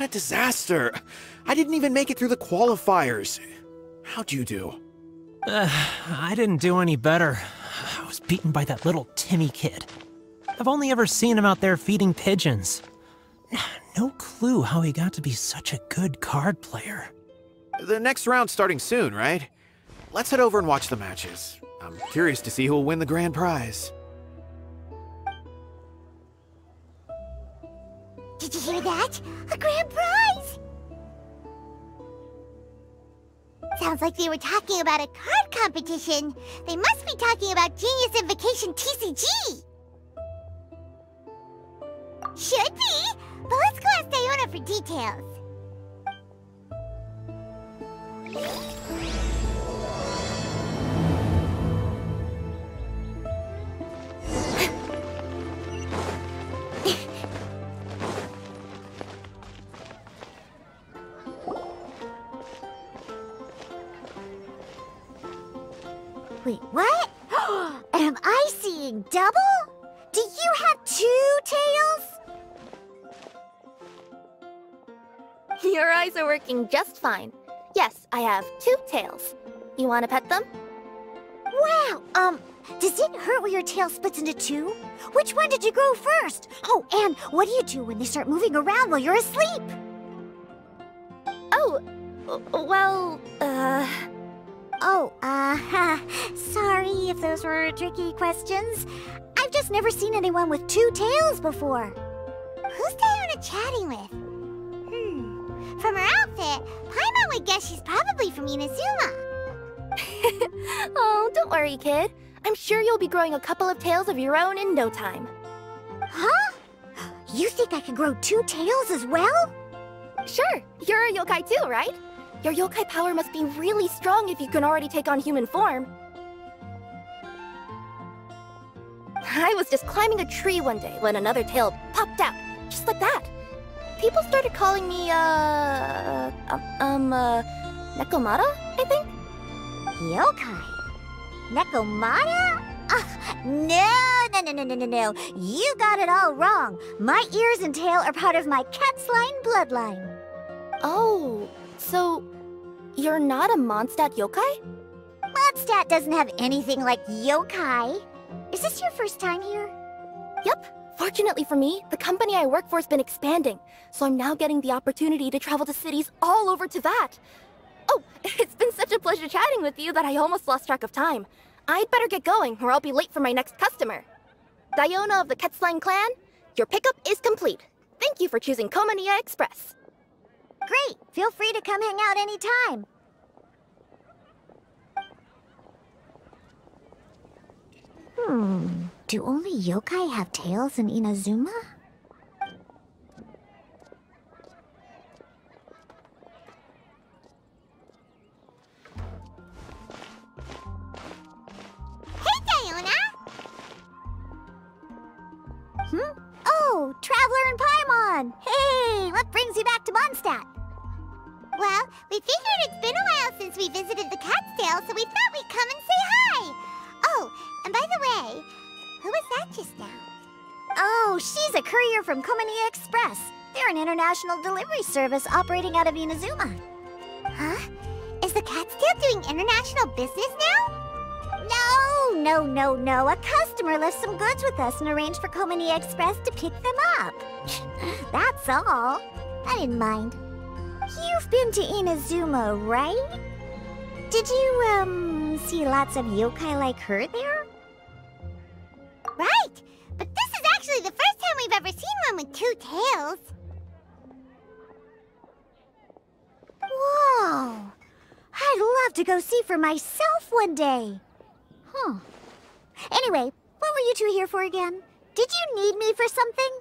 What a disaster! I didn't even make it through the qualifiers. How'd you do? I didn't do any better. I was beaten by that little Timmy kid. I've only ever seen him out there feeding pigeons. No clue how he got to be such a good card player. The next round's starting soon, right? Let's head over and watch the matches. I'm curious to see who'll win the grand prize. Did you hear that? A grand prize! Sounds like they were talking about a card competition. They must be talking about Genius Invocation TCG! Should be! But let's go ask Diona for details. Wait, what? Am I seeing double? Do you have 2 tails? Your eyes are working just fine. Yes, I have 2 tails. You want to pet them? Wow, does it hurt when your tail splits into 2? Which one did you grow first? Oh, and what do you do when they start moving around while you're asleep? Oh, well, sorry if those were tricky questions. I've just never seen anyone with 2 tails before. Who's Diona chatting with? From her outfit, Paimon would guess she's probably from Inazuma. Oh, don't worry, kid. I'm sure you'll be growing a couple of tails of your own in no time. Huh? You think I can grow 2 tails as well? Sure, you're a yokai too, right? Your yokai power must be really strong if you can already take on human form. I was just climbing a tree one day when another tail popped out, just like that. People started calling me, Nekomata, I think? Yokai? Nekomata? No. You got it all wrong. My ears and tail are part of my cat's line bloodline. Oh, so you're not a Mondstadt yokai? Mondstadt doesn't have anything like yokai. Is this your first time here? Yep. Fortunately for me, the company I work for has been expanding, so I'm now getting the opportunity to travel to cities all over Teyvat. Oh, it's been such a pleasure chatting with you that I almost lost track of time. I'd better get going, or I'll be late for my next customer. Diona of the Quetzline clan, your pickup is complete. Thank you for choosing Culminate Express. Great! Feel free to come hang out anytime. Do only yokai have tails in Inazuma? Hey, Diona! Oh, Traveler and Paimon! Hey, what brings you back to Mondstadt? Well, we figured it's been a while since we visited the Cat's-tail, so we thought we'd come and say hi! Oh, and by the way, who was that just now? Oh, she's a courier from Culminate Express. They're an international delivery service operating out of Inazuma. Huh? Is the Cat's-tail doing international business now? No. A customer left some goods with us and arranged for Culminate Express to pick them up. That's all. I didn't mind. You've been to Inazuma, right? Did you, see lots of yokai like her there? Right! But this is actually the first time we've ever seen one with 2 tails. Whoa! I'd love to go see for myself one day. Huh. Anyway, what were you 2 here for again? Did you need me for something?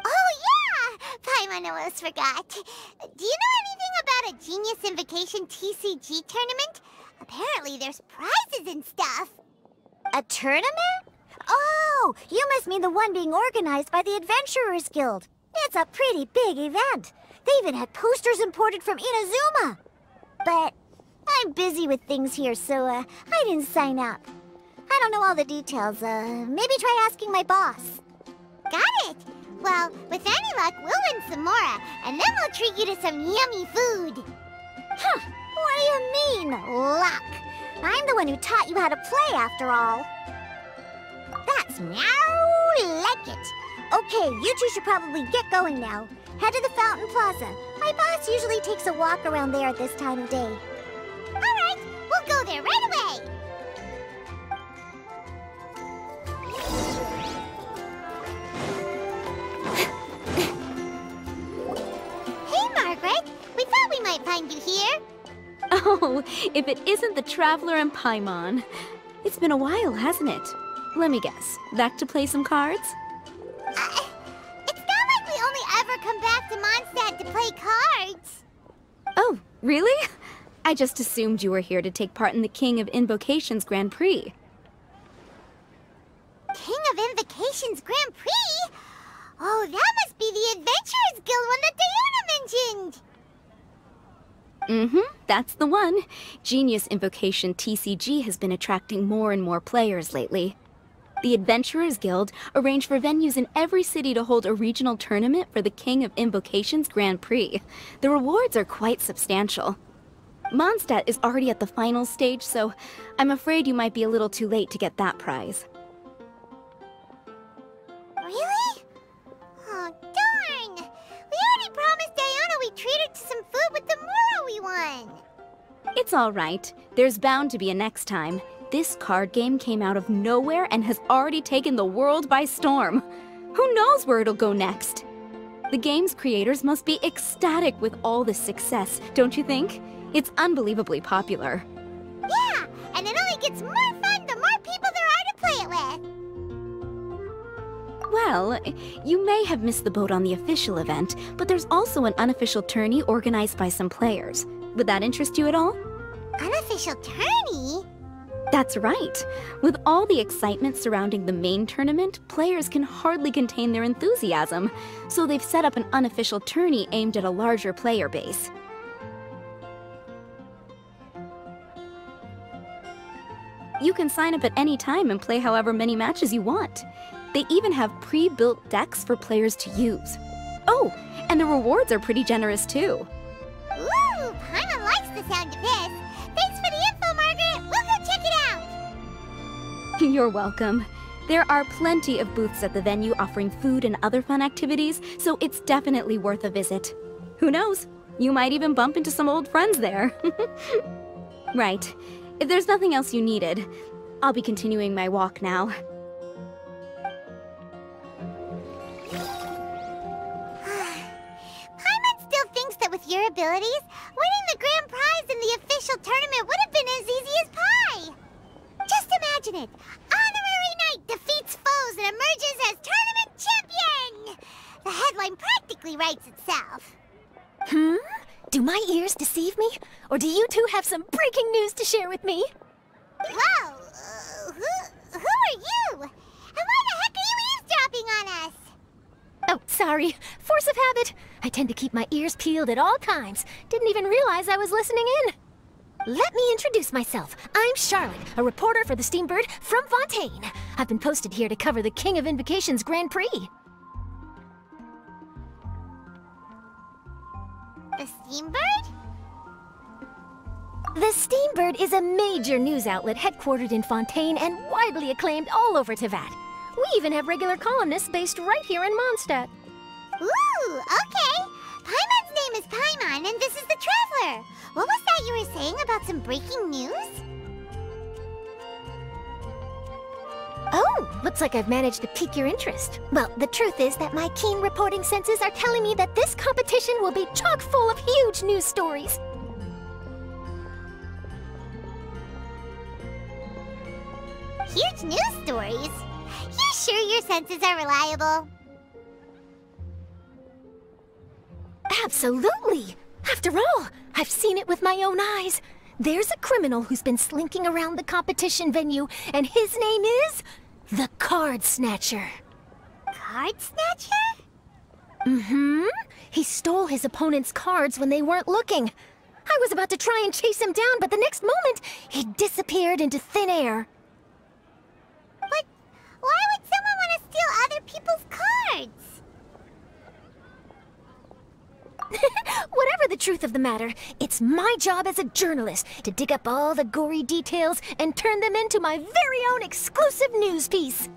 Oh, yeah! Paimon almost forgot. Do you know anything about a Genius Invocation TCG tournament? Apparently there's prizes and stuff. A tournament? Oh, you must mean the one being organized by the Adventurers Guild. It's a pretty big event. They even had posters imported from Inazuma. But I'm busy with things here, so I didn't sign up. I don't know all the details. Maybe try asking my boss. Got it. Well, with any luck, we'll win some more, and then we'll treat you to some yummy food. Huh, what do you mean, luck? I'm the one who taught you how to play, after all. That's meow like it. Okay, you two should probably get going now. Head to the Fountain Plaza. My boss usually takes a walk around there at this time of day. All right, we'll go there right away. Hey, Margaret. We thought we might find you here. Oh, if it isn't the Traveler and Paimon. It's been a while, hasn't it? Let me guess. Back to play some cards? It's not like we only ever come back to Mondstadt to play cards. Oh, really? I just assumed you were here to take part in the King of Invocations Grand Prix. King of Invocations Grand Prix? Oh, that must be the Adventurers Guild one that Diana mentioned. Mm-hmm, that's the one. Genius Invocation TCG has been attracting more and more players lately. The Adventurers Guild arranged for venues in every city to hold a regional tournament for the King of Invocations Grand Prix. The rewards are quite substantial. Mondstadt is already at the final stage, so I'm afraid you might be a little too late to get that prize. Really? Oh, darn! We already promised Diana we'd treat her to some food with the Muro we won. It's all right. There's bound to be a next time. This card game came out of nowhere and has already taken the world by storm. Who knows where it'll go next? The game's creators must be ecstatic with all this success, don't you think? It's unbelievably popular. Yeah, and it only gets more fun the more people there are to play it with. Well, you may have missed the boat on the official event, but there's also an unofficial tourney organized by some players. Would that interest you at all? Unofficial tourney? That's right. With all the excitement surrounding the main tournament, players can hardly contain their enthusiasm, so they've set up an unofficial tourney aimed at a larger player base. You can sign up at any time and play however many matches you want. They even have pre-built decks for players to use. Oh, and the rewards are pretty generous too. Ooh, Paimon likes the sound of this. Thanks for the info, Margaret. We'll go check it out. You're welcome. There are plenty of booths at the venue offering food and other fun activities, so it's definitely worth a visit. Who knows? You might even bump into some old friends there. Right. If there's nothing else you needed, I'll be continuing my walk now. Paimon still thinks that with your abilities, winning the grand prize in the official tournament would have been as easy as pie. Just imagine it. Honorary Knight defeats foes and emerges as tournament champion! The headline practically writes itself. Do my ears deceive me? Or do you two have some breaking news to share with me? Whoa! Who are you? And why the heck are you eavesdropping on us? Oh, sorry. Force of habit. I tend to keep my ears peeled at all times. Didn't even realize I was listening in. Let me introduce myself. I'm Charlotte, a reporter for the Steambird from Fontaine. I've been posted here to cover the King of Invocations Grand Prix. The Steambird? The Steambird is a major news outlet headquartered in Fontaine and widely acclaimed all over Teyvat. We even have regular columnists based right here in Mondstadt. Ooh, okay. Paimon's name is Paimon, and this is the Traveler. What was that you were saying about some breaking news? Oh, looks like I've managed to pique your interest. Well, the truth is that my keen reporting senses are telling me that this competition will be chock full of huge news stories. Huge news stories? You sure your senses are reliable? Absolutely! After all, I've seen it with my own eyes. There's a criminal who's been slinking around the competition venue, and his name is the Card Snatcher. Card Snatcher? Mm-hmm. He stole his opponent's cards when they weren't looking. I was about to try and chase him down, but the next moment, he disappeared into thin air. But why would someone want to steal other people's cards? For the truth of the matter, it's my job as a journalist to dig up all the gory details and turn them into my very own exclusive news piece.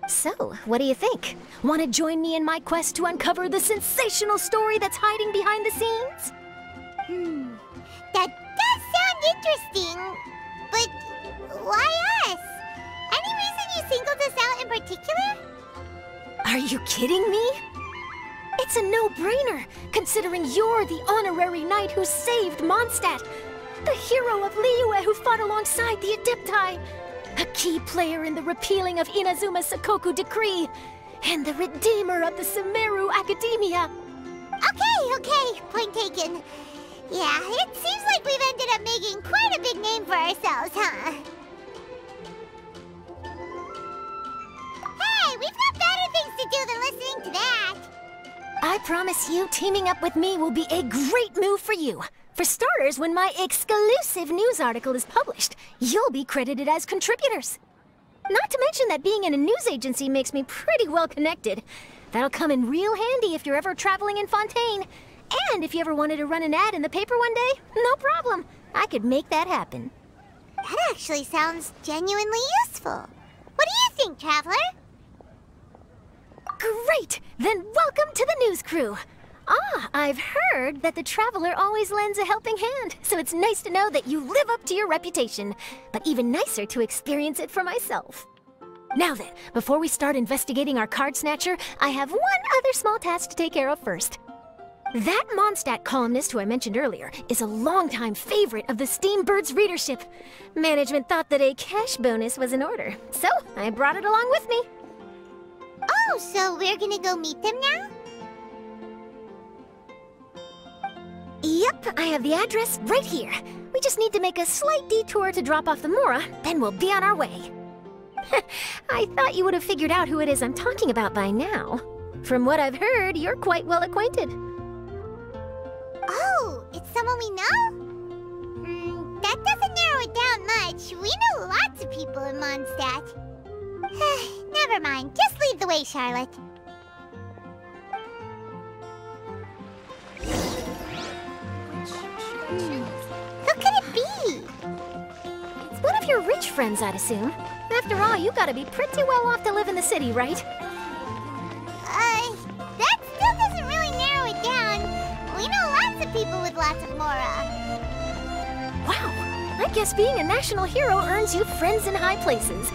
So, what do you think? Want to join me in my quest to uncover the sensational story that's hiding behind the scenes? That does sound interesting, but why us? Any reason you singled us out in particular? Are you kidding me? It's a no-brainer, considering you're the honorary knight who saved Mondstadt, the hero of Liyue who fought alongside the Adepti, a key player in the repealing of Inazuma's Sakoku decree, and the redeemer of the Sumeru Academia. Okay, point taken. Yeah, it seems like we've ended up making quite a big name for ourselves, huh? Hey, we've got better things to do than listening to that. I promise you, teaming up with me will be a great move for you. For starters, when my exclusive news article is published, you'll be credited as contributors. Not to mention that being in a news agency makes me pretty well connected. That'll come in real handy if you're ever traveling in Fontaine. And if you ever wanted to run an ad in the paper one day, no problem. I could make that happen. That actually sounds genuinely useful. What do you think, Traveler? Great! Then welcome to the news crew. I've heard that the Traveler always lends a helping hand, so it's nice to know that you live up to your reputation, but even nicer to experience it for myself. Now then, before we start investigating our card snatcher, I have one other small task to take care of first. That Mondstadt columnist who I mentioned earlier is a longtime favorite of the Steambird's readership. Management thought that a cash bonus was in order, so I brought it along with me. Oh, so we're gonna go meet them now? Yep, I have the address right here. We just need to make a slight detour to drop off the Mora, then we'll be on our way. I thought you would have figured out who it is I'm talking about by now. From what I've heard, you're quite well acquainted. Oh, it's someone we know? That doesn't narrow it down much. We know lots of people in Mondstadt. Never mind, just lead the way, Charlotte. Who could it be? It's one of your rich friends, I'd assume. After all, you gotta be pretty well off to live in the city, right? That still doesn't really narrow it down. We know lots of people with lots of Mora. Wow, I guess being a national hero earns you friends in high places.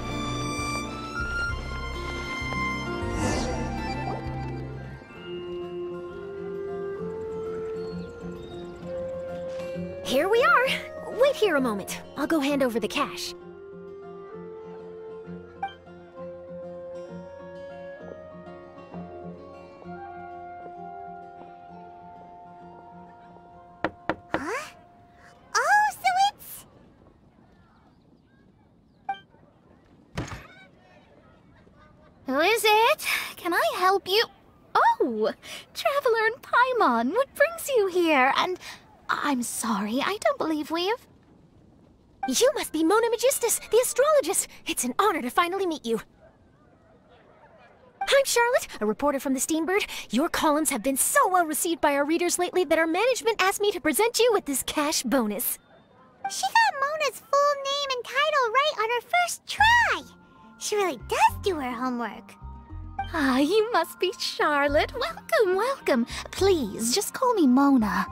Here we are. Wait here a moment. I'll go hand over the cash. Huh? Oh, so it's... Who is it? Can I help you? Oh, Traveler and Paimon, what brings you here? And I'm sorry, I don't believe we've... You must be Mona Magistus, the astrologist. It's an honor to finally meet you. I'm Charlotte, a reporter from the Steambird. Your columns have been so well received by our readers lately that our management asked me to present you with this cash bonus. She got Mona's full name and title right on her first try. She really does do her homework. Ah, you must be Charlotte. Welcome, welcome. Please, just call me Mona.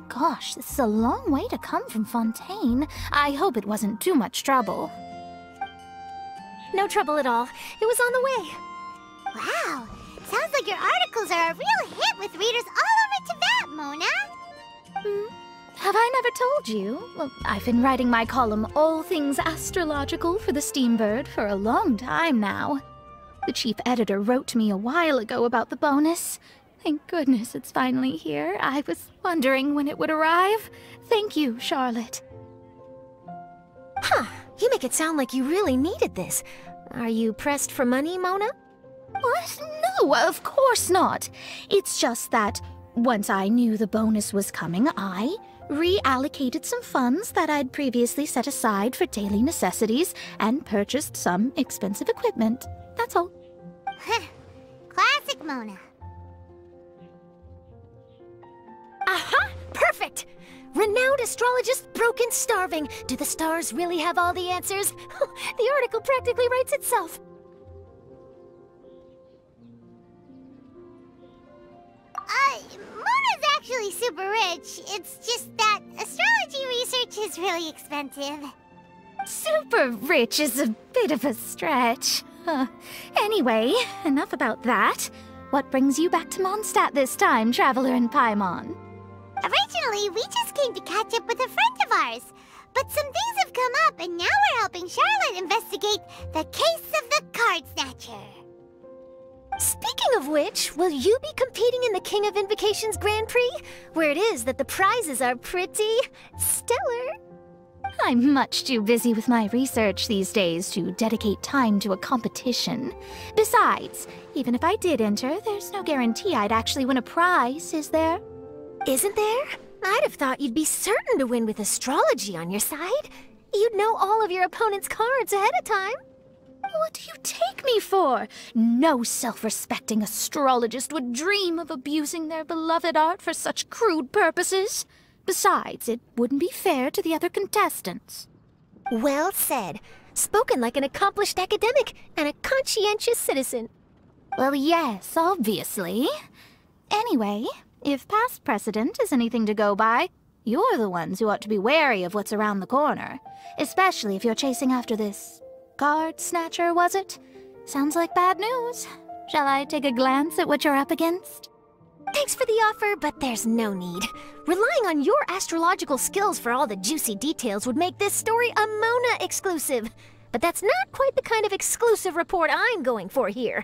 Gosh, this is a long way to come from Fontaine. I hope it wasn't too much trouble. No trouble at all. It was on the way. Wow, sounds like your articles are a real hit with readers all over Teyvat, Mona. Have I never told you? Well, I've been writing my column All Things Astrological for the Steambird for a long time now. The chief editor wrote to me a while ago about the bonus. Thank goodness it's finally here. I was wondering when it would arrive. Thank you, Charlotte. Huh, you make it sound like you really needed this. Are you pressed for money, Mona? What? No, of course not. It's just that once I knew the bonus was coming, I reallocated some funds that I'd previously set aside for daily necessities and purchased some expensive equipment. That's all. Classic Mona. Aha! Perfect! Renowned astrologist Broken Starving. Do the stars really have all the answers? The article practically writes itself. Mona's actually super rich. It's just that astrology research is really expensive. Super rich is a bit of a stretch. Anyway, enough about that. What brings you back to Mondstadt this time, Traveler in Paimon? Originally, we just came to catch up with a friend of ours. But some things have come up, and now we're helping Charlotte investigate the case of the Card Snatcher. Speaking of which, will you be competing in the King of Invocations Grand Prix? Where it is that the prizes are pretty stellar. I'm much too busy with my research these days to dedicate time to a competition. Besides, even if I did enter, there's no guarantee I'd actually win a prize, is there? Isn't there? I'd have thought you'd be certain to win with astrology on your side. You'd know all of your opponent's cards ahead of time. What do you take me for? No self-respecting astrologist would dream of abusing their beloved art for such crude purposes. Besides, it wouldn't be fair to the other contestants. Well said. Spoken like an accomplished academic and a conscientious citizen. Well, yes, obviously. Anyway, if past precedent is anything to go by, you're the ones who ought to be wary of what's around the corner. Especially if you're chasing after this Card Snatcher, was it? Sounds like bad news. Shall I take a glance at what you're up against? Thanks for the offer, but there's no need. Relying on your astrological skills for all the juicy details would make this story a Mona exclusive. But that's not quite the kind of exclusive report I'm going for here.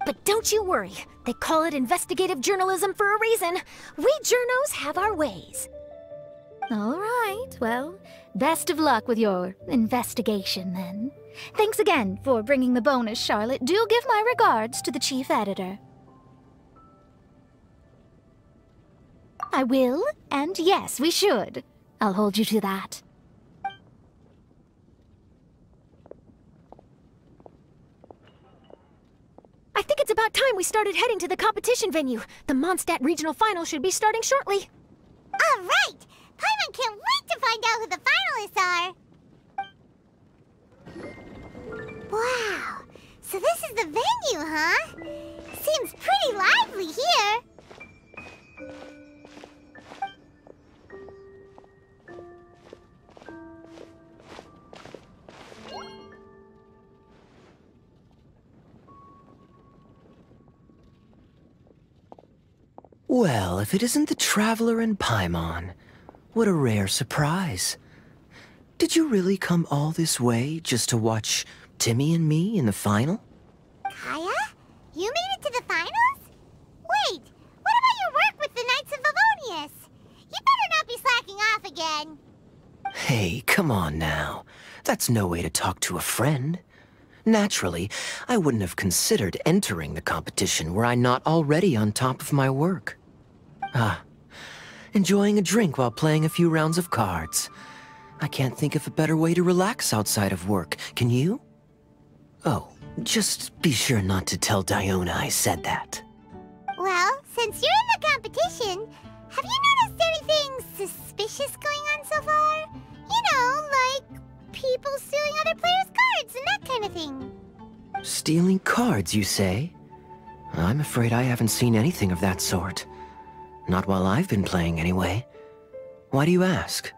But don't you worry. They call it investigative journalism for a reason. We journos have our ways. All right, well, best of luck with your investigation, then. Thanks again for bringing the bonus, Charlotte. Do give my regards to the chief editor. I will, and yes, we should. I'll hold you to that. I think it's about time we started heading to the competition venue. The Mondstadt Regional Final should be starting shortly. All right! Paimon can't wait to find out who the finalists are! Wow! So this is the venue, huh? Seems pretty lively here. Well, if it isn't the Traveler in Paimon, what a rare surprise. Did you really come all this way just to watch Timmy and me in the final? Kaya? You made it to the finals? Wait, what about your work with the Knights of Favonius? You better not be slacking off again. Hey, come on now. That's no way to talk to a friend. Naturally, I wouldn't have considered entering the competition were I not already on top of my work. Enjoying a drink while playing a few rounds of cards. I can't think of a better way to relax outside of work, can you? Oh, just be sure not to tell Diona I said that. Well, since you're in the competition, have you noticed anything suspicious going on so far? You know, like people stealing other players' cards and that kind of thing. Stealing cards, you say? I'm afraid I haven't seen anything of that sort. Not while I've been playing, anyway. Why do you ask?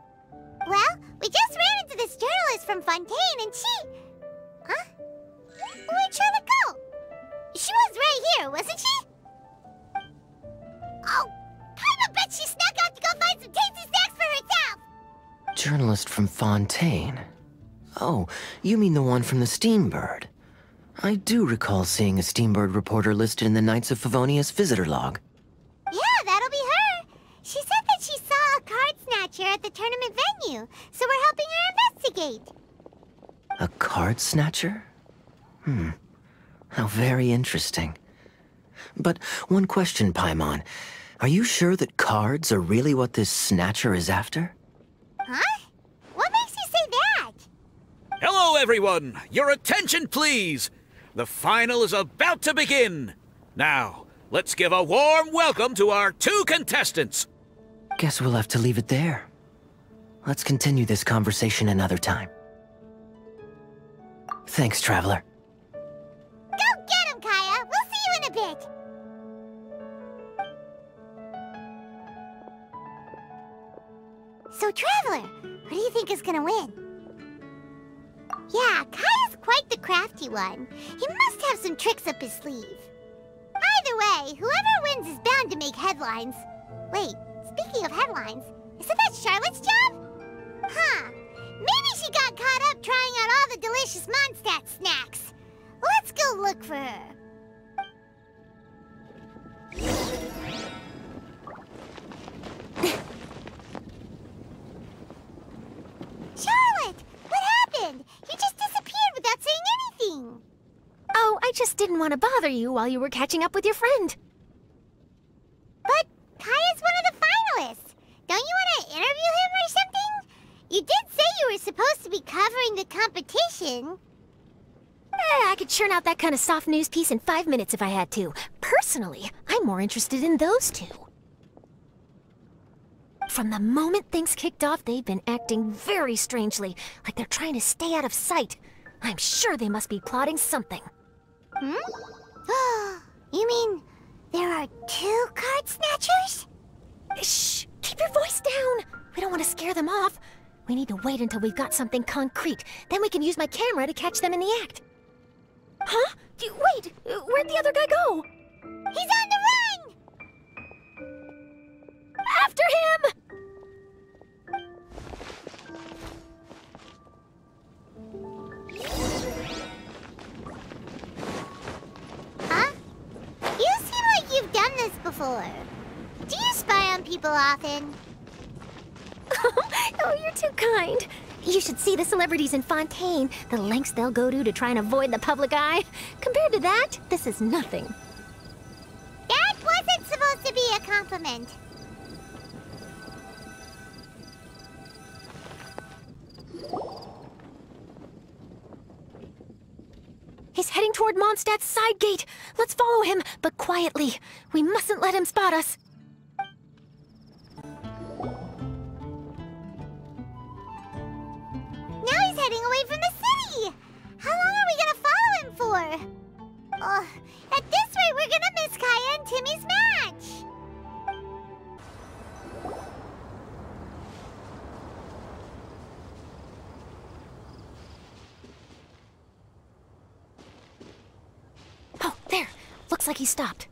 Well, we just ran into this journalist from Fontaine and she... Huh? Where'd Charlotte go? She was right here, wasn't she? Oh, I bet she snuck out to go find some tasty snacks for herself! Journalist from Fontaine. Oh, you mean the one from the Steambird. I do recall seeing a Steambird reporter listed in the Knights of Favonius visitor log. Yeah, that'll be her. She said that she saw a card snatcher at the tournament venue, so we're helping her investigate. A card snatcher? How very interesting. But one question, Paimon. Are you sure that cards are really what this snatcher is after? Huh? What makes you say that? Hello, everyone! Your attention, please! The final is about to begin! Now, let's give a warm welcome to our two contestants! Guess we'll have to leave it there. Let's continue this conversation another time. Thanks, Traveler. Go get him, Kaya! We'll see you in a bit! So, Traveler, who do you think is gonna win? Yeah, Kaya's quite the crafty one. He must have some tricks up his sleeve. Either way, whoever wins is bound to make headlines. Wait, speaking of headlines, isn't that Charlotte's job? Huh. Maybe she got caught up trying out all the delicious Mondstadt snacks. Let's go look for her. Charlotte! What happened? You just disappeared without saying anything. Oh, I just didn't want to bother you while you were catching up with your friend. But Kaya's one of the finalists. Don't you want to interview him or something? You did say you were supposed to be covering the competition. I could churn out that kind of soft news piece in 5 minutes if I had to. Personally, I'm more interested in those two. From the moment things kicked off, they've been acting very strangely, like they're trying to stay out of sight. I'm sure they must be plotting something. Hmm? You mean there are 2 card snatchers? Shh! Keep your voice down! We don't want to scare them off. We need to wait until we've got something concrete. Then we can use my camera to catch them in the act. Huh? Wait! Where'd the other guy go? He's on the run! After him! Huh? You seem like you've done this before. Do you spy on people often? Oh, you're too kind. You should see the celebrities in Fontaine, the lengths they'll go to try and avoid the public eye. Compared to that, this is nothing. That wasn't supposed to be a compliment. He's heading toward Mondstadt's side gate. Let's follow him, but quietly. We mustn't let him spot us. Now he's heading away from the city! How long are we gonna follow him for? At this rate, we're gonna miss Kaya and Timmy's match! Oh, there. Looks like he stopped.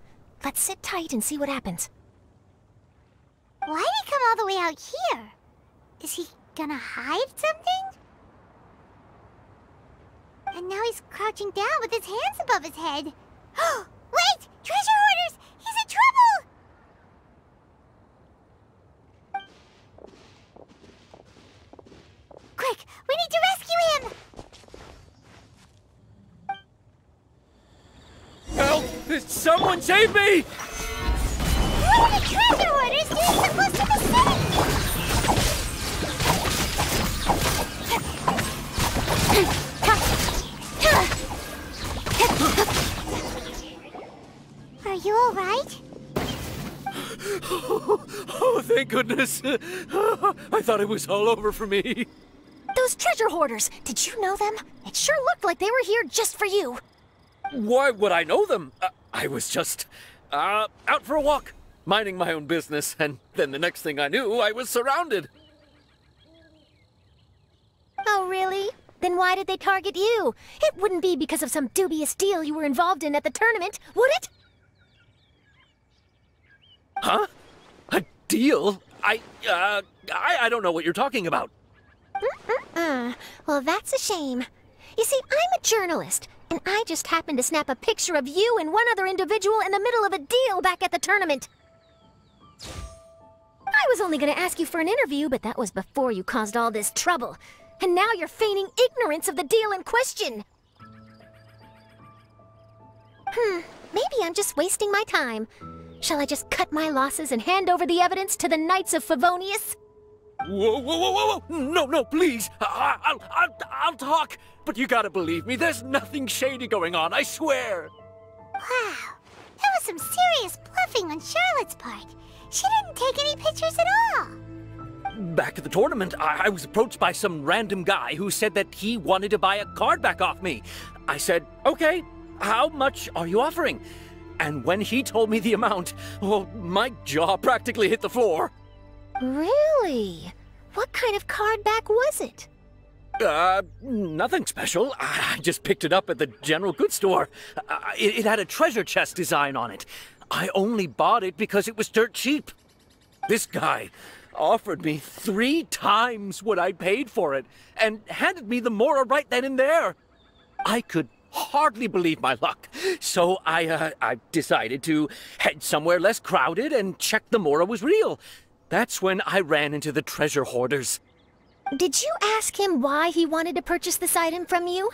Let's sit tight and see what happens. Why'd he come all the way out here? Is he gonna hide something? And now he's crouching down with his hands above his head. Wait! Treasure hoarders! He's in trouble! Quick! We need to rescue him! Help! Someone save me! What are the treasure hoarders doing so close to the city? Are you alright? Oh, thank goodness. I thought it was all over for me. Those treasure hoarders, did you know them? It sure looked like they were here just for you. Why would I know them? I was just out for a walk, minding my own business, and then the next thing I knew, I was surrounded. Oh, really? Then why did they target you? It wouldn't be because of some dubious deal you were involved in at the tournament, would it? Huh? A deal? I don't know what you're talking about. Well, that's a shame. You see, I'm a journalist, and I just happened to snap a picture of you and one other individual in the middle of a deal back at the tournament. I was only going to ask you for an interview, but that was before you caused all this trouble. And now you're feigning ignorance of the deal in question. Maybe I'm just wasting my time. Shall I just cut my losses and hand over the evidence to the Knights of Favonius? Whoa, whoa, whoa, whoa, whoa! No, please! I'll talk! But you gotta believe me, there's nothing shady going on, I swear! Wow, that was some serious bluffing on Charlotte's part. She didn't take any pictures at all. Back at the tournament, I was approached by some random guy who said that he wanted to buy a card back off me. I said, okay, how much are you offering? And when he told me the amount, well, my jaw practically hit the floor. Really? What kind of card back was it? Nothing special. I just picked it up at the general goods store. It had a treasure chest design on it. I only bought it because it was dirt cheap. This guy offered me 3 times what I paid for it and handed me the Mora right then and there. I could hardly believe my luck, so I decided to head somewhere less crowded and check the Mora was real. That's when I ran into the treasure hoarders. Did you ask him why he wanted to purchase this item from you?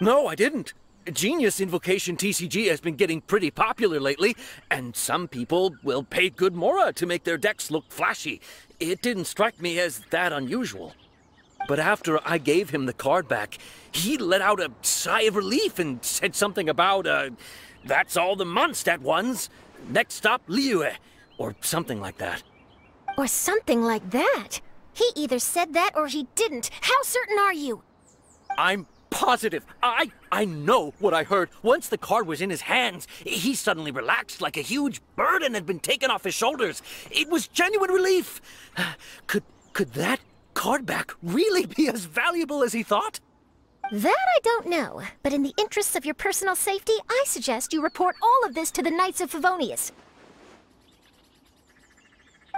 No, I didn't. Genius Invocation TCG has been getting pretty popular lately, and some people will pay good Mora to make their decks look flashy. It didn't strike me as that unusual. But after I gave him the card back, he let out a sigh of relief and said something about, that's all the Mondstadt ones. Next stop, Liyue, or something like that. Or something like that? He either said that or he didn't. How certain are you? I'm positive. I know what I heard. Once the card was in his hands, he suddenly relaxed like a huge burden had been taken off his shoulders. It was genuine relief. Could that card back really be as valuable as he thought? That I don't know, but in the interests of your personal safety, I suggest you report all of this to the Knights of Favonius.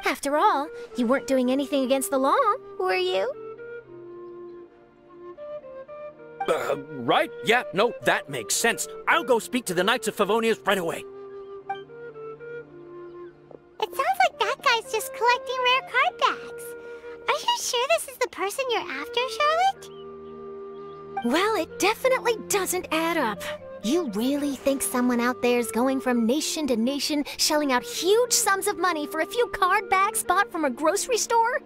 After all, you weren't doing anything against the law, were you? Right. Yeah, no, that makes sense. I'll go speak to the Knights of Favonius right away. It sounds like that guy's just collecting rare card backs. Are you sure this is the person you're after, Charlotte? Well, it definitely doesn't add up. You really think someone out there's going from nation to nation, shelling out huge sums of money for a few card backs bought from a grocery store?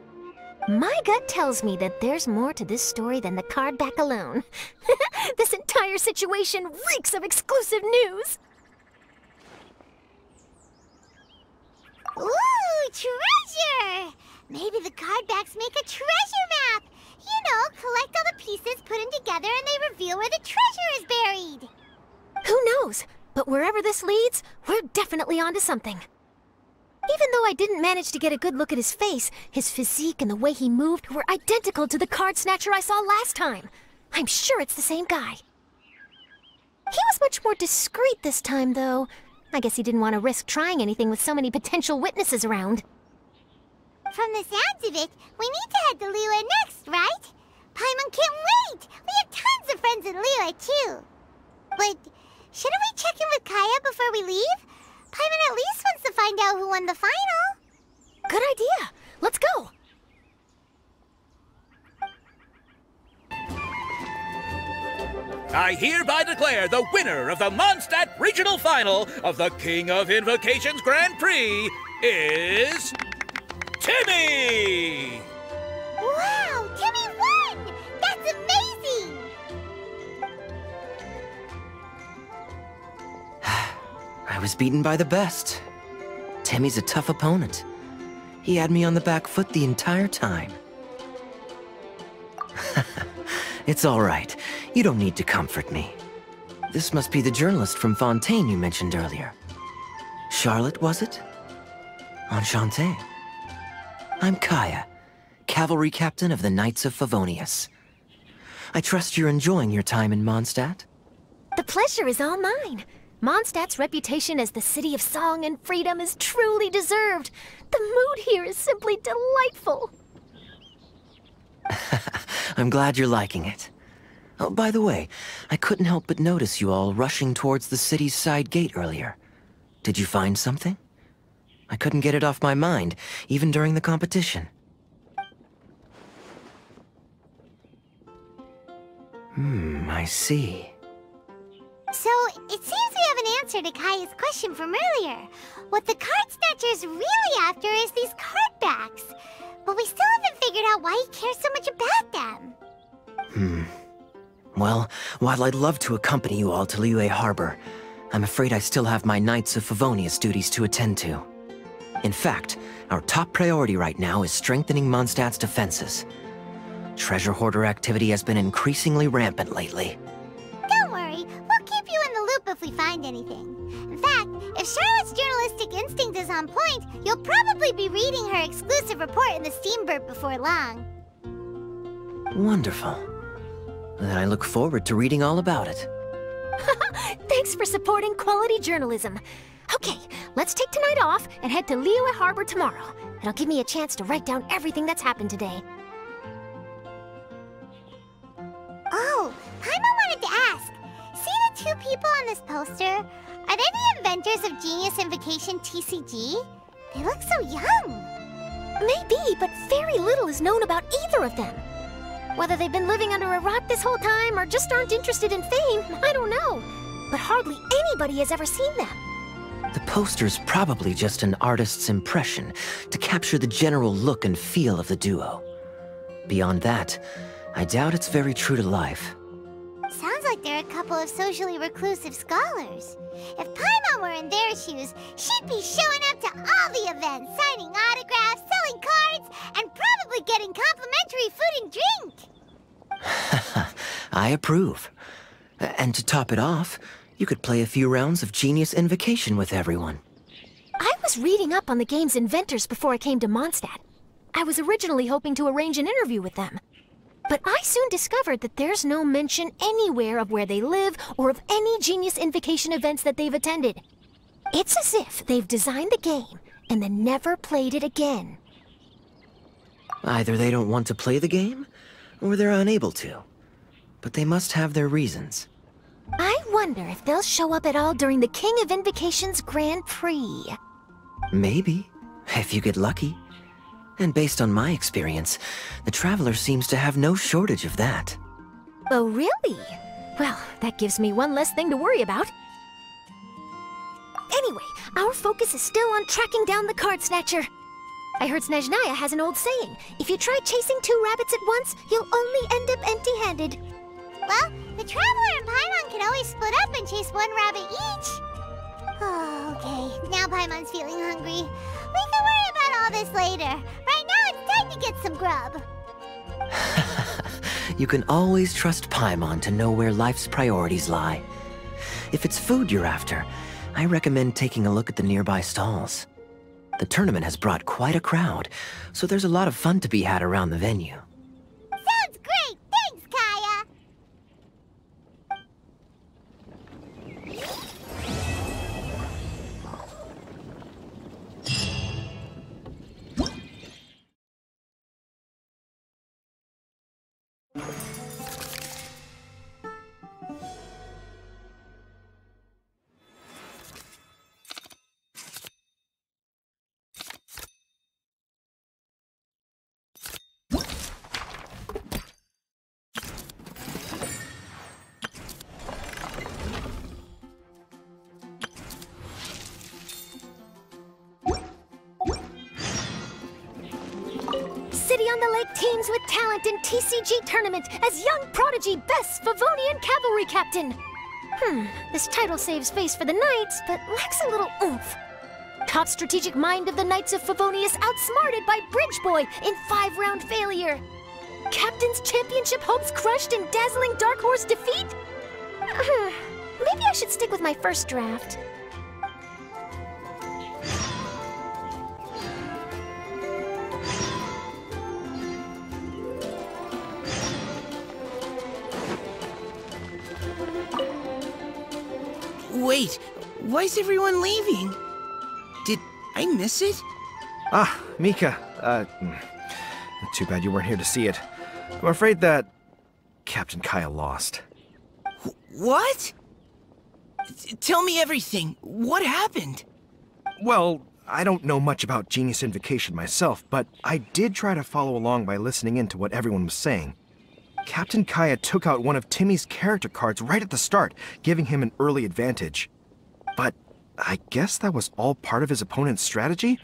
My gut tells me that there's more to this story than the card back alone. This entire situation reeks of exclusive news! Ooh, treasure! Maybe the card backs make a treasure map! You know, collect all the pieces, put them together, and they reveal where the treasure is buried! Who knows? But wherever this leads, we're definitely onto something. Even though I didn't manage to get a good look at his face, his physique and the way he moved were identical to the card snatcher I saw last time. I'm sure it's the same guy. He was much more discreet this time, though. I guess he didn't want to risk trying anything with so many potential witnesses around. From the sounds of it, we need to head to Liyue next, right? Paimon can't wait! We have tons of friends in Liyue, too. But shouldn't we check in with Kaya before we leave? Paimon at least wants to find out who won the final. Good idea. Let's go. I hereby declare the winner of the Mondstadt Regional Final of the King of Invocations Grand Prix is Timmy! Wow, Timmy won! That's amazing! I was beaten by the best. Timmy's a tough opponent. He had me on the back foot the entire time. It's all right. You don't need to comfort me. This must be the journalist from Fontaine you mentioned earlier. Charlotte, was it? Enchanté. I'm Kaya, cavalry captain of the Knights of Favonius. I trust you're enjoying your time in Mondstadt? The pleasure is all mine. Mondstadt's reputation as the city of song and freedom is truly deserved. The mood here is simply delightful. I'm glad you're liking it. Oh, by the way, I couldn't help but notice you all rushing towards the city's side gate earlier. Did you find something? I couldn't get it off my mind, even during the competition. I see. So, it seems we have an answer to Kaya's question from earlier. What the card snatcher's really after is these card backs. But we still haven't figured out why he cares so much about them. Well, while I'd love to accompany you all to Liyue Harbor, I'm afraid I still have my Knights of Favonius duties to attend to. In fact, our top priority right now is strengthening Mondstadt's defenses. Treasure hoarder activity has been increasingly rampant lately. Don't worry, we'll keep you in the loop if we find anything. In fact, if Charlotte's journalistic instinct is on point, you'll probably be reading her exclusive report in the Steambird before long. Wonderful. Then I look forward to reading all about it. Thanks for supporting quality journalism. Okay, let's take tonight off and head to Liyue Harbor tomorrow. It'll give me a chance to write down everything that's happened today. Oh, Paimon wanted to ask. See the two people on this poster? Are they the inventors of Genius Invocation TCG? They look so young. Maybe, but very little is known about either of them. Whether they've been living under a rock this whole time or just aren't interested in fame, I don't know. But hardly anybody has ever seen them. The poster's probably just an artist's impression to capture the general look and feel of the duo. Beyond that, I doubt it's very true to life. Sounds like they're a couple of socially reclusive scholars. If Paimon were in their shoes, she'd be showing up to all the events, signing autographs, selling cards, and probably getting complimentary food and drink. I approve. And to top it off, you could play a few rounds of Genius Invocation with everyone. I was reading up on the game's inventors before I came to Mondstadt. I was originally hoping to arrange an interview with them. But I soon discovered that there's no mention anywhere of where they live or of any Genius Invocation events that they've attended. It's as if they've designed the game and then never played it again. Either they don't want to play the game, or they're unable to. But they must have their reasons. I wonder if they'll show up at all during the King of Invocation's Grand Prix. Maybe, if you get lucky. And based on my experience, the Traveler seems to have no shortage of that. Oh, really? Well, that gives me one less thing to worry about. Anyway, our focus is still on tracking down the card snatcher. I heard Snezhnaya has an old saying, if you try chasing two rabbits at once, you'll only end up empty-handed. Well, the Traveler and Paimon can always split up and chase one rabbit each. Oh, okay. Now Paimon's feeling hungry. We can worry about all this later. Right now, it's time to get some grub. You can always trust Paimon to know where life's priorities lie. If it's food you're after, I recommend taking a look at the nearby stalls. The tournament has brought quite a crowd, so there's a lot of fun to be had around the venue. Sounds great! Thanks, Kaya! City on the Lake teams with talent in TCG tournament as young prodigy best Favonian cavalry captain. This title saves face for the Knights, but lacks a little oomph. Top strategic mind of the Knights of Favonius outsmarted by Bridge Boy in 5-round failure. Captain's championship hopes crushed in dazzling Dark Horse defeat? Maybe I should stick with my first draft. Wait, why is everyone leaving? Did I miss it? Ah, Mika. Too bad you weren't here to see it. I'm afraid that Captain Kaya lost. What? Tell me everything. What happened? Well, I don't know much about Genius Invocation myself, but I did try to follow along by listening in to what everyone was saying. Captain Kaya took out one of Timmy's character cards right at the start, giving him an early advantage. But I guess that was all part of his opponent's strategy?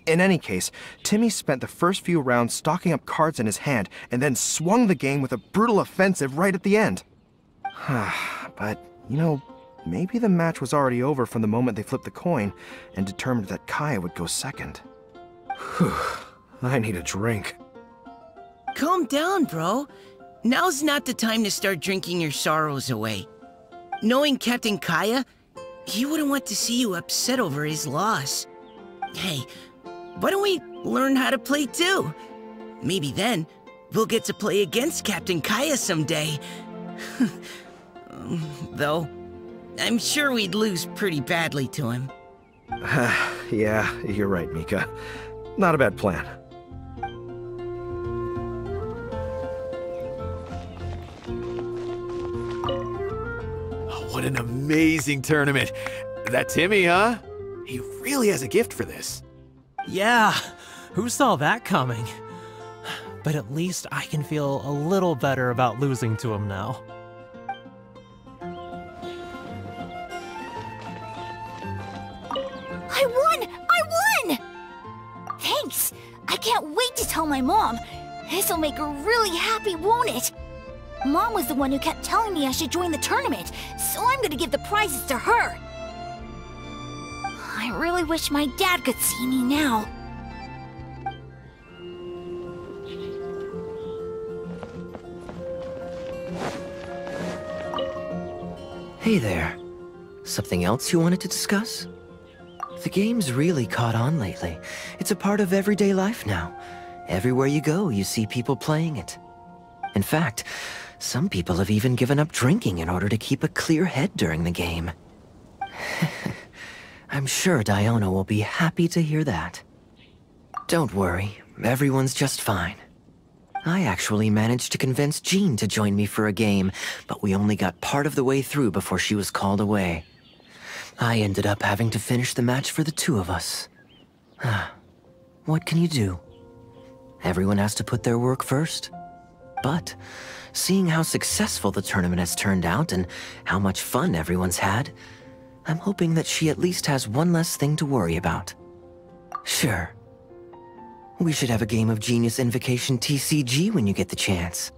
In any case, Timmy spent the first few rounds stocking up cards in his hand and then swung the game with a brutal offensive right at the end. But, you know, maybe the match was already over from the moment they flipped the coin and determined that Kaya would go second. Whew, I need a drink. Calm down, bro. Now's not the time to start drinking your sorrows away. Knowing Captain Kaya, he wouldn't want to see you upset over his loss. Hey, why don't we learn how to play too? Maybe then, we'll get to play against Captain Kaya someday. Though, I'm sure we'd lose pretty badly to him. Yeah, you're right, Mika. Not a bad plan. What an amazing tournament. That Timmy, huh? He really has a gift for this. Yeah, who saw that coming? But at least I can feel a little better about losing to him now. I won! I won! Thanks! I can't wait to tell my mom. This'll make her really happy, won't it? Mom was the one who kept telling me I should join the tournament, so I'm gonna give the prizes to her. I really wish my dad could see me now. Hey there. Something else you wanted to discuss? The game's really caught on lately. It's a part of everyday life now. Everywhere you go, you see people playing it. In fact, some people have even given up drinking in order to keep a clear head during the game. I'm sure Diona will be happy to hear that. Don't worry, everyone's just fine. I actually managed to convince Jean to join me for a game, but we only got part of the way through before she was called away. I ended up having to finish the match for the two of us. What can you do? Everyone has to put their work first. But, seeing how successful the tournament has turned out and how much fun everyone's had, I'm hoping that she at least has one less thing to worry about. Sure. We should have a game of Genius Invocation TCG when you get the chance.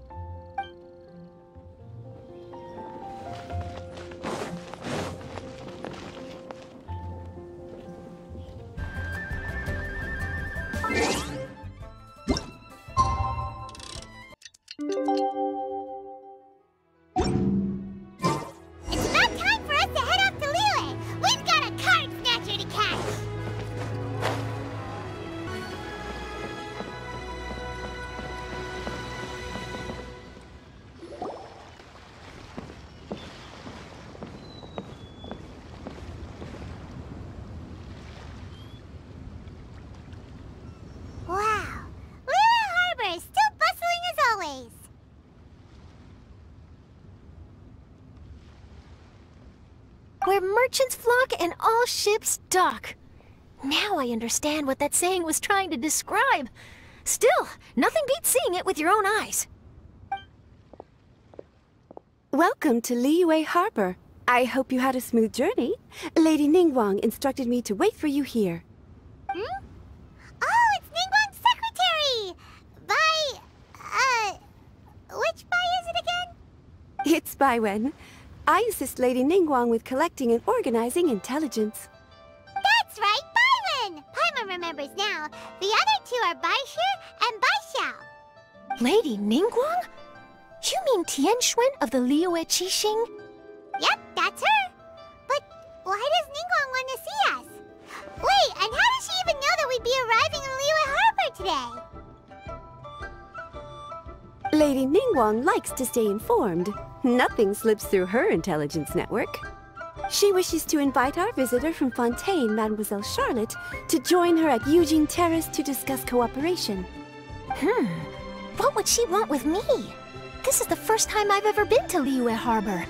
It's about time for us to head off to Liyue. We've got a card snatcher to catch. Wow, Liyue Harbor is still bustling as always. Where merchants flock and all ships dock. Now I understand what that saying was trying to describe. Still, nothing beats seeing it with your own eyes. Welcome to Liyue Harbor. I hope you had a smooth journey. Lady Ningguang instructed me to wait for you here. Hmm? Oh, it's Ningguang's secretary! Which Bai is it again? It's Baiwen. I assist Lady Ningguang with collecting and organizing intelligence. That's right, Baiwen! Paimon remembers now. The other two are Baishu and Baishao. Lady Ningguang? You mean Tianxuan of the Liyue Qixing? Yep, that's her. But why does Ningguang want to see us? Wait, and how does she even know that we'd be arriving in Liyue Harbor today? Lady Ningguang likes to stay informed. Nothing slips through her intelligence network. She wishes to invite our visitor from Fontaine, Mademoiselle Charlotte, to join her at Eugene Terrace to discuss cooperation. What would she want with me? This is the first time I've ever been to Liyue Harbor.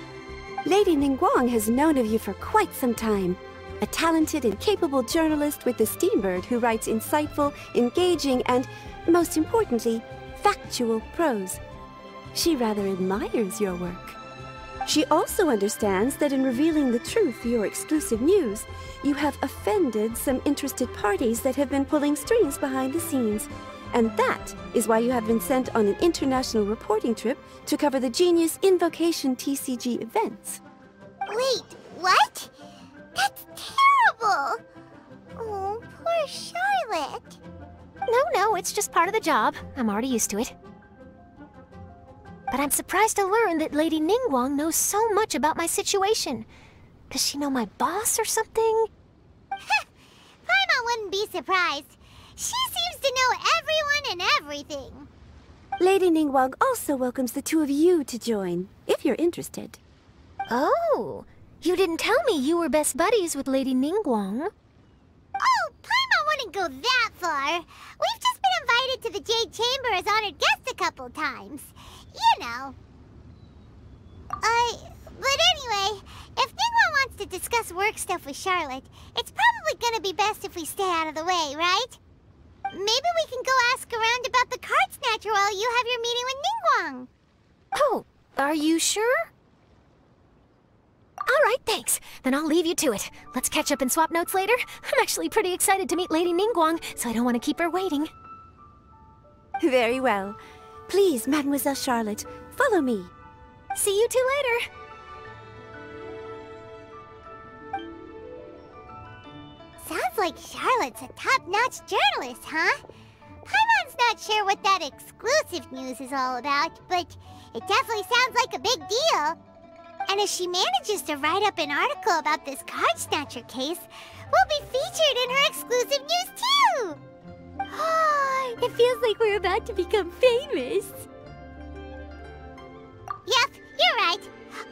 Lady Ningguang has known of you for quite some time. A talented and capable journalist with the Steambird who writes insightful, engaging, and, most importantly, factual prose. She rather admires your work. She also understands that in revealing the truth through your exclusive news, you have offended some interested parties that have been pulling strings behind the scenes. And that is why you have been sent on an international reporting trip to cover the Genius Invocation TCG events. Wait, What? That's terrible! Oh, poor Charlotte. No, it's just part of the job. I'm already used to it. But I'm surprised to learn that Lady Ningguang knows so much about my situation. Does she know my boss or something? Paimon wouldn't be surprised. She seems to know everyone and everything. Lady Ningguang also welcomes the two of you to join, if you're interested. Oh, you didn't tell me you were best buddies with Lady Ningguang. Oh, Paimon wouldn't go that far. We've just been invited to the Jade Chamber as honored guests a couple times. You know. But anyway, if Ningguang wants to discuss work stuff with Charlotte, it's probably gonna be best if we stay out of the way, right? Maybe we can go ask around about the card snatcher while you have your meeting with Ningguang. Oh, are you sure? All right, thanks. Then I'll leave you to it. Let's catch up and swap notes later. I'm actually pretty excited to meet Lady Ningguang, so I don't want to keep her waiting. Very well. Please, Mademoiselle Charlotte, follow me. See you two later. Sounds like Charlotte's a top-notch journalist, huh? Paimon's not sure what that exclusive news is all about, but it definitely sounds like a big deal. And if she manages to write up an article about this card snatcher case, we'll be featured in her exclusive news too! It feels like we're about to become famous. Yep, you're right.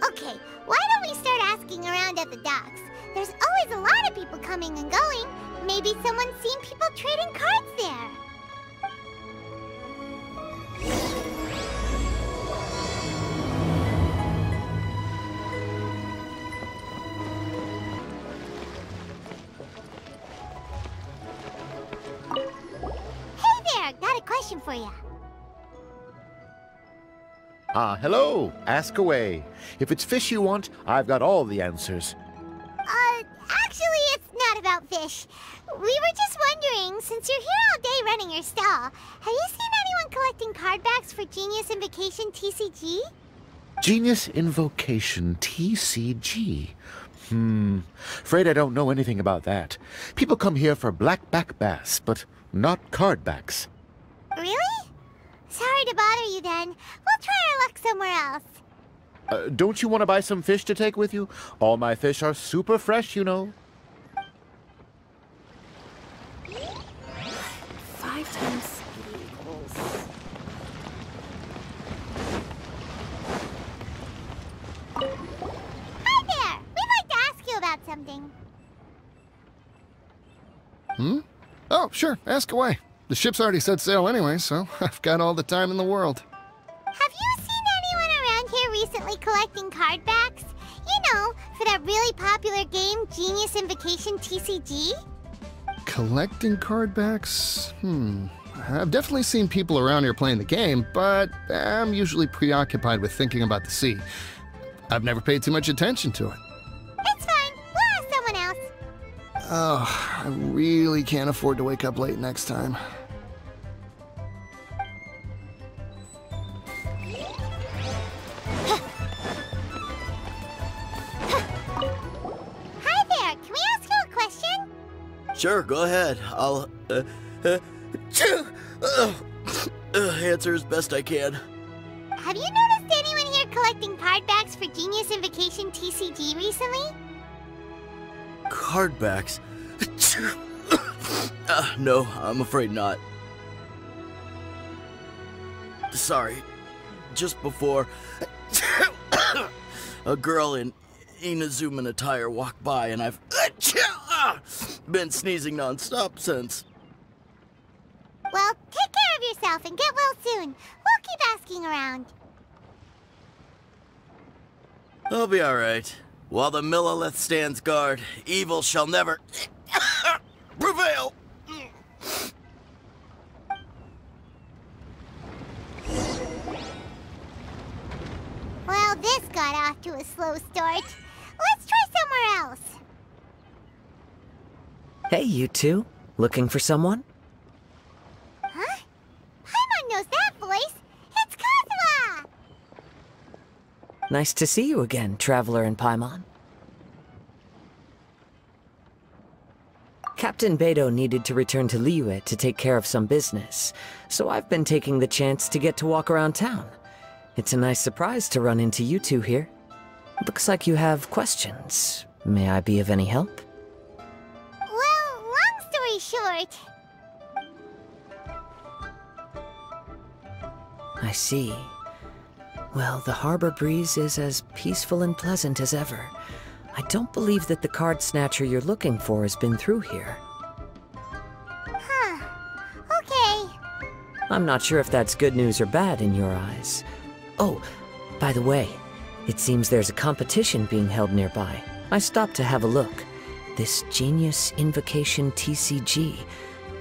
Okay, why don't we start asking around at the docks? There's always a lot of people coming and going. Maybe someone's seen people trading cards there. Hey there, got a question for you. Hello. Ask away. If it's fish you want, I've got all the answers. Actually, it's not about fish. We were just wondering, since you're here all day running your stall, have you seen anyone collecting card backs for Genius Invocation TCG? Genius Invocation TCG. Afraid I don't know anything about that. People come here for blackback bass, but not card backs. Really? Sorry to bother you then. We'll try our luck somewhere else. Don't you want to buy some fish to take with you? All my fish are super fresh, you know. 5 times speed equals... Hi there! We'd like to ask you about something. Oh, sure. Ask away. The ship's already set sail anyway, so I've got all the time in the world. Have you seen anyone around here recently collecting card backs? You know, for that really popular game, Genius Invocation TCG? Collecting card backs? I've definitely seen people around here playing the game, but I'm usually preoccupied with thinking about the sea. I've never paid too much attention to it. It's fine. We'll ask someone else. Oh, I really can't afford to wake up late next time. Hi there. Can we ask you a question? Sure, go ahead. I'll, answer as best I can. Have you noticed anyone here collecting card backs for Genius Invocation TCG recently? Card backs? No, I'm afraid not. Sorry. Just before, a girl in Inazuman attire walked by and I've been sneezing non-stop since. Well, take care of yourself and get well soon. We'll keep asking around. I'll be alright. While the Millilith stands guard, evil shall never prevail. Well, this got off to a slow start. Let's try somewhere else. Hey, you two. Looking for someone? Huh? Paimon knows that voice. It's Kozma! Nice to see you again, Traveler and Paimon. Captain Beidou needed to return to Liyue to take care of some business, so I've been taking the chance to get to walk around town. It's a nice surprise to run into you two here. Looks like you have questions. May I be of any help? Well, long story short... I see. Well, the harbor breeze is as peaceful and pleasant as ever. I don't believe that the card snatcher you're looking for has been through here. Huh. Okay. I'm not sure if that's good news or bad in your eyes. Oh, by the way, it seems there's a competition being held nearby. I stopped to have a look. This Genius Invocation TCG.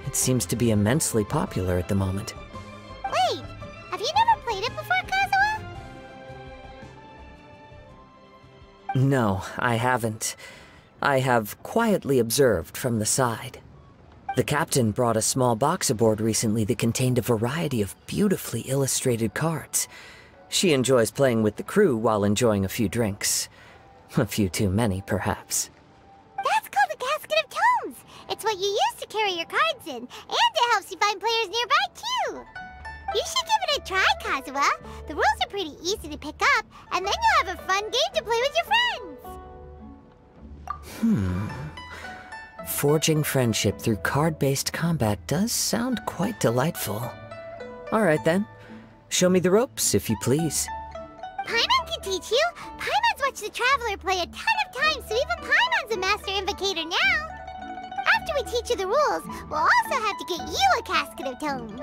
It seems to be immensely popular at the moment. Wait, have you never played it before, Kazuha? No, I haven't. I have quietly observed from the side. The captain brought a small box aboard recently that contained a variety of beautifully illustrated cards. She enjoys playing with the crew while enjoying a few drinks. A few too many, perhaps. That's called a casket of tomes. It's what you use to carry your cards in, and it helps you find players nearby, too. You should give it a try, Kazuha. The rules are pretty easy to pick up, and then you'll have a fun game to play with your friends. Forging friendship through card-based combat does sound quite delightful. All right, then. Show me the ropes, if you please. Paimon can teach you. Paimon's watched the Traveler play a ton of times, so even Paimon's a master invocator now. After we teach you the rules, we'll also have to get you a casket of tomes.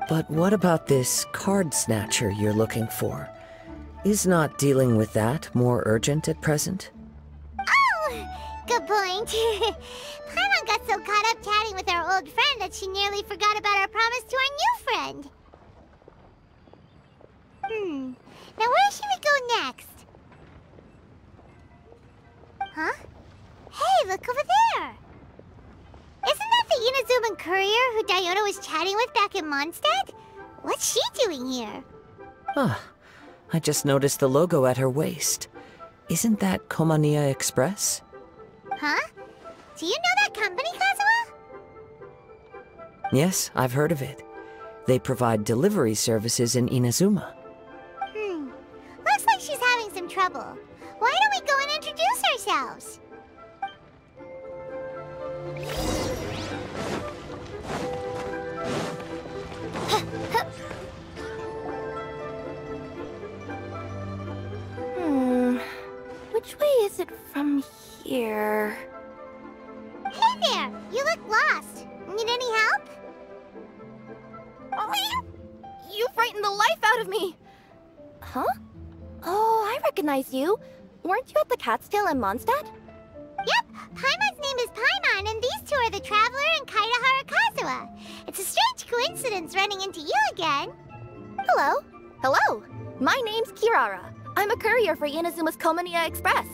But what about this card snatcher you're looking for? Is not dealing with that more urgent at present? Oh, good point. Paimon got so caught up chatting with our old friend that she nearly forgot about our promise to our new friend. Now where should we go next? Huh? Hey, look over there! Isn't that the Inazuman courier who Diona was chatting with back in Mondstadt? What's she doing here? I just noticed the logo at her waist. Isn't that Komania Express? Huh? Do you know that company, Kazuha? Yes, I've heard of it. They provide delivery services in Inazuma. Looks like she's having some trouble. Why don't we go and introduce ourselves? Which way is it from here? Hey there! You look lost. Need any help? You frightened the life out of me! Huh? Oh, I recognize you. Weren't you at the Cat's Tail in Mondstadt? Yep, Paimon's name is Paimon, and these two are the Traveler and Kaitahara Kazuha. It's a strange coincidence running into you again. Hello. Hello. My name's Kirara. I'm a courier for Inazuma's Komania Express.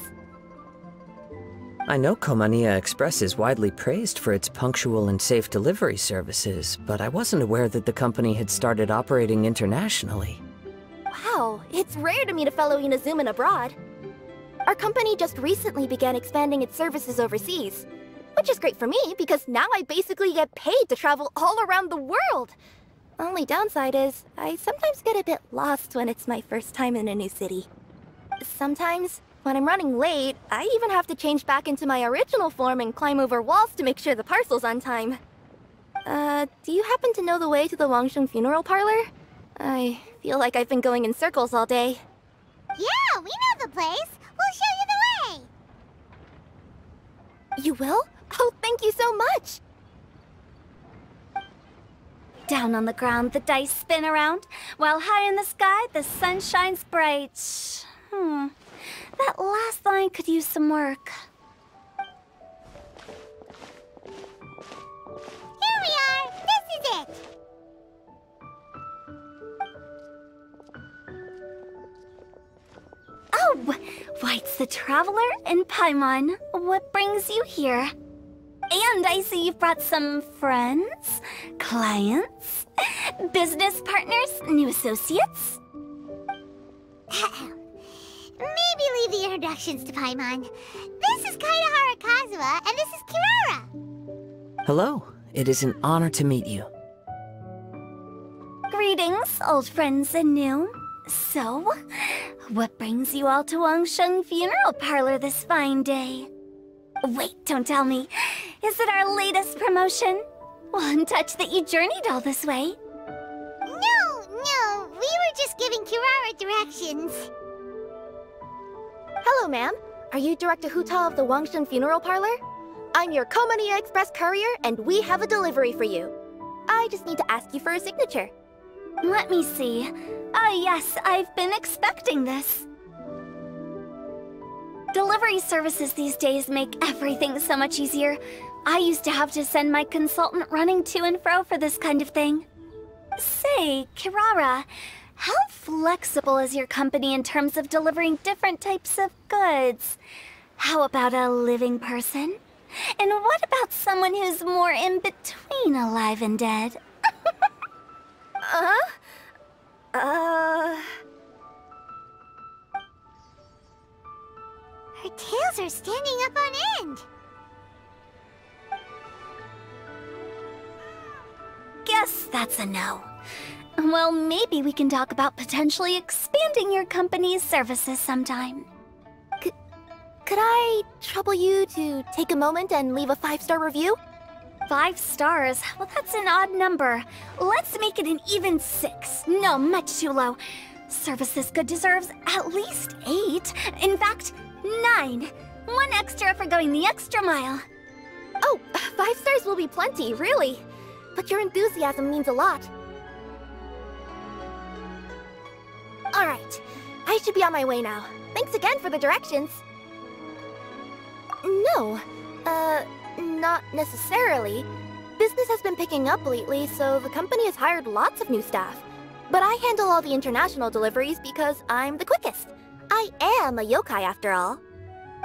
I know Komania Express is widely praised for its punctual and safe delivery services, but I wasn't aware that the company had started operating internationally. Wow, it's rare to meet a fellow Inazuman abroad. Our company just recently began expanding its services overseas, which is great for me because now I basically get paid to travel all around the world. Only downside is, I sometimes get a bit lost when it's my first time in a new city. Sometimes, when I'm running late, I even have to change back into my original form and climb over walls to make sure the parcel's on time. Do you happen to know the way to the Wangsheng funeral parlor? I feel like I've been going in circles all day. Yeah, we know the place. We'll show you the way. You will? Oh, thank you so much! Down on the ground, the dice spin around, while high in the sky, the sun shines bright. That last line could use some work. Here we are! This is it! Oh! Why, it's the Traveler and Paimon. What brings you here? And I see you've brought some friends, clients, business partners, new associates. Maybe leave the introductions to Paimon. This is Kaedahara Kazuha, and this is Kirara. Hello. It is an honor to meet you. Greetings, old friends and new. So, what brings you all to Wangsheng Funeral Parlor this fine day? Wait, don't tell me. Is it our latest promotion? One touch that you journeyed all this way? No, we were just giving Kirara directions. Hello, ma'am. Are you Director Huta of the Wangsheng Funeral Parlor? I'm your Komania Express courier, and we have a delivery for you. I just need to ask you for a signature. Let me see. Oh yes, I've been expecting this. Delivery services these days make everything so much easier. I used to have to send my consultant running to and fro for this kind of thing. Say, Kirara, how flexible is your company in terms of delivering different types of goods? How about a living person? And what about someone who's more in between alive and dead? Her tails are standing up on end. Guess that's a no. Well, maybe we can talk about potentially expanding your company's services sometime. Could I trouble you to take a moment and leave a 5-star review? 5 stars? Well, that's an odd number. Let's make it an even 6. No, much too low. Service this good deserves at least 8. In fact, 9. 1 extra for going the extra mile. Oh, 5 stars will be plenty, really. But your enthusiasm means a lot. Alright, I should be on my way now. Thanks again for the directions. No, not necessarily. Business has been picking up lately, so the company has hired lots of new staff. But I handle all the international deliveries because I'm the quickest. I am a yokai after all.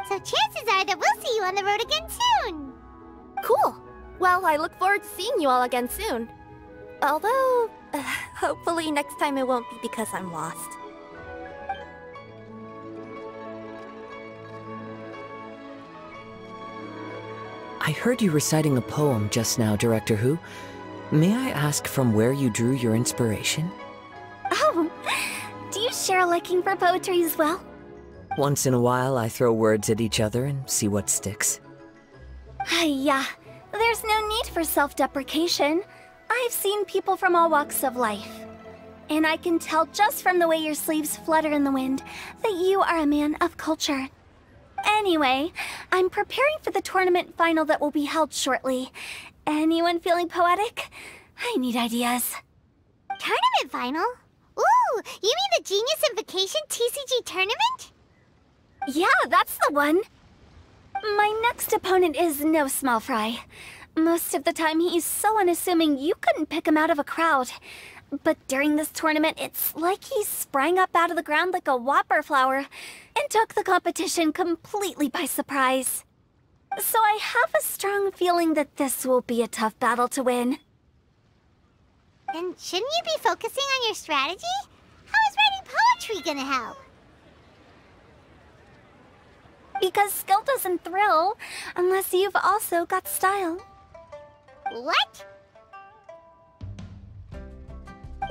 So chances are that we'll see you on the road again soon. Cool. Well, I look forward to seeing you all again soon. Although, hopefully next time it won't be because I'm lost. I heard you reciting a poem just now, Director Who. May I ask from where you drew your inspiration? Oh, do you share a liking for poetry as well? Once in a while, I throw words at each other and see what sticks. Yeah, there's no need for self-deprecation. I've seen people from all walks of life. And I can tell just from the way your sleeves flutter in the wind that you are a man of culture. Anyway, I'm preparing for the tournament final that will be held shortly. Anyone feeling poetic? I need ideas. Tournament final? Ooh, you mean the Genius Invocation TCG tournament? Yeah, that's the one. My next opponent is no small fry. Most of the time he's so unassuming you couldn't pick him out of a crowd. But during this tournament, it's like he sprang up out of the ground like a whopper flower and took the competition completely by surprise. So I have a strong feeling that this will be a tough battle to win. Then shouldn't you be focusing on your strategy? How is writing poetry gonna help? Because skill doesn't thrill unless you've also got style. What?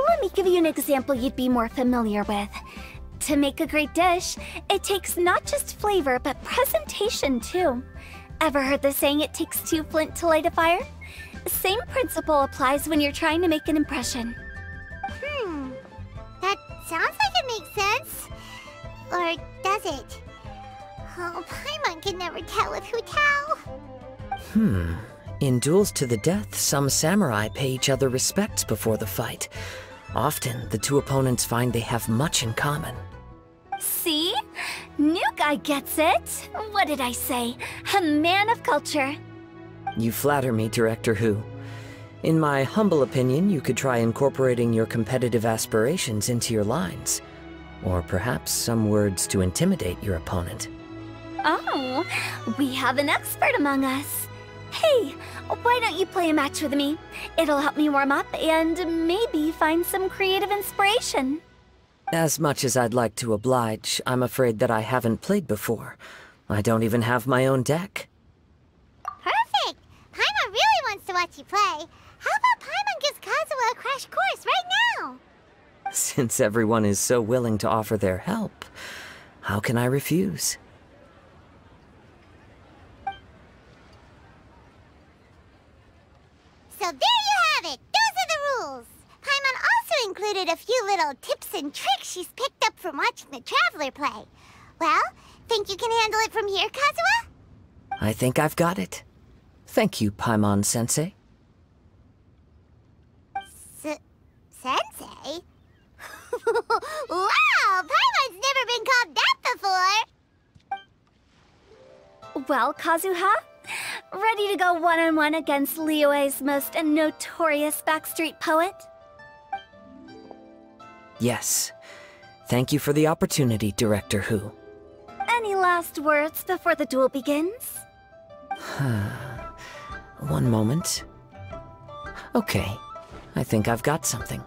Let me give you an example you'd be more familiar with. To make a great dish, it takes not just flavor, but presentation too. Ever heard the saying, it takes 2 flint to light a fire? Same principle applies when you're trying to make an impression. That sounds like it makes sense. Or does it? Oh, Paimon can never tell with Hutao. In duels to the death, some samurai pay each other respects before the fight. Often, the 2 opponents find they have much in common. See? New guy gets it. What did I say? A man of culture. You flatter me, Director Who. In my humble opinion, you could try incorporating your competitive aspirations into your lines. Or perhaps some words to intimidate your opponent. Oh, we have an expert among us. Hey, why don't you play a match with me? It'll help me warm up and maybe find some creative inspiration. As much as I'd like to oblige, I'm afraid that I haven't played before. I don't even have my own deck. Perfect! Paimon really wants to watch you play. How about Paimon gives Kazuha a crash course right now? Since everyone is so willing to offer their help, how can I refuse? So there you have it! Those are the rules! Paimon also included a few little tips and tricks she's picked up from watching the Traveler play. Well, think you can handle it from here, Kazuha? I think I've got it. Thank you, Paimon-sensei. Sensei? Wow! Paimon's never been called that before! Well, Kazuha? Ready to go one-on-one against Liyue's most notorious backstreet poet? Yes. Thank you for the opportunity, Director Who. Any last words before the duel begins? One moment. Okay. I think I've got something.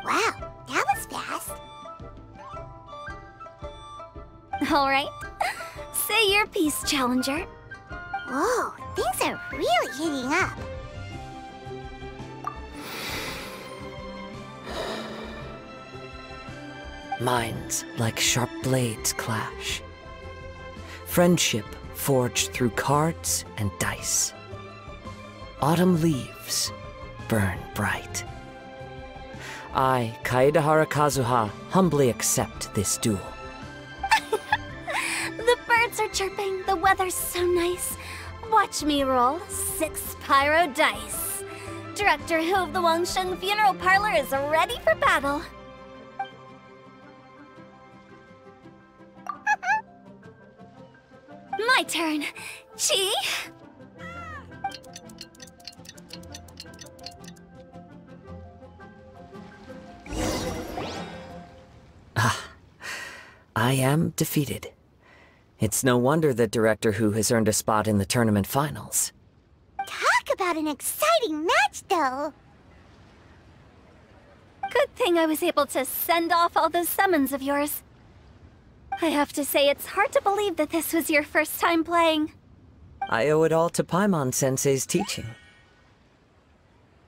Wow, that was fast. All right. Say your piece, Challenger. Whoa, things are really heating up. Minds like sharp blades clash. Friendship forged through cards and dice. Autumn leaves burn bright. I, Kaedahara Kazuha, humbly accept this duel. The birds are chirping, the weather's so nice. Watch me roll 6 pyro dice. Director Who of the Wangsheng Funeral Parlor is ready for battle. My turn. Chi? I am defeated. It's no wonder that Director Who has earned a spot in the tournament finals. Talk about an exciting match, though. Good thing I was able to send off all those summons of yours. I have to say, it's hard to believe that this was your first time playing. I owe it all to Paimon-sensei's teaching.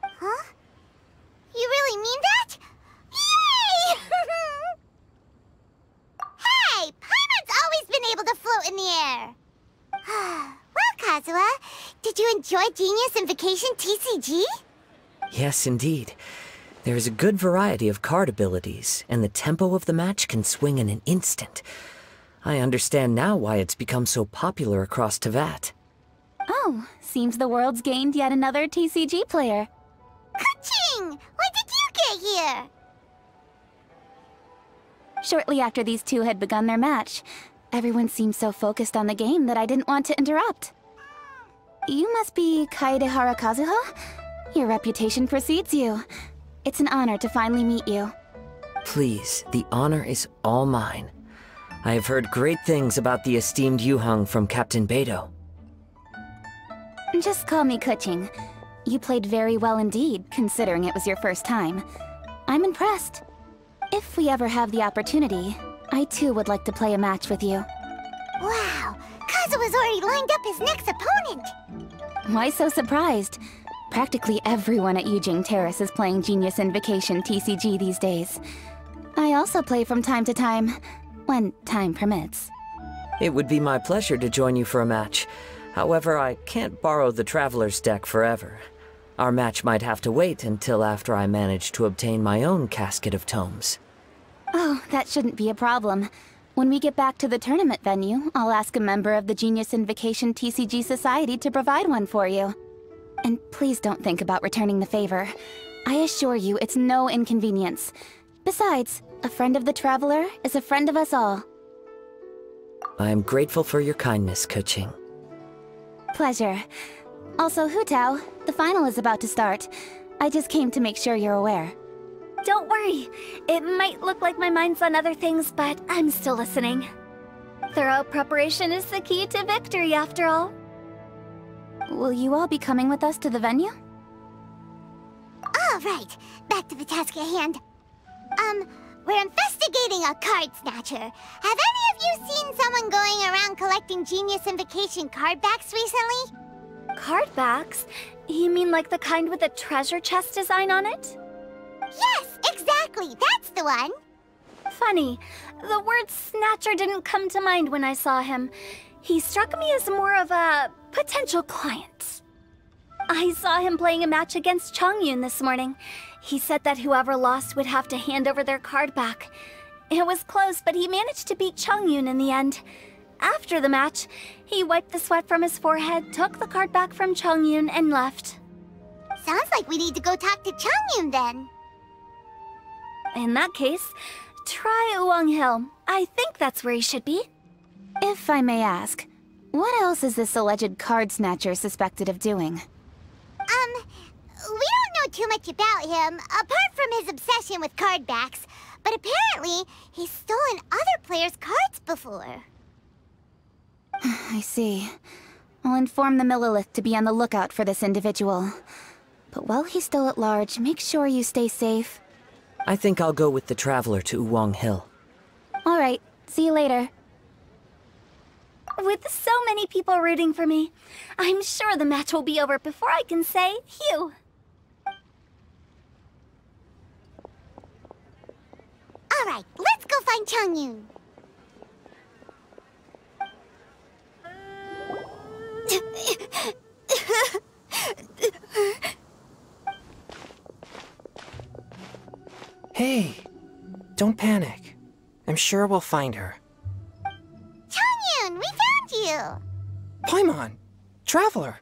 Huh? You really mean that? Yay! Hey! Paimon's always been able to float in the air! Well, Kazuha, did you enjoy Genius Invocation TCG? Yes, indeed. There is a good variety of card abilities, and the tempo of the match can swing in an instant. I understand now why it's become so popular across Teyvat. Oh, seems the world's gained yet another TCG player. Ka-ching! When did you get here? Shortly after these two had begun their match, everyone seemed so focused on the game that I didn't want to interrupt. You must be Kaedahara Kazuha? Your reputation precedes you. It's an honor to finally meet you. Please, the honor is all mine. I have heard great things about the esteemed Yuheng from Captain Beidou. Just call me Kuching. You played very well indeed, considering it was your first time. I'm impressed. If we ever have the opportunity, I too would like to play a match with you. Wow, Kazuha's already lined up his next opponent! Why so surprised? Practically everyone at Yujing Terrace is playing Genius Invocation TCG these days. I also play from time to time, when time permits. It would be my pleasure to join you for a match. However, I can't borrow the Traveler's deck forever. Our match might have to wait until after I manage to obtain my own casket of tomes. Oh, that shouldn't be a problem. When we get back to the tournament venue, I'll ask a member of the Genius Invocation TCG Society to provide one for you. And please don't think about returning the favor. I assure you it's no inconvenience. Besides, a friend of the Traveler is a friend of us all. I am grateful for your kindness, Kuching. Pleasure. Also, Hu Tao, the final is about to start. I just came to make sure you're aware. Don't worry. It might look like my mind's on other things, but I'm still listening. Thorough preparation is the key to victory, after all. Will you all be coming with us to the venue? All right, back to the task at hand. We're in festive meeting a card snatcher. Have any of you seen someone going around collecting Genius Invocation card backs recently? Card backs? You mean like the kind with the treasure chest design on it? Yes, exactly. That's the one. Funny. The word snatcher didn't come to mind when I saw him. He struck me as more of a potential client. I saw him playing a match against Chongyun this morning. He said that whoever lost would have to hand over their card back. It was close, but he managed to beat Chongyun in the end. After the match, he wiped the sweat from his forehead, took the card back from Chongyun, and left. Sounds like we need to go talk to Chongyun then. In that case, try Uwang Hill. I think that's where he should be. If I may ask, what else is this alleged card snatcher suspected of doing? We don't know too much about him, apart from his obsession with card backs. But apparently, he's stolen other players' cards before. I see. I'll inform the Millilith to be on the lookout for this individual. But while he's still at large, make sure you stay safe. I think I'll go with the Traveler to Uwang Hill. All right, see you later. With so many people rooting for me, I'm sure the match will be over before I can say phew. All right, let's go find Chongyun. Hey, don't panic. I'm sure we'll find her. Chongyun, we found you! Paimon, Traveler,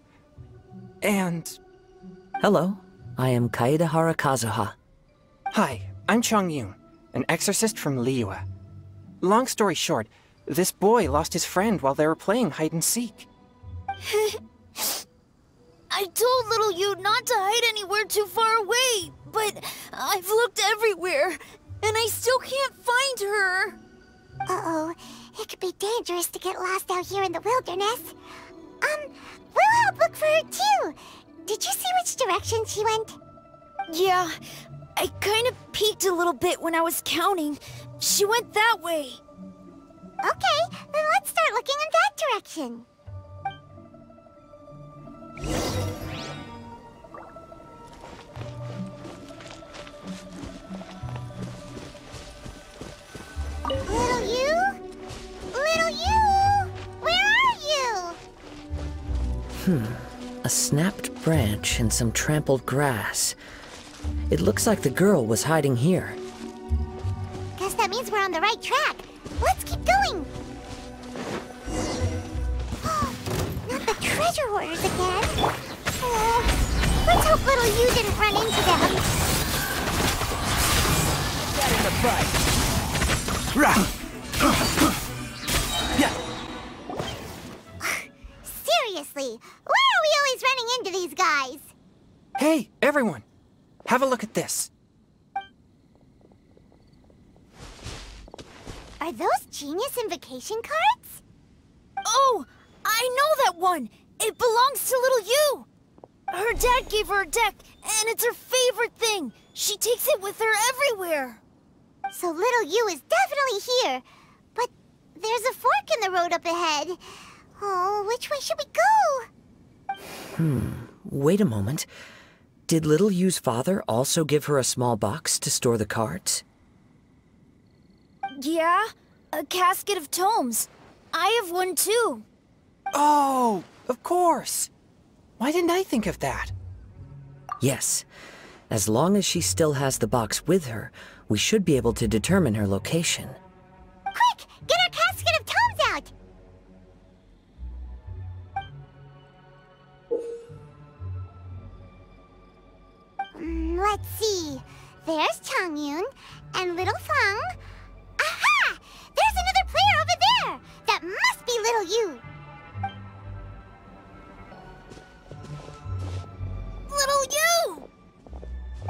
and... Hello, I am Kaedahara Kazuha. Hi, I'm Chongyun, an exorcist from Liyue. Long story short, this boy lost his friend while they were playing hide-and-seek. I told little you not to hide anywhere too far away, but I've looked everywhere, and I still can't find her. Uh-oh, it could be dangerous to get lost out here in the wilderness. We'll help look for her too. Did you see which direction she went? Yeah, I kind of peeked a little bit when I was counting. She went that way. Okay, then let's start looking in that direction. Little you? Little you? Where are you? A snapped branch and some trampled grass. It looks like the girl was hiding here. Guess that means we're on the right track. Let's keep going. Not the treasure hoarders again. Oh, let's hope little you didn't run into them. That in the butt. Seriously, why are we always running into these guys? Hey, everyone! Have a look at this. Are those Genius Invocation cards? Oh, I know that one! It belongs to little you! Her dad gave her a deck, and it's her favorite thing! She takes it with her everywhere! So little you is definitely here. But there's a fork in the road up ahead. Oh, which way should we go? Wait a moment. Did Little Yu's father also give her a small box to store the cards? Yeah, a casket of tomes. I have one too. Oh, of course. Why didn't I think of that? Yes. As long as she still has the box with her, we should be able to determine her location. Quick, get our casket of tomes out! Let's see. There's Chongyun and little Fang. Aha! There's another player over there! That must be little you! Little you!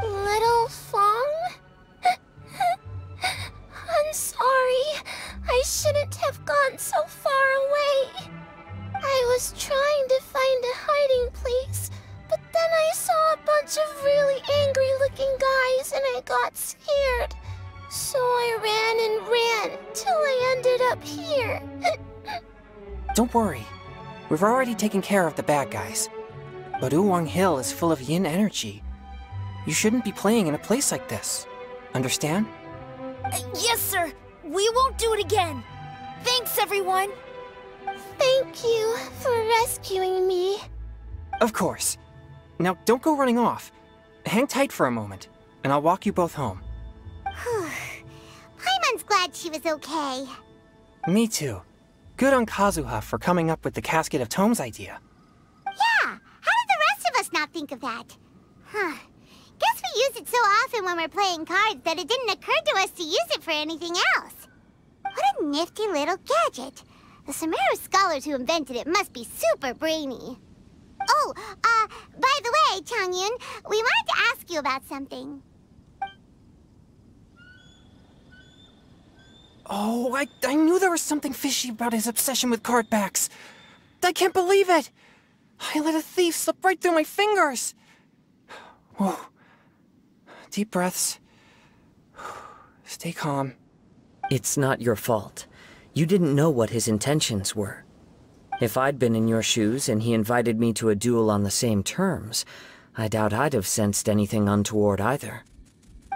Little Fang? I'm sorry. I shouldn't have gone so far away. I was trying to find a hiding place, but then I saw a bunch of really angry-looking guys and I got scared. So I ran and ended up here. Don't worry. We've already taken care of the bad guys. But Uwang Hill is full of yin energy. You shouldn't be playing in a place like this. Understand? Yes, sir. We won't do it again. Thanks, everyone. Thank you for rescuing me. Of course. Now, don't go running off. Hang tight for a moment, and I'll walk you both home. Paimon's glad she was okay. Me too. Good on Kazuha for coming up with the Casket of Tomes idea. Yeah, how did the rest of us not think of that? Guess we use it so often when we're playing cards that it didn't occur to us to use it for anything else. What a nifty little gadget. The Sumeru scholars who invented it must be super brainy. Oh, by the way, Changyun, we wanted to ask you about something. Oh, I knew there was something fishy about his obsession with card backs. I can't believe it! I let a thief slip right through my fingers! Whoa. Deep breaths. Stay calm. It's not your fault. You didn't know what his intentions were. If I'd been in your shoes and he invited me to a duel on the same terms, I doubt I'd have sensed anything untoward either.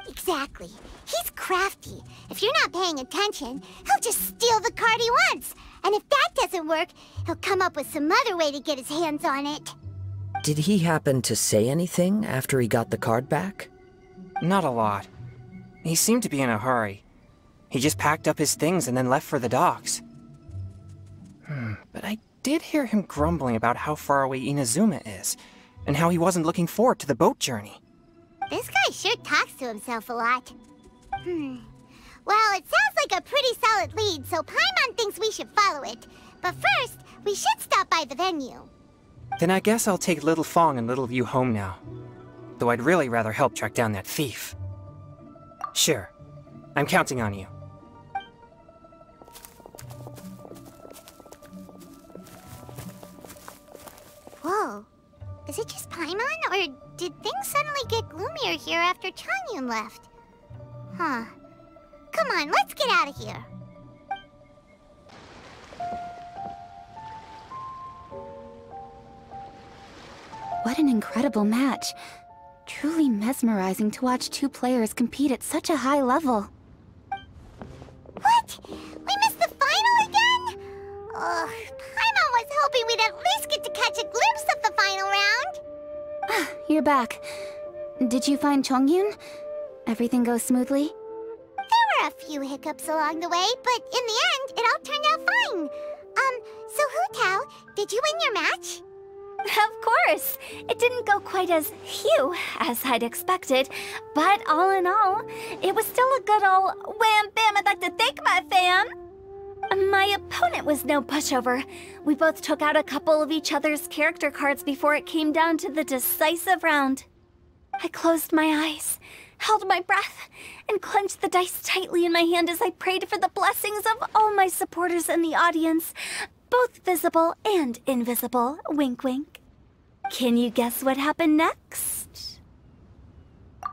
Exactly. He's crafty. If you're not paying attention, he'll just steal the card he wants. And if that doesn't work, he'll come up with some other way to get his hands on it. Did he happen to say anything after he got the card back? Not a lot. He seemed to be in a hurry. He just packed up his things and then left for the docks. But I did hear him grumbling about how far away Inazuma is, and how he wasn't looking forward to the boat journey. This guy sure talks to himself a lot. Well, it sounds like a pretty solid lead, so Paimon thinks we should follow it. But first, we should stop by the venue. Then I guess I'll take Little Fong and Little Yu home now. Though I'd really rather help track down that thief. Sure. I'm counting on you. Whoa. Is it just Paimon, or did things suddenly get gloomier here after Changyun left? Huh. Come on, let's get out of here. What an incredible match. Truly mesmerizing to watch two players compete at such a high level. What? We missed the final again? Ugh, Paimon was hoping we'd at least get to catch a glimpse of the final round. You're back. Did you find Chongyun? Everything goes smoothly? There were a few hiccups along the way, but in the end, it all turned out fine. So Hu Tao, did you win your match? Of course! It didn't go quite as phew as I'd expected, but all in all, it was still a good old wham bam I'd like to thank my fam! My opponent was no pushover. We both took out a couple of each other's character cards before it came down to the decisive round. I closed my eyes, held my breath, and clenched the dice tightly in my hand as I prayed for the blessings of all my supporters in the audience, both visible and invisible, wink wink. Can you guess what happened next?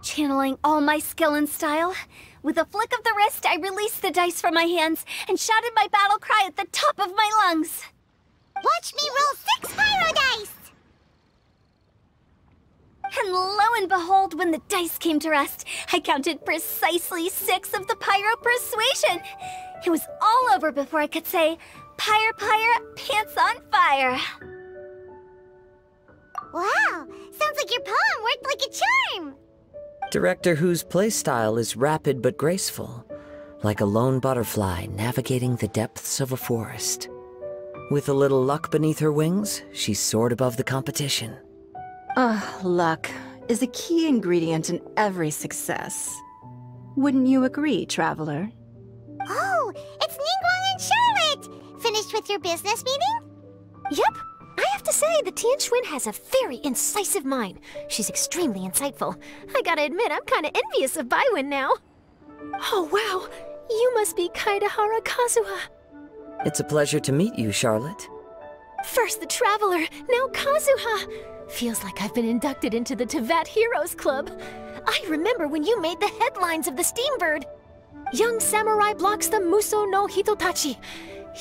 Channeling all my skill and style, with a flick of the wrist, I released the dice from my hands and shouted my battle cry at the top of my lungs. Watch me roll 6 pyro dice! And lo and behold, when the dice came to rest, I counted precisely 6 of the pyro persuasion. It was all over before I could say, "Pyre, pyre, pants on fire." Wow, sounds like your poem worked like a charm. Director Who's playstyle is rapid but graceful, like a lone butterfly navigating the depths of a forest. With a little luck beneath her wings, she soared above the competition. Luck is a key ingredient in every success. Wouldn't you agree, Traveler? Oh, it's Ningguang and Charlotte! Finished with your business meeting? Yep. I have to say, the Tianquan has a very incisive mind. She's extremely insightful. I gotta admit, I'm kinda envious of Baiwen now. Oh, wow. You must be Kaidahara Kazuha. It's a pleasure to meet you, Charlotte. First the Traveler, now Kazuha. Feels like I've been inducted into the Tevat Heroes Club. I remember when you made the headlines of the Steambird. Young samurai blocks the Muso no Hitotachi.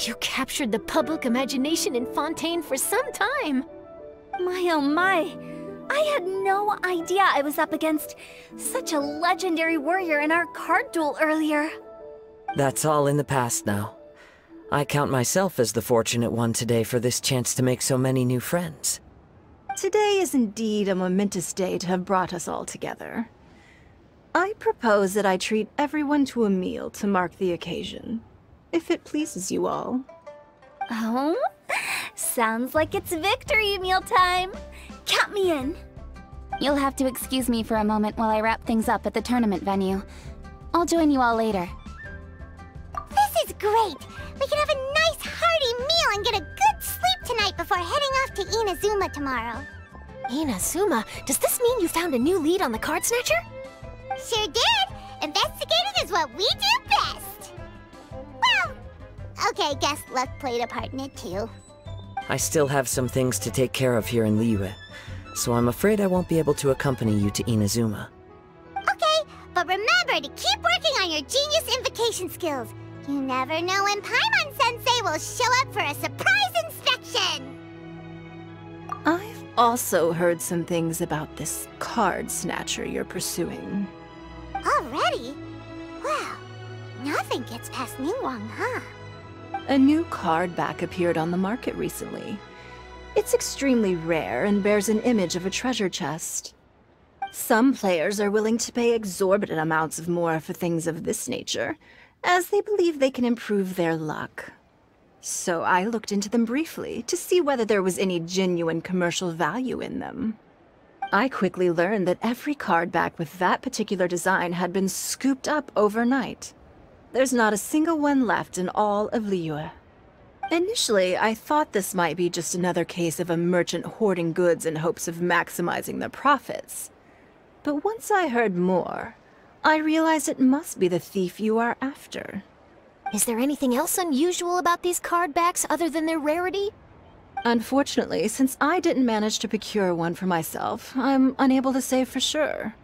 You captured the public imagination in Fontaine for some time. My oh my. I had no idea I was up against such a legendary warrior in our card duel earlier. That's all in the past now. I count myself as the fortunate one today for this chance to make so many new friends. Today is indeed a momentous day to have brought us all together. I propose that I treat everyone to a meal to mark the occasion, if it pleases you all. Oh? Sounds like it's victory meal time. Count me in. You'll have to excuse me for a moment while I wrap things up at the tournament venue. I'll join you all later. This is great! We can have a nice hearty meal and get a good sleep tonight before heading off to Inazuma tomorrow. Inazuma? Does this mean you found a new lead on the card snatcher? Sure did! Investigating is what we do best! Well, okay, guess luck played a part in it too. I still have some things to take care of here in Liyue, so I'm afraid I won't be able to accompany you to Inazuma. Okay, but remember to keep working on your genius invocation skills. You never know when Paimon-sensei will show up for a surprise inspection! I've also heard some things about this card snatcher you're pursuing. Already? Well, nothing gets past Ningguang, huh? A new card back appeared on the market recently. It's extremely rare and bears an image of a treasure chest. Some players are willing to pay exorbitant amounts of more for things of this nature, as they believe they can improve their luck. So I looked into them briefly to see whether there was any genuine commercial value in them. I quickly learned that every card back with that particular design had been scooped up overnight. There's not a single one left in all of Liyue. Initially, I thought this might be just another case of a merchant hoarding goods in hopes of maximizing their profits. But once I heard more, I realized it must be the thief you are after. Is there anything else unusual about these card backs other than their rarity? Unfortunately, since I didn't manage to procure one for myself, I'm unable to say for sure.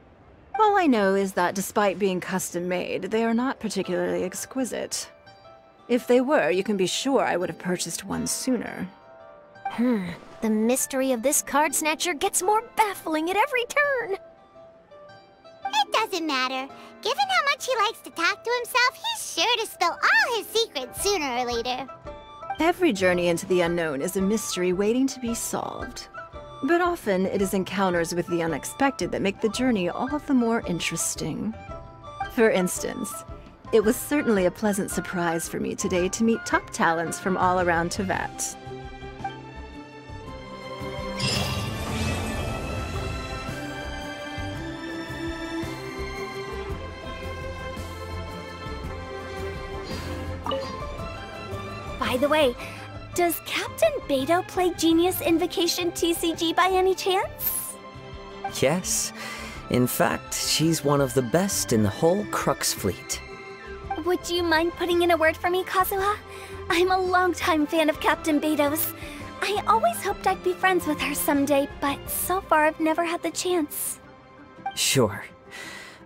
All I know is that despite being custom-made, they are not particularly exquisite. If they were, you can be sure I would have purchased one sooner. The mystery of this card snatcher gets more baffling at every turn. It doesn't matter. Given how much he likes to talk to himself, he's sure to spill all his secrets sooner or later. Every journey into the unknown is a mystery waiting to be solved. But often, it is encounters with the unexpected that make the journey all the more interesting. For instance, it was certainly a pleasant surprise for me today to meet top talents from all around Teyvat. By the way, does Captain Beidou play Genius Invocation TCG by any chance? Yes. In fact, she's one of the best in the whole Crux fleet. Would you mind putting in a word for me, Kazuha? I'm a longtime fan of Captain Beidou's. I always hoped I'd be friends with her someday, but so far I've never had the chance. Sure.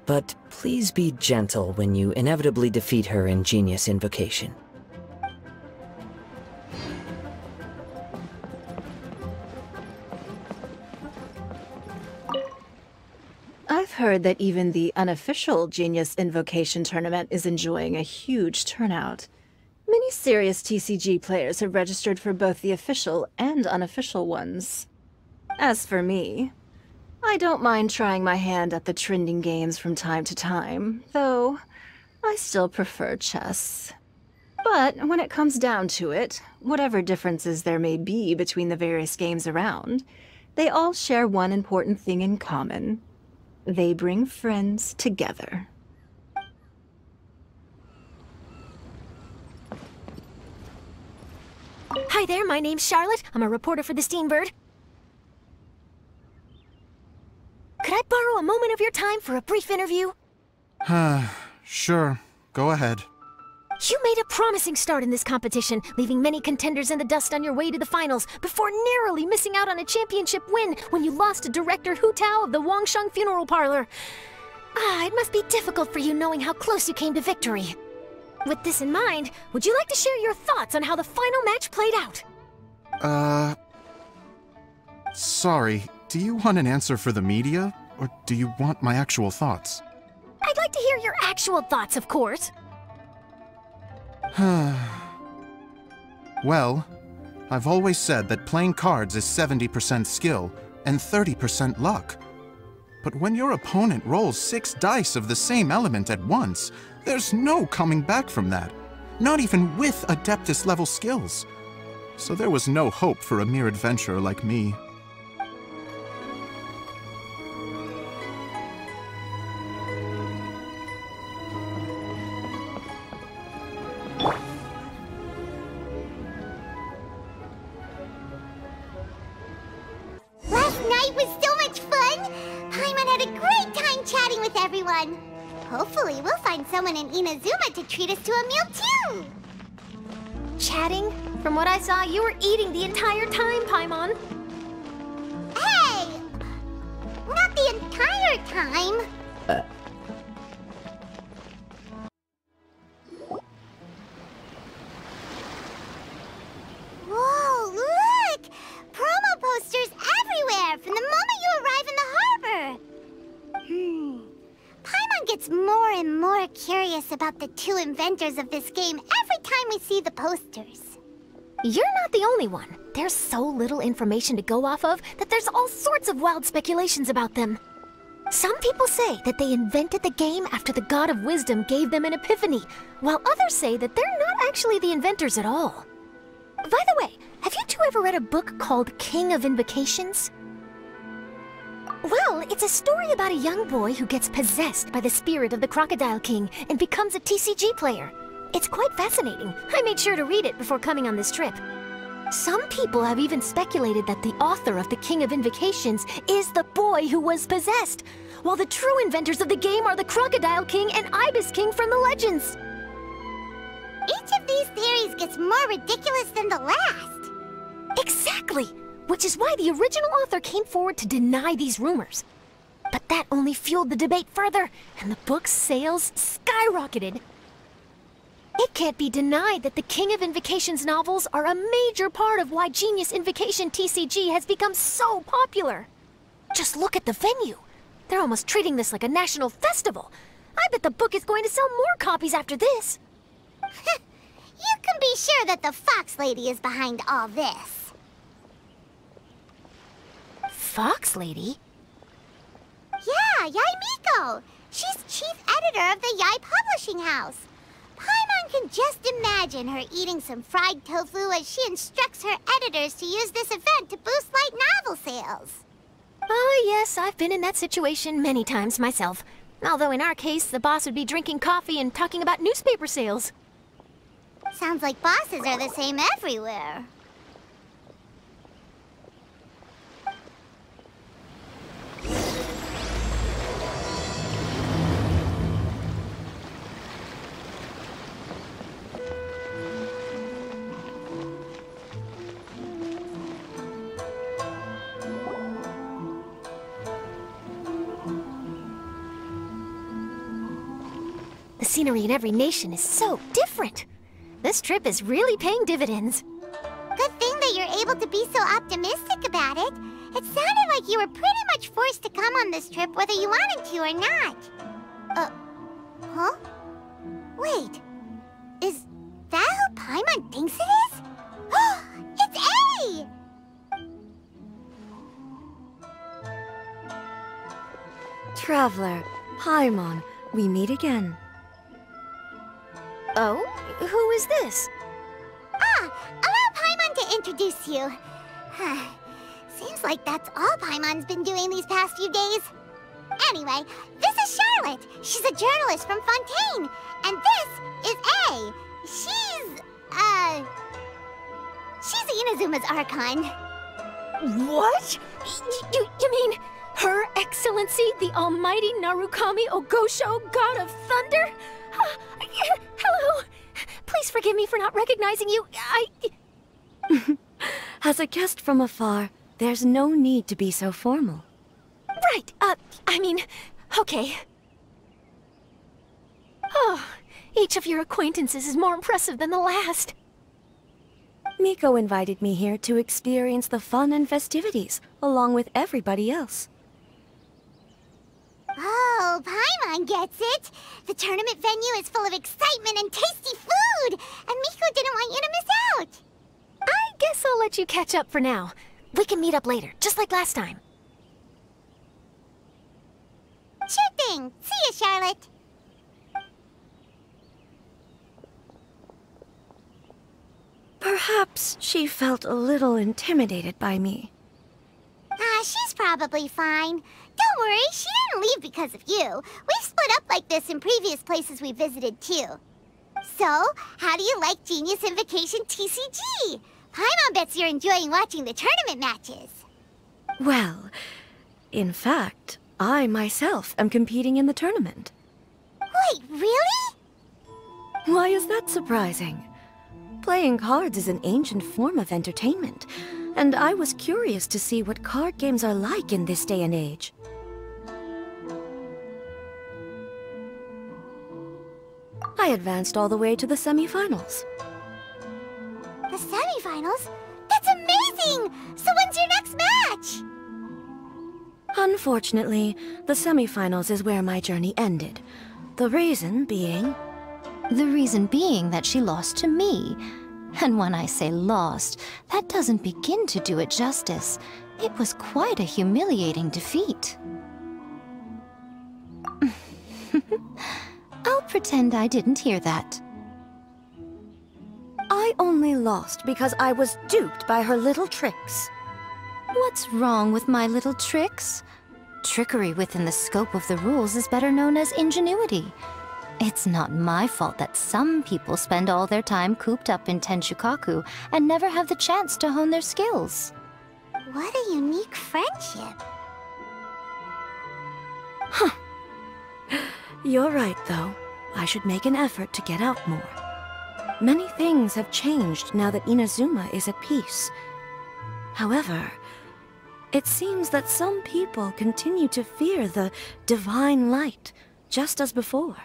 But please be gentle when you inevitably defeat her in Genius Invocation. I've heard that even the unofficial Genius Invocation tournament is enjoying a huge turnout. Many serious TCG players have registered for both the official and unofficial ones. As for me, I don't mind trying my hand at the trending games from time to time, though I still prefer chess. But when it comes down to it, whatever differences there may be between the various games around, they all share one important thing in common. They bring friends together. Hi there, my name's Charlotte. I'm a reporter for the Steambird. Could I borrow a moment of your time for a brief interview? Sure. Go ahead. You made a promising start in this competition, leaving many contenders in the dust on your way to the finals, before narrowly missing out on a championship win when you lost to director Hu Tao of the Wangsheng Funeral Parlor. It must be difficult for you knowing how close you came to victory. With this in mind, would you like to share your thoughts on how the final match played out? Sorry, do you want an answer for the media, or do you want my actual thoughts? I'd like to hear your actual thoughts, of course. Well, I've always said that playing cards is 70% skill and 30% luck. But when your opponent rolls 6 dice of the same element at once, there's no coming back from that. Not even with Adeptus level skills. So there was no hope for a mere adventurer like me. Last night was so much fun! Paimon had a great time chatting with everyone. Hopefully we'll find someone in Inazuma to treat us to a meal too! Chatting? From what I saw, you were eating the entire time, Paimon. Hey! Not the entire time! Whoa, look! Promo posters everywhere from the moment you arrive in the harbor! Paimon gets more and more curious about the 2 inventors of this game every time we see the posters. You're not the only one. There's so little information to go off of that there's all sorts of wild speculations about them. Some people say that they invented the game after the God of Wisdom gave them an epiphany, while others say that they're not actually the inventors at all. By the way, have you 2 ever read a book called King of Invocations? Well, it's a story about a young boy who gets possessed by the spirit of the Crocodile King and becomes a TCG player. It's quite fascinating. I made sure to read it before coming on this trip. Some people have even speculated that the author of the King of Invocations is the boy who was possessed, while the true inventors of the game are the Crocodile King and Ibis King from the legends. Each of these theories gets more ridiculous than the last. Exactly! Which is why the original author came forward to deny these rumors. But that only fueled the debate further, and the book's sales skyrocketed. It can't be denied that the King of Invocations novels are a major part of why Genius Invocation TCG has become so popular. Just look at the venue. They're almost treating this like a national festival. I bet the book is going to sell more copies after this. You can be sure that the Fox Lady is behind all this. Fox Lady? Yeah, Yai Miko. She's chief editor of the Yai Publishing House. Paimon can just imagine her eating some fried tofu as she instructs her editors to use this event to boost light novel sales. Oh yes, I've been in that situation many times myself. Although in our case, the boss would be drinking coffee and talking about newspaper sales. Sounds like bosses are the same everywhere. The scenery in every nation is so different. This trip is really paying dividends. Good thing that you're able to be so optimistic about it. It sounded like you were pretty much forced to come on this trip whether you wanted to or not. Huh? Wait. Is that who Paimon thinks it is? It's A! Traveler, Paimon, we meet again. Oh? Who is this? Allow Paimon to introduce you. Seems like that's all Paimon's been doing these past few days. Anyway, this is Charlotte. She's a journalist from Fontaine. And this is A. She's Inazuma's Archon. What? You mean Her Excellency, the Almighty Narukami Ogosho, God of Thunder? Hello. Please forgive me for not recognizing you. As a guest from afar, there's no need to be so formal. Right, I mean, okay. Oh, each of your acquaintances is more impressive than the last. Miko invited me here to experience the fun and festivities, along with everybody else. Oh, Paimon gets it! The tournament venue is full of excitement and tasty food! And Miko didn't want you to miss out! I guess I'll let you catch up for now. We can meet up later, just like last time. Sure thing! See you, Charlotte! Perhaps she felt a little intimidated by me. She's probably fine. Don't worry, she didn't leave because of you. We've split up like this in previous places we visited, too. So, how do you like Genius Invocation TCG? Paimon bets you're enjoying watching the tournament matches. Well, in fact, I myself am competing in the tournament. Wait, really? Why is that surprising? Playing cards is an ancient form of entertainment, and I was curious to see what card games are like in this day and age. I advanced all the way to the semifinals. The semifinals? That's amazing! So when's your next match? Unfortunately, the semifinals is where my journey ended. The reason being... The reason being that she lost to me. And when I say lost, that doesn't begin to do it justice. It was quite a humiliating defeat. I'll pretend I didn't hear that. I only lost because I was duped by her little tricks. What's wrong with my little tricks? Trickery within the scope of the rules is better known as ingenuity. It's not my fault that some people spend all their time cooped up in Tenshukaku and never have the chance to hone their skills. What a unique friendship. Huh. You're right, though. I should make an effort to get out more. Many things have changed now that Inazuma is at peace. However, it seems that some people continue to fear the divine light, just as before.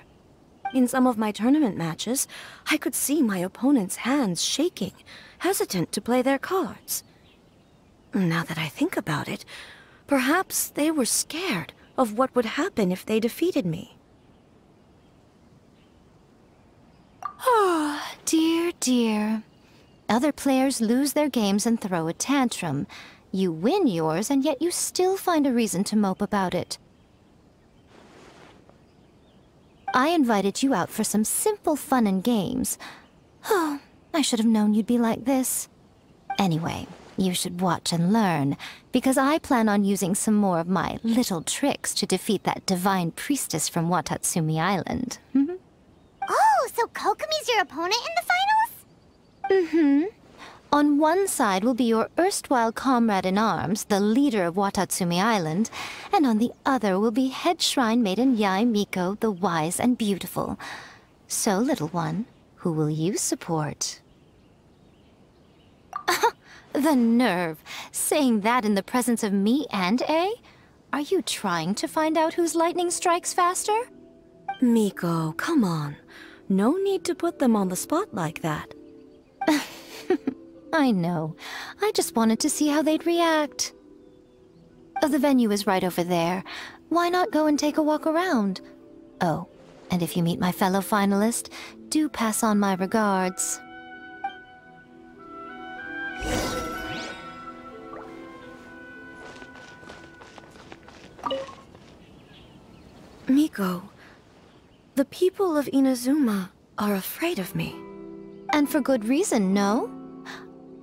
In some of my tournament matches, I could see my opponent's hands shaking, hesitant to play their cards. Now that I think about it, perhaps they were scared of what would happen if they defeated me. Oh, dear, dear. Other players lose their games and throw a tantrum. You win yours, and yet you still find a reason to mope about it. I invited you out for some simple fun and games. Oh, I should have known you'd be like this. Anyway, you should watch and learn, because I plan on using some more of my little tricks to defeat that divine priestess from Watatsumi Island. Oh, so Kokomi's your opponent in the finals? Mm-hmm. On one side will be your erstwhile comrade-in-arms, the leader of Watatsumi Island, and on the other will be head shrine maiden Yae Miko, the wise and beautiful. So, little one, who will you support? The nerve! Saying that in the presence of me and A? Are you trying to find out whose lightning strikes faster? Miko, come on. No need to put them on the spot like that. I know. I just wanted to see how they'd react. The venue is right over there. Why not go and take a walk around? Oh, and if you meet my fellow finalist, do pass on my regards. Miko, the people of Inazuma are afraid of me. And for good reason, no?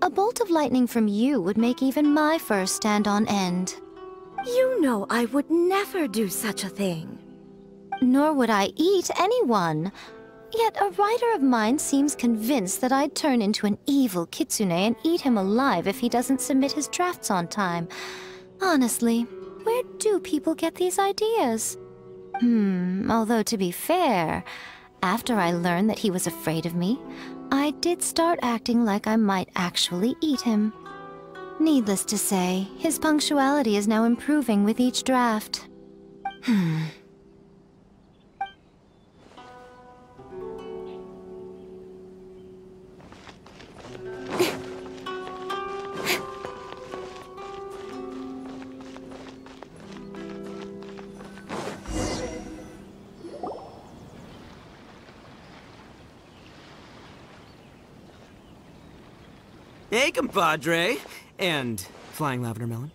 A bolt of lightning from you would make even my fur stand on end. You know I would never do such a thing. Nor would I eat anyone. Yet a writer of mine seems convinced that I'd turn into an evil kitsune and eat him alive if he doesn't submit his drafts on time. Honestly, where do people get these ideas? Although to be fair, after I learned that he was afraid of me, I did start acting like I might actually eat him. Needless to say, his punctuality is now improving with each draft. Hey, compadre. And Flying Lavender Melon.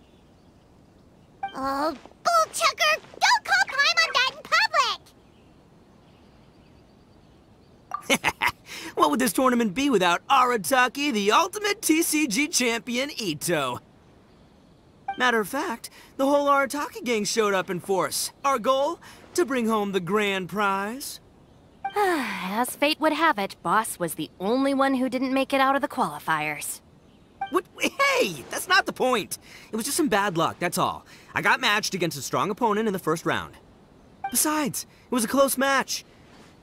Oh, bull chucker! Don't call Paimon that in public! What would this tournament be without Arataki, the ultimate TCG champion, Ito? Matter of fact, the whole Arataki gang showed up in force. Our goal? To bring home the grand prize. As fate would have it, Boss was the only one who didn't make it out of the qualifiers. What? Hey, that's not the point. It was just some bad luck, that's all. I got matched against a strong opponent in the first round. Besides, it was a close match.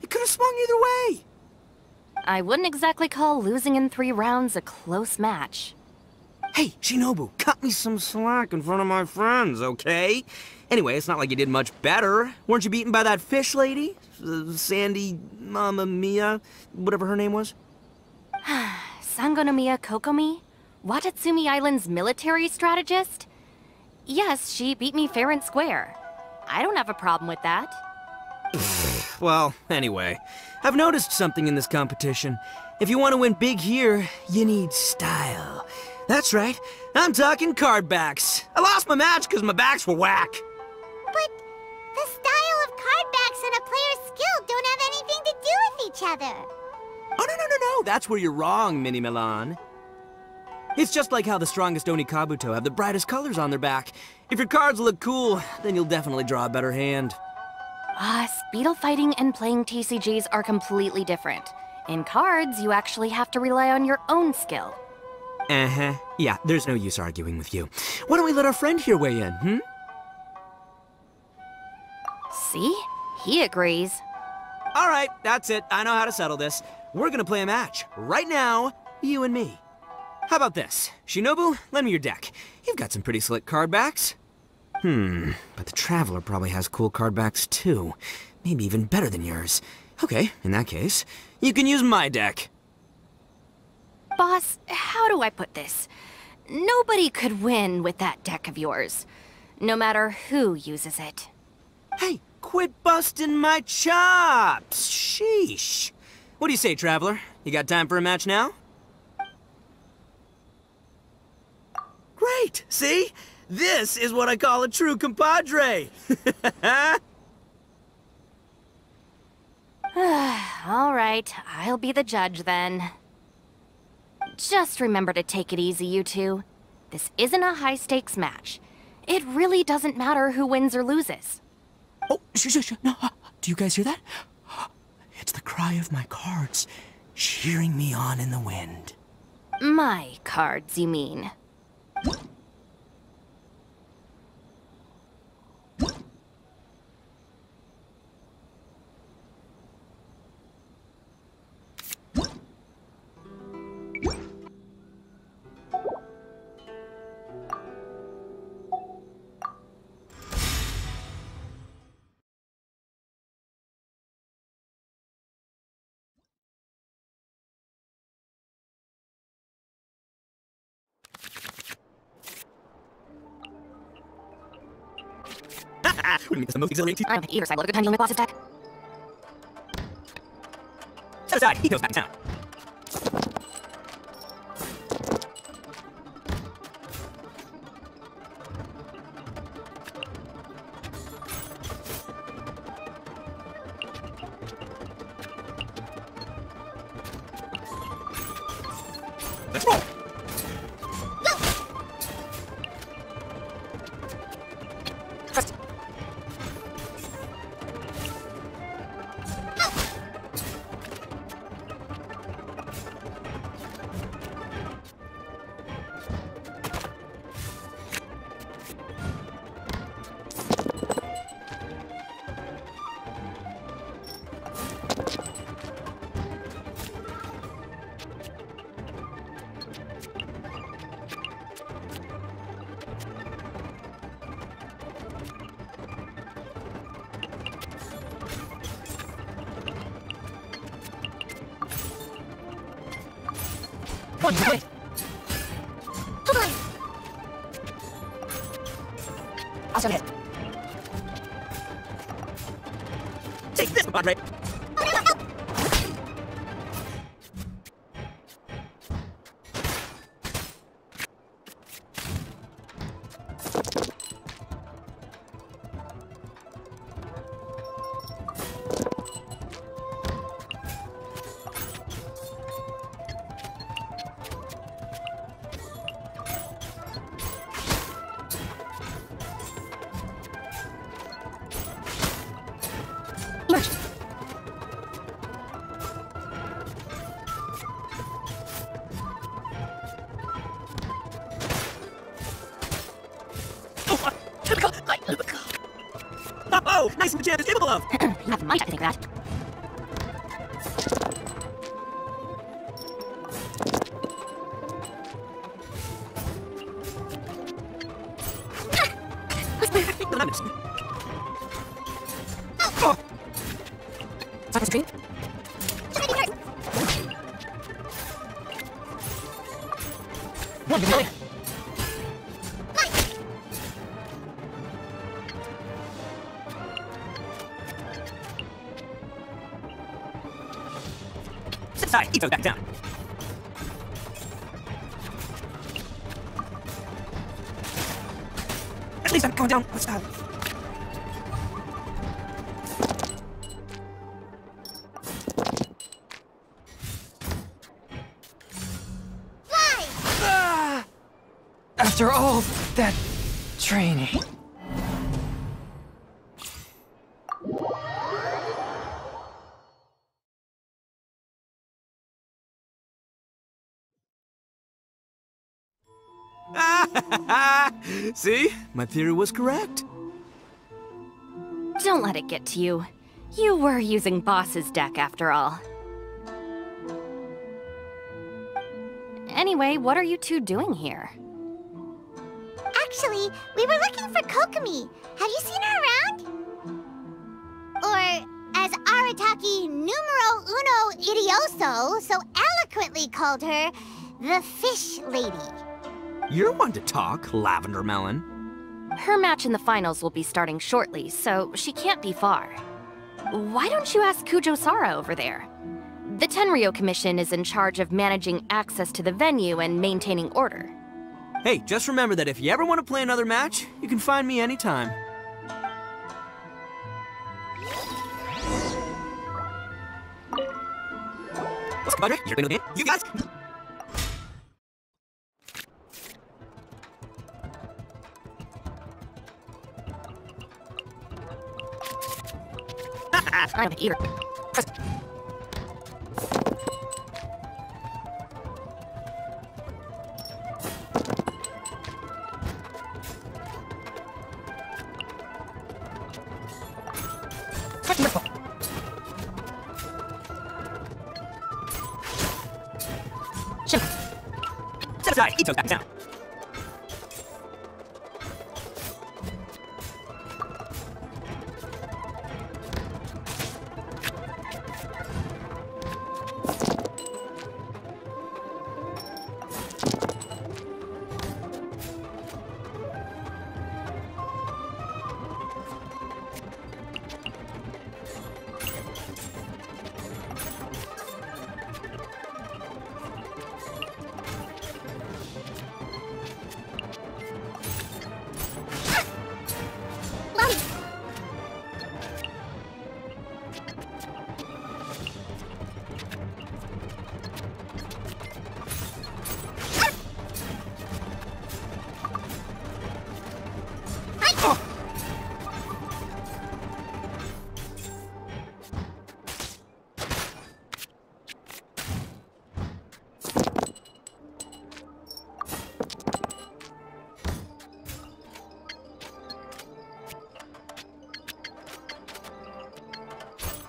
It could have swung either way. I wouldn't exactly call losing in 3 rounds a close match. Hey, Shinobu, cut me some slack in front of my friends, okay? Anyway, it's not like you did much better. Weren't you beaten by that fish lady? Sandy Mamma Mia, whatever her name was? Sangonomiya Kokomi? Watatsumi Island's military strategist? Yes, she beat me fair and square. I don't have a problem with that. Well, anyway, I've noticed something in this competition. If you want to win big here, you need style. That's right, I'm talking card backs. I lost my match because my backs were whack. But the style of card backs and a player's skill don't have anything to do with each other. Oh, no, that's where you're wrong, Mini Milan. It's just like how the strongest Oni Kabuto have the brightest colors on their back. If your cards look cool, then you'll definitely draw a better hand. Speedle fighting and playing TCGs are completely different. In cards, you actually have to rely on your own skill. Uh-huh. Yeah, there's no use arguing with you. Why don't we let our friend here weigh in, See? He agrees. All right, that's it. I know how to settle this. We're gonna play a match. Right now, you and me. How about this? Shinobu, lend me your deck. You've got some pretty slick card backs. But the Traveler probably has cool card backs too. Maybe even better than yours. Okay, in that case, you can use my deck. Boss, how do I put this? Nobody could win with that deck of yours. No matter who uses it. Hey, quit busting my chops! Sheesh. What do you say, Traveler? You got time for a match now? Great! See? This is what I call a true compadre! All right, I'll be the judge then. Just remember to take it easy, you two. This isn't a high-stakes match. It really doesn't matter who wins or loses. Oh, shh. No, do you guys hear that? It's the cry of my cards, cheering me on in the wind. My cards, you mean? Wouldn't the most exhilarating. I don't think either side will have a good time dealing with Boss's deck. Set aside, he goes back to town. Let's roll! Wait. Hold on. I'll start hit. Take this, compadre. Nice and the champ is capable of! You have my to think that. Oh! Second stream. One minute. Sorry, Ito's back down. At least I'm going down. Let's go. After all that training. See? My theory was correct. Don't let it get to you. You were using Boss's deck after all. Anyway, what are you two doing here? Actually, we were looking for Kokomi. Have you seen her around? Or, as Arataki numero uno idioso so eloquently called her, the Fish Lady. You're one to talk, Lavender Melon. Her match in the finals will be starting shortly, so she can't be far. Why don't you ask Kujo-Sara over there? The Tenryo Commission is in charge of managing access to the venue and maintaining order. Hey, just remember that if you ever want to play another match, you can find me anytime. What's up, Padre? You're gonna win? You guys? I'm here. Set aside, Ito's back down.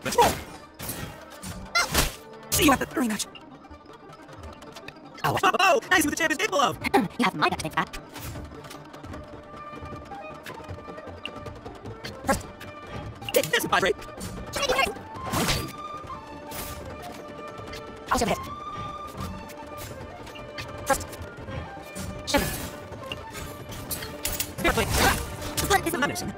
Let's roll! See you at the rematch! Oh, I see what the champ is capable of! You have my deck to think that. Take this, Padre! I'll shove it. First. Shove it. Fair play! The plan isn't menacing.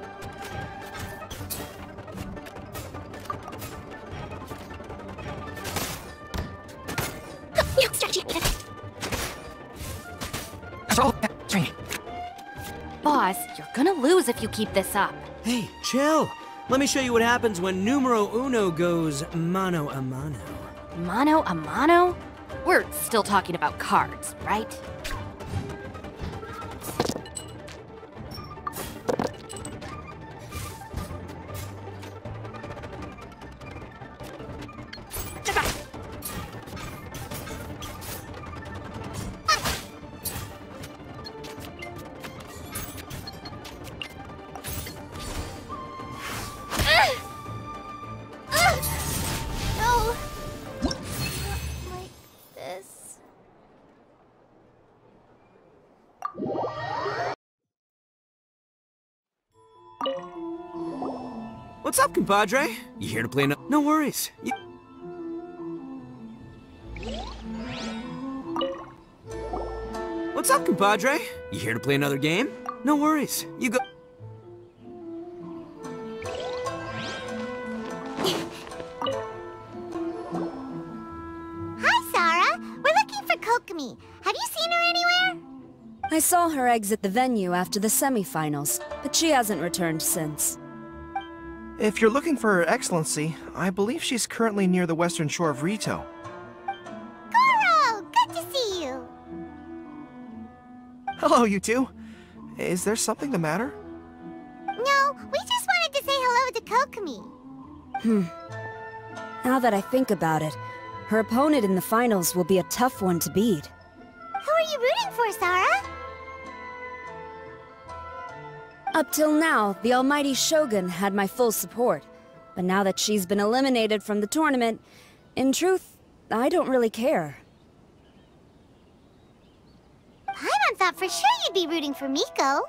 Boss, you're gonna lose if you keep this up. Hey, chill. Let me show you what happens when numero uno goes mano a mano. Mano a mano? We're still talking about cards, right? What's up, compadre? You here to play no worries. What's up, compadre? You here to play another game? No worries. You go... Hi, Sarah. We're looking for Kokomi. Have you seen her anywhere? I saw her exit the venue after the semifinals, but she hasn't returned since. If you're looking for Her Excellency, I believe she's currently near the western shore of Rito. Goro! Good to see you! Hello, you two. Is there something the matter? No, we just wanted to say hello to Kokomi. Now that I think about it, her opponent in the finals will be a tough one to beat. Who are you rooting for, Sarah? Up till now, the almighty Shogun had my full support. But now that she's been eliminated from the tournament, in truth, I don't really care. Paimon thought for sure you'd be rooting for Miko.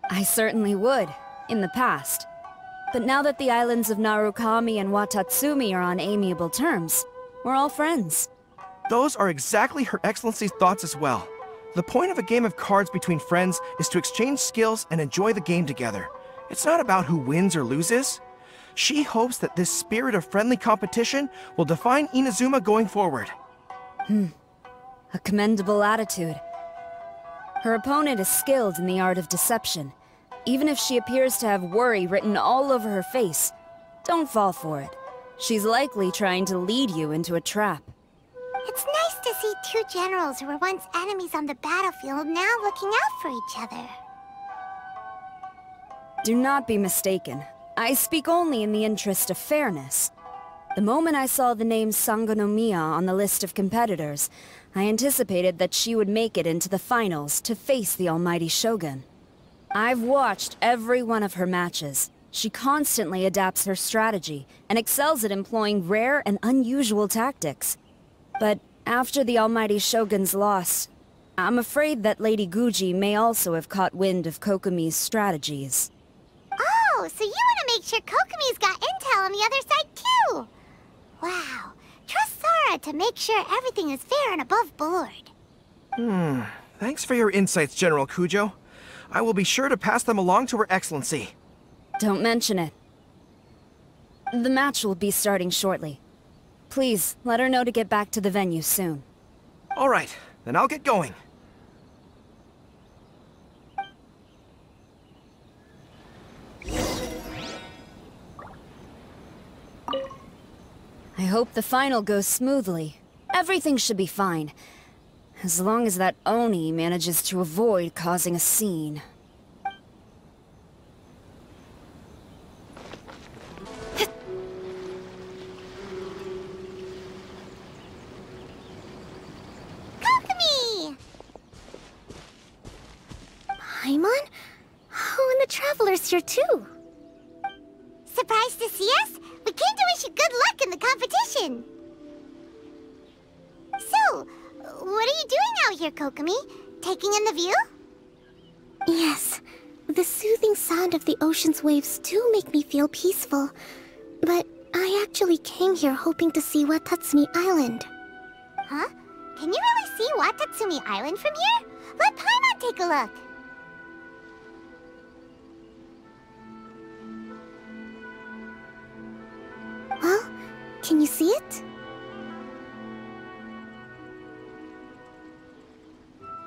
I certainly would, in the past. But now that the islands of Narukami and Watatsumi are on amiable terms, we're all friends. Those are exactly Her Excellency's thoughts as well. The point of a game of cards between friends is to exchange skills and enjoy the game together. It's not about who wins or loses. She hopes that this spirit of friendly competition will define Inazuma going forward. A commendable attitude. Her opponent is skilled in the art of deception. Even if she appears to have worry written all over her face, don't fall for it. She's likely trying to lead you into a trap. It's nice to see two generals who were once enemies on the battlefield now looking out for each other. Do not be mistaken. I speak only in the interest of fairness. The moment I saw the name Sangonomiya on the list of competitors, I anticipated that she would make it into the finals to face the almighty Shogun. I've watched every one of her matches. She constantly adapts her strategy and excels at employing rare and unusual tactics. But after the almighty Shogun's loss, I'm afraid that Lady Guji may also have caught wind of Kokomi's strategies. Oh, so you want to make sure Kokomi's got intel on the other side too? Wow. Trust Sarah to make sure everything is fair and above board. Thanks for your insights, General Kujo. I will be sure to pass them along to Her Excellency. Don't mention it. The match will be starting shortly. Please, let her know to get back to the venue soon. All right, then I'll get going. I hope the final goes smoothly. Everything should be fine. As long as that Oni manages to avoid causing a scene. Kokomi! Paimon? Oh, and the Traveler's here too. Surprised to see us? We came to wish you good luck in the competition. So, what are you doing out here, Kokomi? Taking in the view? Yes. The soothing sound of the ocean's waves do make me feel peaceful. But I actually came here hoping to see Watatsumi Island. Huh? Can you really see Watatsumi Island from here? Let Paimon take a look. Well, can you see it?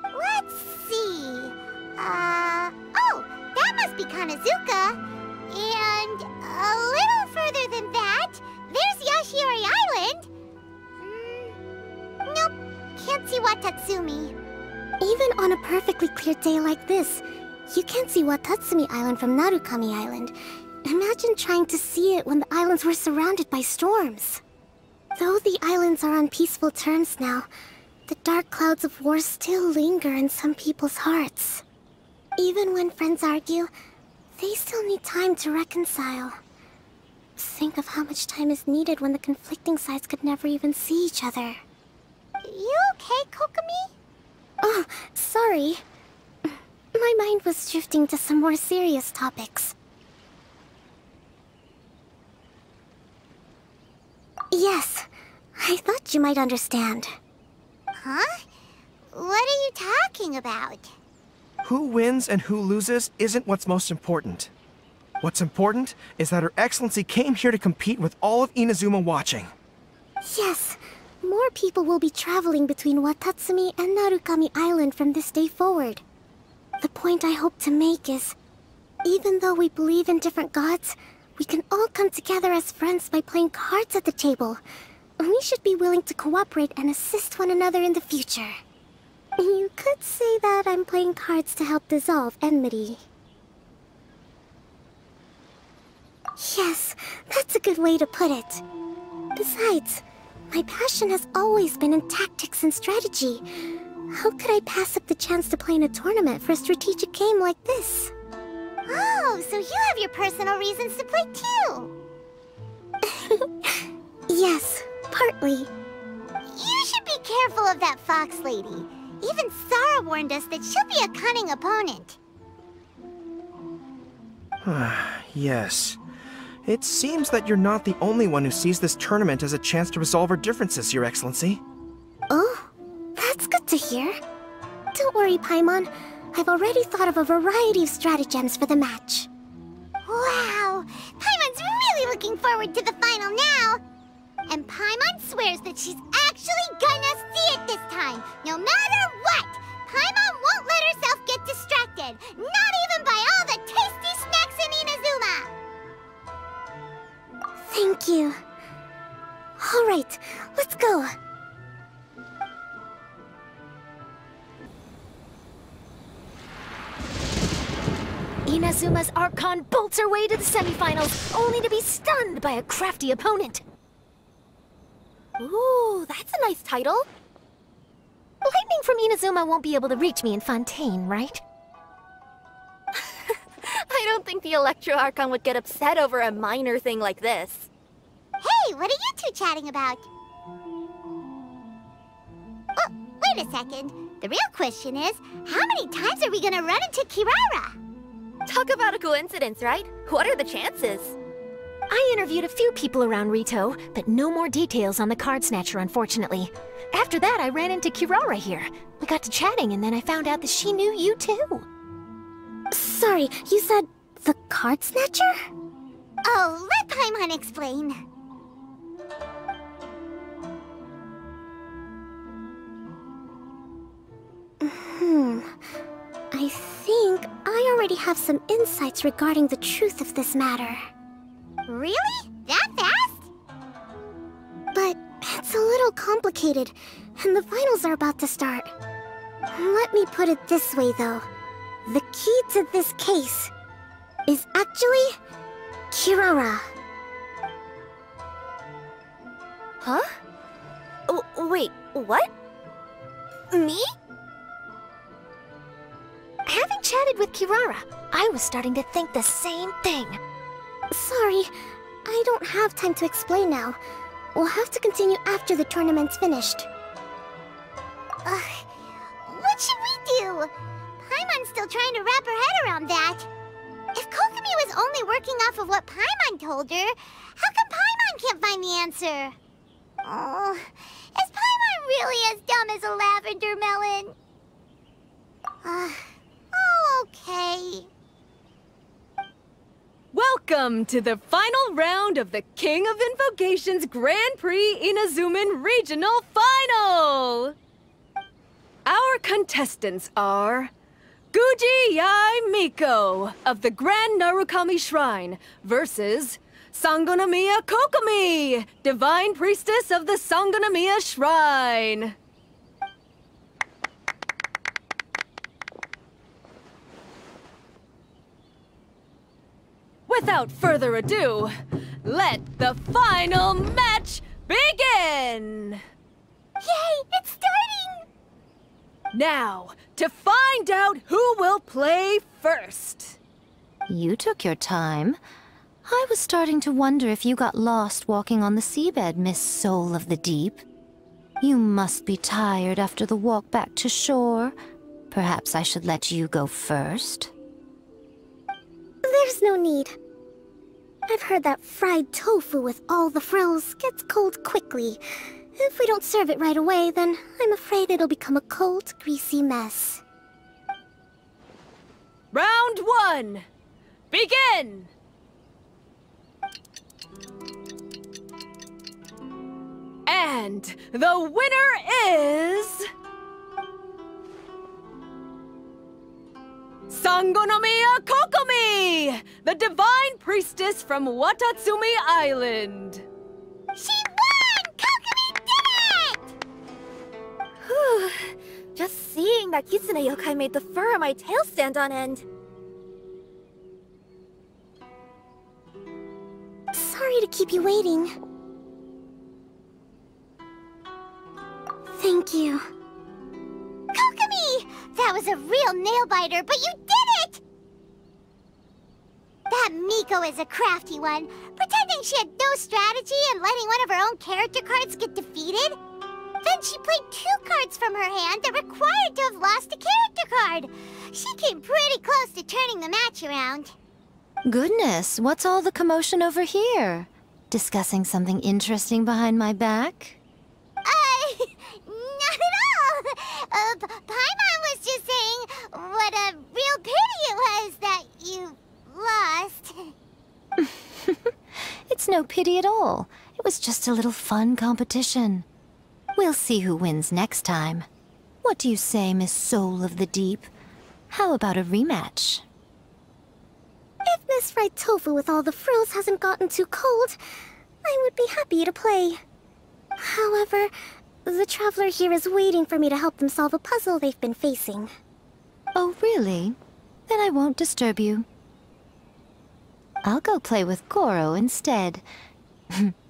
Let's see. Oh, that must be Kanazuka. And a little further than that, there's Yashiori Island. Nope, can't see Watatsumi. Even on a perfectly clear day like this, you can't see Watatsumi Island from Narukami Island. Imagine trying to see it when the islands were surrounded by storms. Though the islands are on peaceful terms now, the dark clouds of war still linger in some people's hearts. Even when friends argue, they still need time to reconcile. Think of how much time is needed when the conflicting sides could never even see each other. You okay, Kokomi? Oh, sorry. My mind was drifting to some more serious topics. Yes, I thought you might understand. Huh? What are you talking about? Who wins and who loses isn't what's most important. What's important is that Her Excellency came here to compete with all of Inazuma watching. Yes, more people will be traveling between Watatsumi and Narukami Island from this day forward. The point I hope to make is, even though we believe in different gods, we can all come together as friends by playing cards at the table. We should be willing to cooperate and assist one another in the future. You could say that I'm playing cards to help dissolve enmity. Yes, that's a good way to put it. Besides, my passion has always been in tactics and strategy. How could I pass up the chance to play in a tournament for a strategic game like this? Oh, so you have your personal reasons to play too! Yes, partly. You should be careful of that fox lady. Even Sarah warned us that she'll be a cunning opponent. Yes. It seems that you're not the only one who sees this tournament as a chance to resolve our differences, Your Excellency. Oh, that's good to hear. Don't worry, Paimon. I've already thought of a variety of stratagems for the match. Wow! Paimon's really looking forward to the final now! And Paimon swears that she's actually gonna see it this time, no matter what! Paimon won't let herself get distracted, not even by all the tasty snacks in Inazuma! Thank you. All right, let's go. Inazuma's Archon bolts her way to the semifinals, only to be stunned by a crafty opponent. Ooh, that's a nice title. Lightning from Inazuma won't be able to reach me in Fontaine, right? I don't think the Electro Archon would get upset over a minor thing like this. Hey, what are you two chatting about? Oh, wait a second. The real question is, how many times are we gonna run into Kirara? Talk about a coincidence, right? What are the chances? I interviewed a few people around Rito, but no more details on the Card Snatcher, unfortunately. After that, I ran into Kirara here. We got to chatting, and then I found out that she knew you too. Sorry, you said the Card Snatcher? Oh, let Paimon explain. I think I already have some insights regarding the truth of this matter. Really? That fast? But it's a little complicated, and the finals are about to start. Let me put it this way, though. The key to this case is actually Kirara. Huh? Wait, what? Me? Having chatted with Kirara, I was starting to think the same thing. Sorry, I don't have time to explain now. We'll have to continue after the tournament's finished. What should we do? Paimon's still trying to wrap her head around that. If Kokomi was only working off of what Paimon told her, how come Paimon can't find the answer? Oh, is Paimon really as dumb as a lavender melon? Oh, okay. Welcome to the final round of the King of Invocations Grand Prix Inazuman Regional Final! Our contestants are Guji Yai Miko of the Grand Narukami Shrine versus Sangonomiya Kokomi, Divine Priestess of the Sangonomiya Shrine. Without further ado, let the final match begin! Yay, it's starting! Now, to find out who will play first. You took your time. I was starting to wonder if you got lost walking on the seabed, Miss Soul of the Deep. You must be tired after the walk back to shore. Perhaps I should let you go first? There's no need. I've heard that fried tofu with all the frills gets cold quickly. If we don't serve it right away, then I'm afraid it'll become a cold, greasy mess. Round 1! Begin! And the winner is... Sangonomiya Kokomi! The Divine Priestess from Watatsumi Island! She won! Kokomi did it! Whew. Just seeing that Kitsune yokai made the fur on my tail stand on end. Sorry to keep you waiting. Thank you. Kokomi! That was a real nail-biter, but you did it! That Miko is a crafty one, pretending she had no strategy and letting one of her own character cards get defeated. Then she played 2 cards from her hand that required to have lost a character card. She came pretty close to turning the match around. Goodness, what's all the commotion over here? Discussing something interesting behind my back? Not at all! Paimon was just saying what a real pity it was that you lost. It's no pity at all. It was just a little fun competition. We'll see who wins next time. What do you say, Miss Soul of the Deep? How about a rematch? If Miss Fried Tofu with all the frills hasn't gotten too cold, I would be happy to play. However, the traveler here is waiting for me to help them solve a puzzle they've been facing. Oh, really? Then I won't disturb you. I'll go play with Goro instead.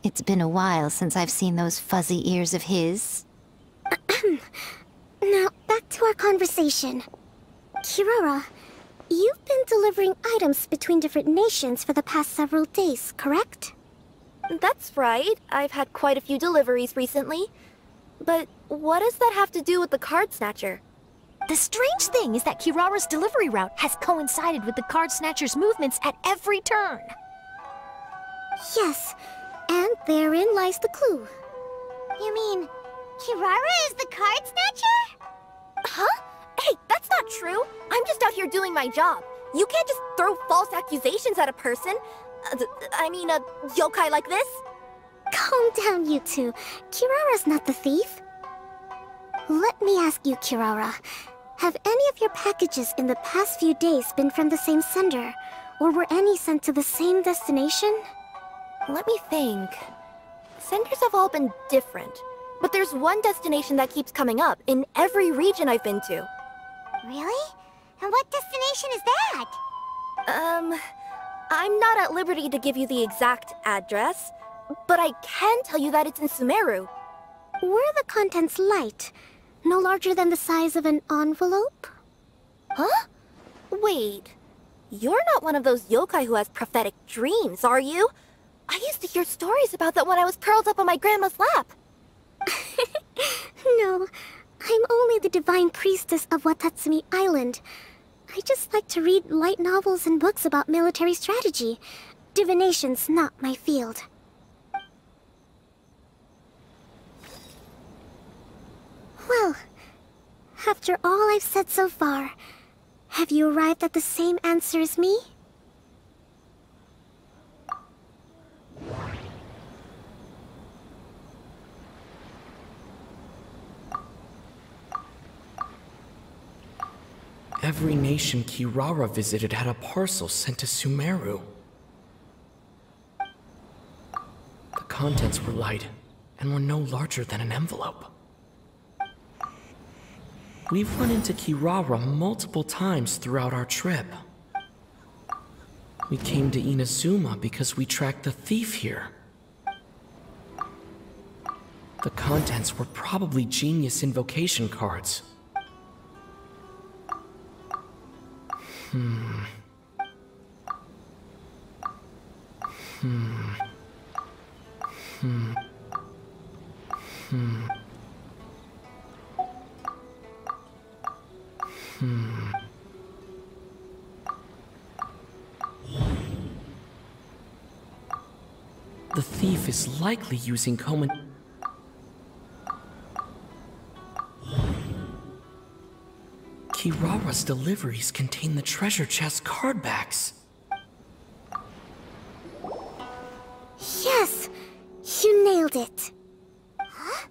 It's been a while since I've seen those fuzzy ears of his. Now, back to our conversation. Kirara, you've been delivering items between different nations for the past several days, correct? That's right. I've had quite a few deliveries recently. But what does that have to do with the Card Snatcher? The strange thing is that Kirara's delivery route has coincided with the Card Snatcher's movements at every turn. Yes, and therein lies the clue. You mean, Kirara is the Card Snatcher? Huh? Hey, that's not true. I'm just out here doing my job. You can't just throw false accusations at a person. I mean, a yokai like this. Calm down, you two. Kirara's not the thief. Let me ask you, Kirara. Have any of your packages in the past few days been from the same sender? Or were any sent to the same destination? Let me think. Senders have all been different. But there's one destination that keeps coming up in every region I've been to. Really? And what destination is that? I'm not at liberty to give you the exact address, but I can tell you that it's in Sumeru. Were the contents light? No larger than the size of an envelope? Huh? Wait. You're not one of those yokai who has prophetic dreams, are you? I used to hear stories about that when I was curled up on my grandma's lap. No, I'm only the Divine Priestess of Watatsumi Island. I just like to read light novels and books about military strategy. Divination's not my field. Well, after all I've said so far, have you arrived at the same answer as me? Every nation Kirara visited had a parcel sent to Sumeru. The contents were light and were no larger than an envelope. We've run into Kirara multiple times throughout our trip. We came to Inazuma because we tracked the thief here. The contents were probably genius invocation cards. The thief is likely using Kirara's deliveries contain the treasure chest cardbacks. Yes, you nailed it. Huh?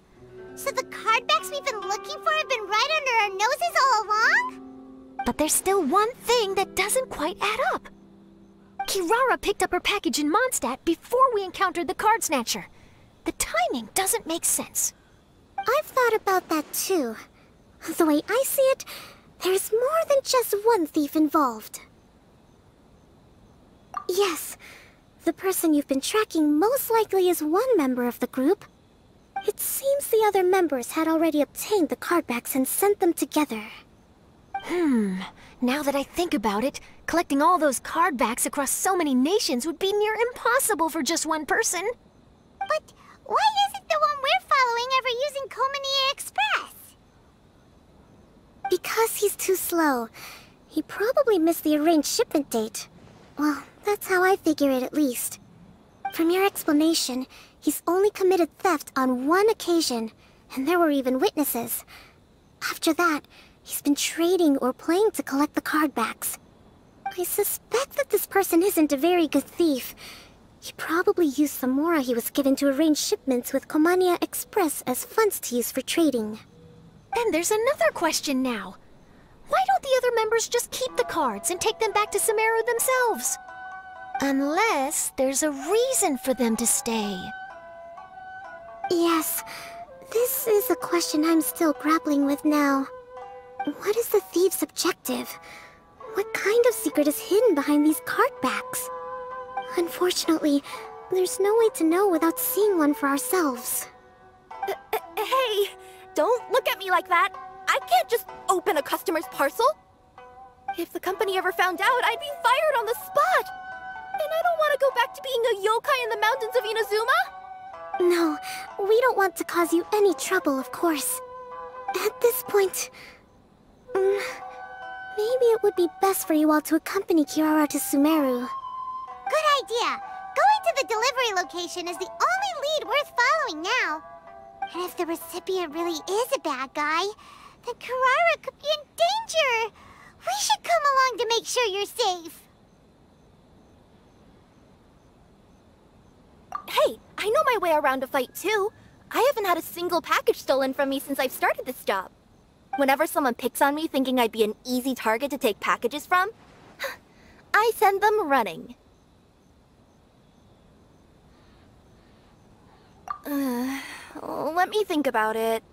So the cardbacks we've been looking for have been right under our noses all along? But there's still one thing that doesn't quite add up. Kirara picked up her package in Mondstadt before we encountered the card snatcher. The timing doesn't make sense. I've thought about that too. The way I see it, there's more than just one thief involved. Yes, the person you've been tracking most likely is one member of the group. It seems the other members had already obtained the cardbacks and sent them together. Now that I think about it, collecting all those cardbacks across so many nations would be near impossible for just one person. But why isn't the one we're following ever using Culminate Express? Because he's too slow. He probably missed the arranged shipment date. Well, that's how I figure it at least. From your explanation, he's only committed theft on one occasion, and there were even witnesses. After that, he's been trading or playing to collect the cardbacks. I suspect that this person isn't a very good thief. He probably used the mora he was given to arrange shipments with Culminate Express as funds to use for trading. Then there's another question now. Why don't the other members just keep the cards and take them back to Sumeru themselves? Unless there's a reason for them to stay. Yes, this is a question I'm still grappling with now. What is the thief's objective? What kind of secret is hidden behind these cardbacks? Unfortunately, there's no way to know without seeing one for ourselves. Hey, don't look at me like that. I can't just open a customer's parcel. If the company ever found out, I'd be fired on the spot. And I don't want to go back to being a yokai in the mountains of Inazuma. No, we don't want to cause you any trouble, of course. At this point, maybe it would be best for you all to accompany Kirara to Sumeru. Good idea. Going to the delivery location is the only lead worth following now. And if the recipient really is a bad guy, then Kirara could be in danger. We should come along to make sure you're safe. Hey, I know my way around a fight too. I haven't had a single package stolen from me since I've started this job. Whenever someone picks on me thinking I'd be an easy target to take packages from, I send them running. Let me think about it.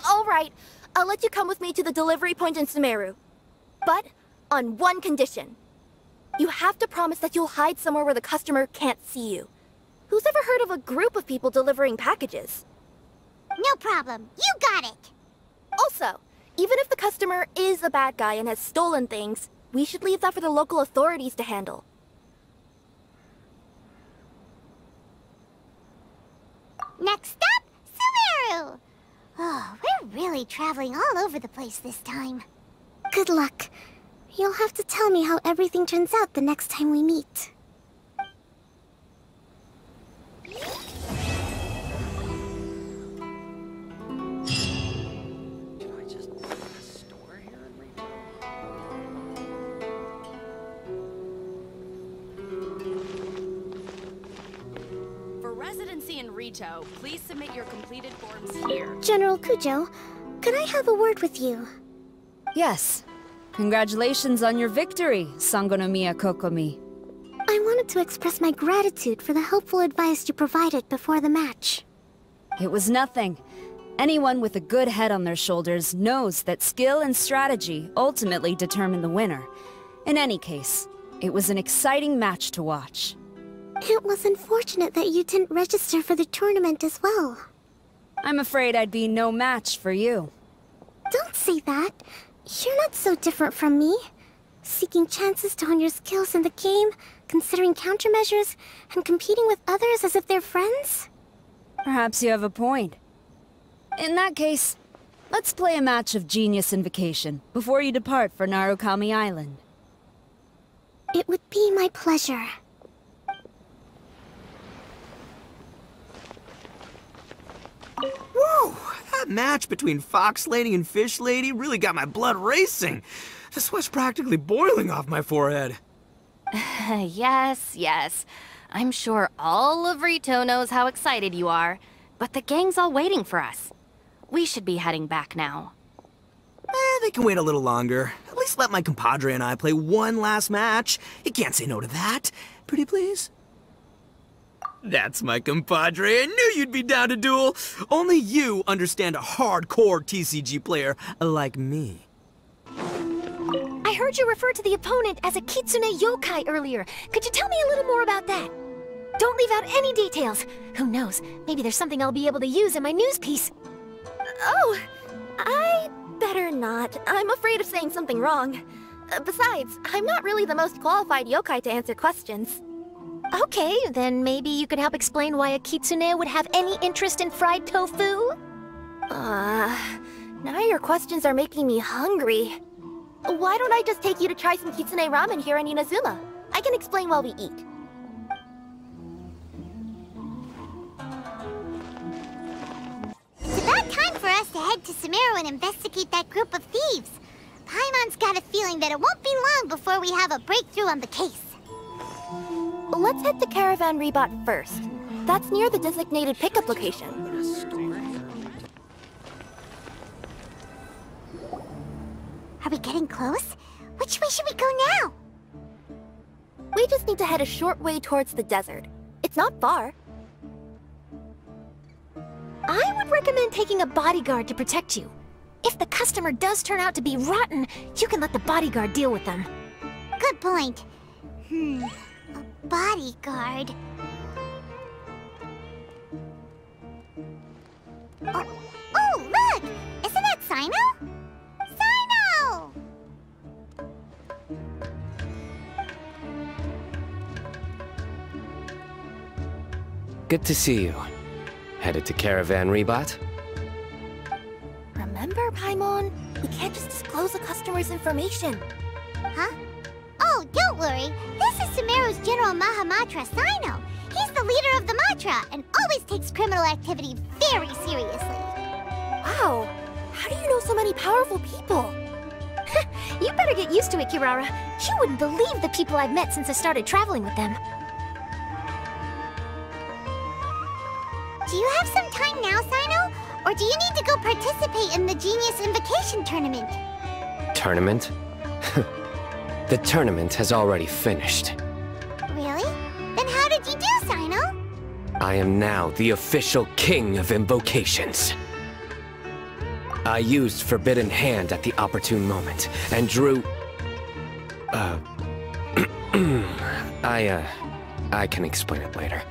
Alright, I'll let you come with me to the delivery point in Sumeru. But on one condition. You have to promise that you'll hide somewhere where the customer can't see you. Who's ever heard of a group of people delivering packages? No problem. You got it. Also, even if the customer is a bad guy and has stolen things, we should leave that for the local authorities to handle. Next up, Sumeru! Oh, we're really traveling all over the place this time. Good luck. You'll have to tell me how everything turns out the next time we meet. For residency in Rito, please submit your completed forms here. General Kujo, could I have a word with you? Yes. Congratulations on your victory, Sangonomiya Kokomi. I wanted to express my gratitude for the helpful advice you provided before the match. It was nothing. Anyone with a good head on their shoulders knows that skill and strategy ultimately determine the winner. In any case, it was an exciting match to watch. It was unfortunate that you didn't register for the tournament as well. I'm afraid I'd be no match for you. Don't say that. You're not so different from me. Seeking chances to hone your skills in the game, considering countermeasures, and competing with others as if they're friends? Perhaps you have a point. In that case, let's play a match of Genius Invocation before you depart for Narukami Island. It would be my pleasure. That match between Fox Lady and Fish Lady really got my blood racing. The sweat's practically boiling off my forehead. Yes, yes. I'm sure all of Rito knows how excited you are, but the gang's all waiting for us. We should be heading back now. They can wait a little longer. At least let my compadre and I play one last match. You can't say no to that. Pretty please? That's my compadre. I knew you'd be down to duel. Only you understand a hardcore TCG player like me. I heard you refer to the opponent as a kitsune yokai earlier. Could you tell me a little more about that? Don't leave out any details. Who knows, maybe there's something I'll be able to use in my news piece. Oh, I better not. I'm afraid of saying something wrong. Besides, I'm not really the most qualified yokai to answer questions. Okay, then maybe you could help explain why a kitsune would have any interest in fried tofu? Now your questions are making me hungry. Why don't I just take you to try some kitsune ramen here in Inazuma? I can explain while we eat. It's about time for us to head to Sumeru and investigate that group of thieves. Paimon's got a feeling that it won't be long before we have a breakthrough on the case. Let's head to Caravan Rebot first. That's near the designated pickup location. Are we getting close? Which way should we go now? We just need to head a short way towards the desert. It's not far. I would recommend taking a bodyguard to protect you. If the customer does turn out to be rotten, you can let the bodyguard deal with them. Good point. A bodyguard. Oh, look! Isn't that Sino? Sino! Good to see you. Headed to Caravan Rebot? Remember, Paimon? We can't just disclose a customer's information. Huh? Oh, don't worry. This is Sumeru's General Mahamatra, Sino. He's the leader of the Matra and always takes criminal activity very seriously. Wow! How do you know so many powerful people? You better get used to it, Kirara. You wouldn't believe the people I've met since I started traveling with them. Do you have some time now, Sino? Or do you need to go participate in the Genius Invocation Tournament? Tournament? The tournament has already finished. Really? Then how did you do, Sino? I am now the official king of invocations. I used Forbidden Hand at the opportune moment, and drew... I can explain it later.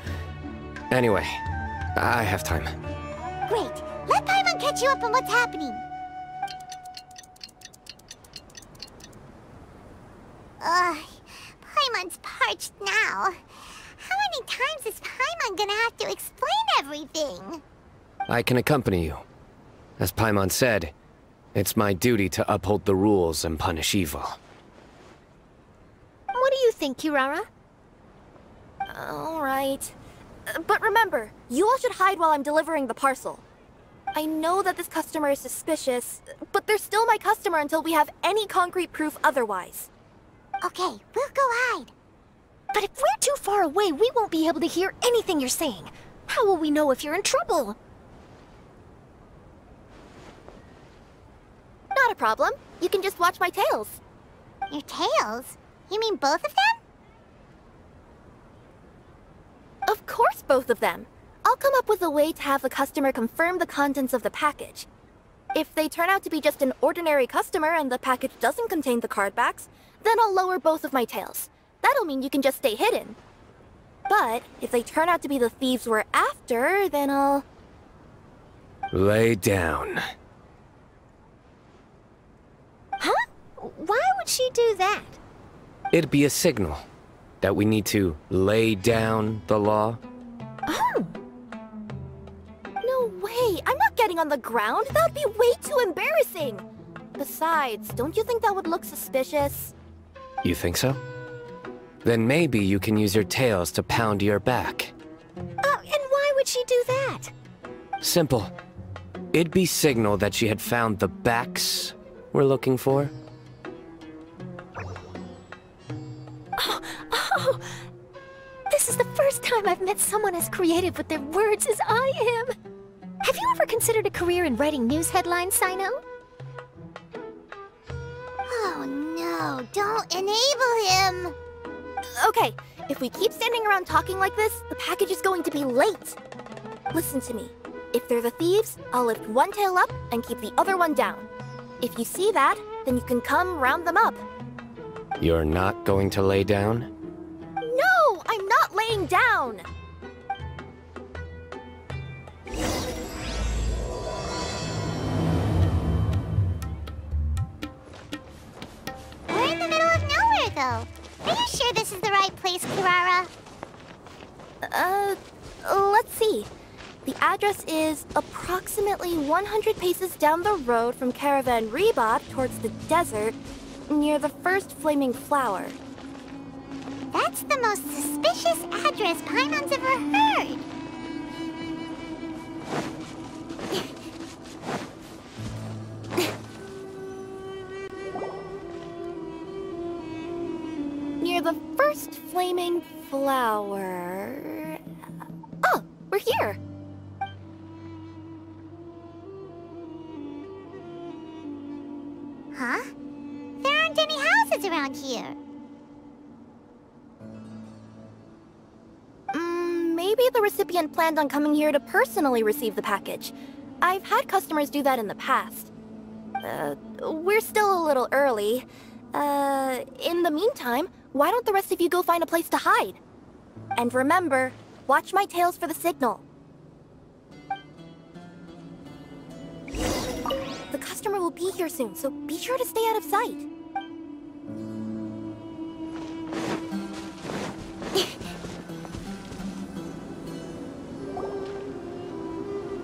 Anyway, I have time. Great. Let Paimon catch you up on what's happening. Paimon's parched now. How many times is Paimon gonna have to explain everything? I can accompany you. As Paimon said, it's my duty to uphold the rules and punish evil. What do you think, Kirara? Alright. But remember, you all should hide while I'm delivering the parcel. I know that this customer is suspicious, but they're still my customer until we have any concrete proof otherwise. Okay, we'll go hide. But if we're too far away, we won't be able to hear anything you're saying. How will we know if you're in trouble? Not a problem. You can just watch my tails. Your tails? You mean both of them? Of course both of them. I'll come up with a way to have the customer confirm the contents of the package. If they turn out to be just an ordinary customer and the package doesn't contain the card backs, then I'll lower both of my tails. That'll mean you can just stay hidden. But if they turn out to be the thieves we're after, then I'll... Lay down. Huh? Why would she do that? It'd be a signal that we need to lay down the law. Oh! No way! I'm not getting on the ground! That'd be way too embarrassing! Besides, don't you think that would look suspicious? You think so? Then maybe you can use your tails to pound your back. And why would she do that? Simple. it'd be signal that she had found the backs we're looking for. Oh, this is the first time I've met someone as creative with their words as I am. Have you ever considered a career in writing news headlines, Sino? Oh no, don't enable him! Okay, if we keep standing around talking like this, the package is going to be late. Listen to me. If they're the thieves, I'll lift one tail up and keep the other one down. If you see that, then you can come round them up. You're not going to lay down? No, I'm not laying down! We're in the middle of nowhere, though. Are you sure this is the right place, Kirara? Let's see. The address is approximately 100 paces down the road from Caravan Rebop towards the desert, near the first flaming flower. That's the most suspicious address Paimon's ever heard. Near the first flaming flower... Oh, we're here! Huh? There aren't any houses around here. Maybe the recipient planned on coming here to personally receive the package. I've had customers do that in the past. We're still a little early. In the meantime, why don't the rest of you go find a place to hide? And remember, watch my tails for the signal. The customer will be here soon, so be sure to stay out of sight.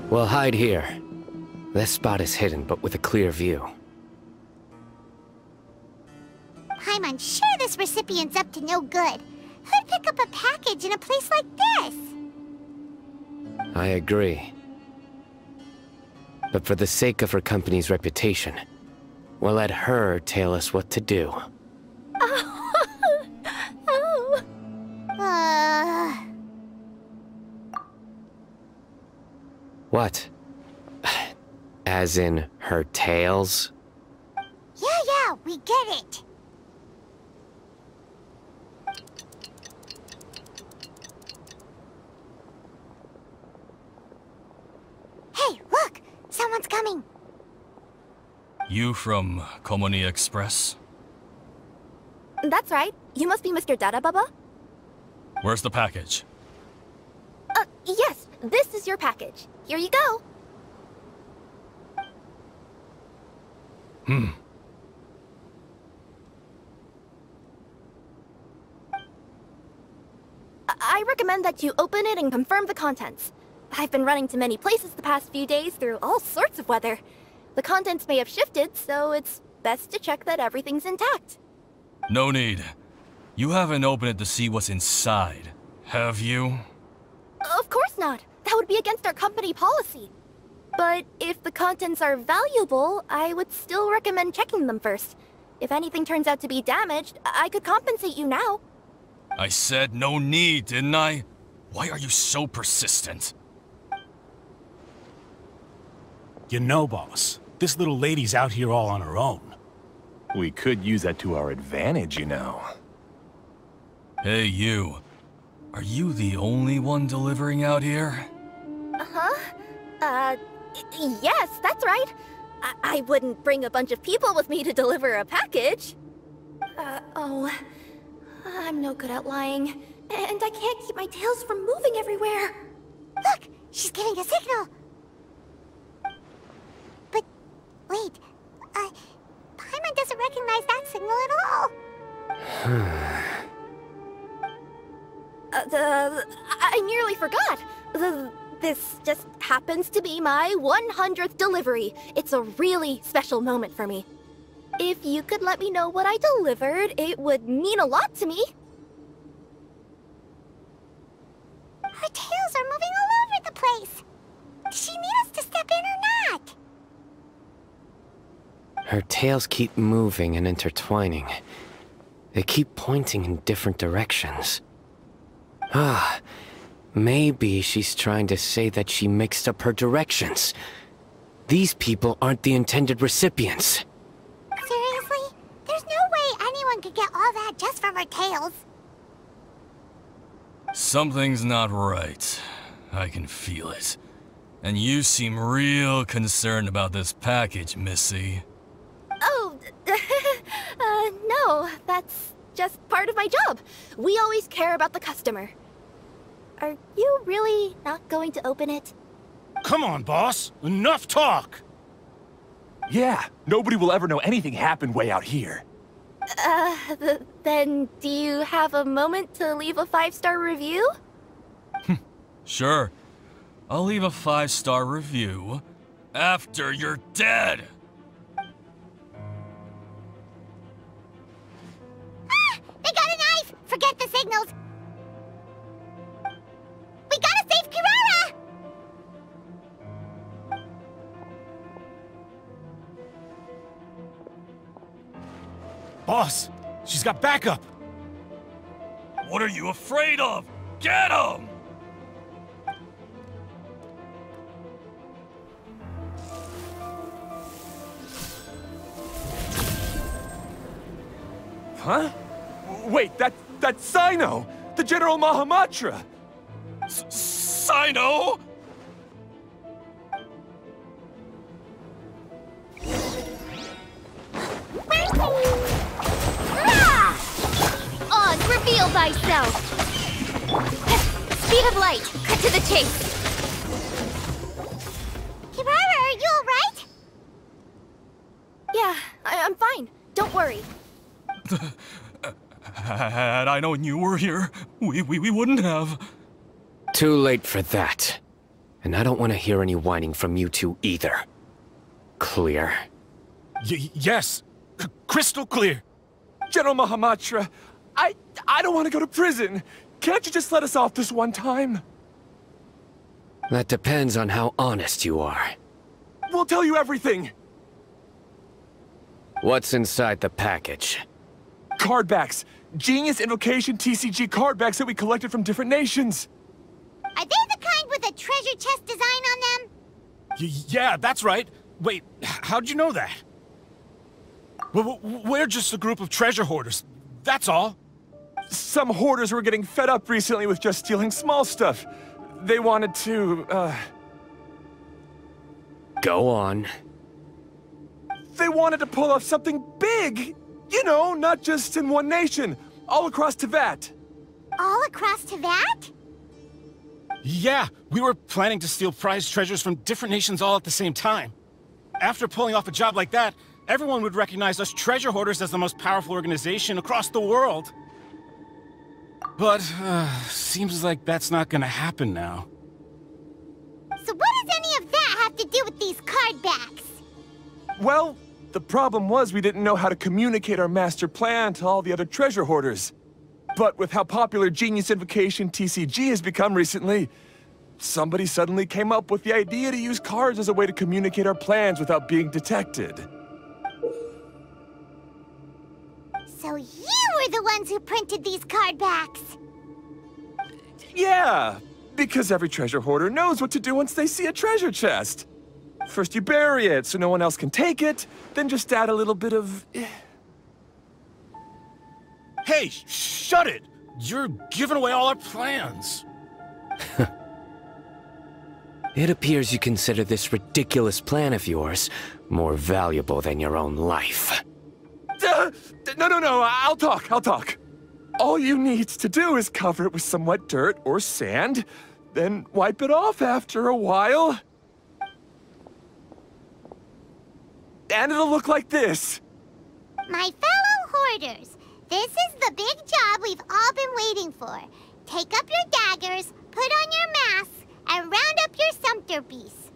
We'll hide here. This spot is hidden, but with a clear view. Paimon's sure this recipient's up to no good. Who'd pick up a package in a place like this? I agree. But for the sake of her company's reputation, we'll let her tell us what to do. What? As in her tails? Yeah, we get it. Hey, look! Someone's coming. You from Culminate Express? That's right. You must be Mr. Dada Baba? Where's the package? Yes, this is your package. Here you go. I recommend that you open it and confirm the contents. I've been running to many places the past few days through all sorts of weather. The contents may have shifted, so it's best to check that everything's intact. No need. You haven't opened it to see what's inside, have you? Of course not. That would be against our company policy. But if the contents are valuable, I would still recommend checking them first. If anything turns out to be damaged, I could compensate you now. I said no need, didn't I? Why are you so persistent? You know, boss, this little lady's out here all on her own. We could use that to our advantage, you know. Hey, you. Are you the only one delivering out here? Yes, that's right. I wouldn't bring a bunch of people with me to deliver a package. I'm no good at lying. And I can't keep my tails from moving everywhere. Look, she's giving a signal. But, wait, Paimon doesn't recognize that signal at all. I nearly forgot. This just happens to be my 100th delivery. It's a really special moment for me. If you could let me know what I delivered, it would mean a lot to me. Her tails are moving all over the place. Does she need us to step in or not? Her tails keep moving and intertwining. They keep pointing in different directions. Ah, maybe she's trying to say that she mixed up her directions. These people aren't the intended recipients. Seriously? There's no way anyone could get all that just from her tails. Something's not right. I can feel it. And you seem real concerned about this package, Missy. Oh, no, that's just part of my job. We always care about the customer. Are you really not going to open it? Come on, boss. Enough talk! Yeah, nobody will ever know anything happened way out here. Then do you have a moment to leave a 5-star review? Sure. I'll leave a 5-star review after you're dead. Ah! They got a knife! Forget the signals! We gotta save Kirara! Boss, she's got backup! What are you afraid of? Get him! Huh? Wait, that's Sino! The General Mahamatra! Sino? On, reveal thyself! Speed of light, cut to the chase! Kirara, are you alright? Yeah, I'm fine. Don't worry. Had I known you were here, we wouldn't have. Too late for that. And I don't want to hear any whining from you two either. Clear? Yes. Crystal clear. General Mahamatra, I don't want to go to prison. Can't you just let us off this one time? That depends on how honest you are. We'll tell you everything. What's inside the package? Card backs. Genius Invocation TCG card backs that we collected from different nations. Are they the kind with a treasure chest design on them? Yeah, that's right. Wait, how'd you know that? We're just a group of treasure hoarders. That's all. Some hoarders were getting fed up recently with just stealing small stuff. They wanted to, Go on. They wanted to pull off something big! You know, not just in one nation, all across Teyvat. All across Teyvat? Yeah, we were planning to steal prized treasures from different nations all at the same time. After pulling off a job like that, everyone would recognize us treasure hoarders as the most powerful organization across the world. But, seems like that's not gonna happen now. So what does any of that have to do with these card backs? Well, the problem was we didn't know how to communicate our master plan to all the other treasure hoarders. But with how popular Genius Invocation TCG has become recently, somebody suddenly came up with the idea to use cards as a way to communicate our plans without being detected. So you were the ones who printed these card backs? Yeah, because every treasure hoarder knows what to do once they see a treasure chest. First you bury it so no one else can take it, then just add a little bit of... Hey, shut it! You're giving away all our plans. It appears you consider this ridiculous plan of yours more valuable than your own life. No, I'll talk. All you need to do is cover it with some wet dirt or sand, then wipe it off after a while. And it'll look like this. My fellow hoarders, this is the big job we've all been waiting for. Take up your daggers, put on your masks, and round up your sumpter beasts.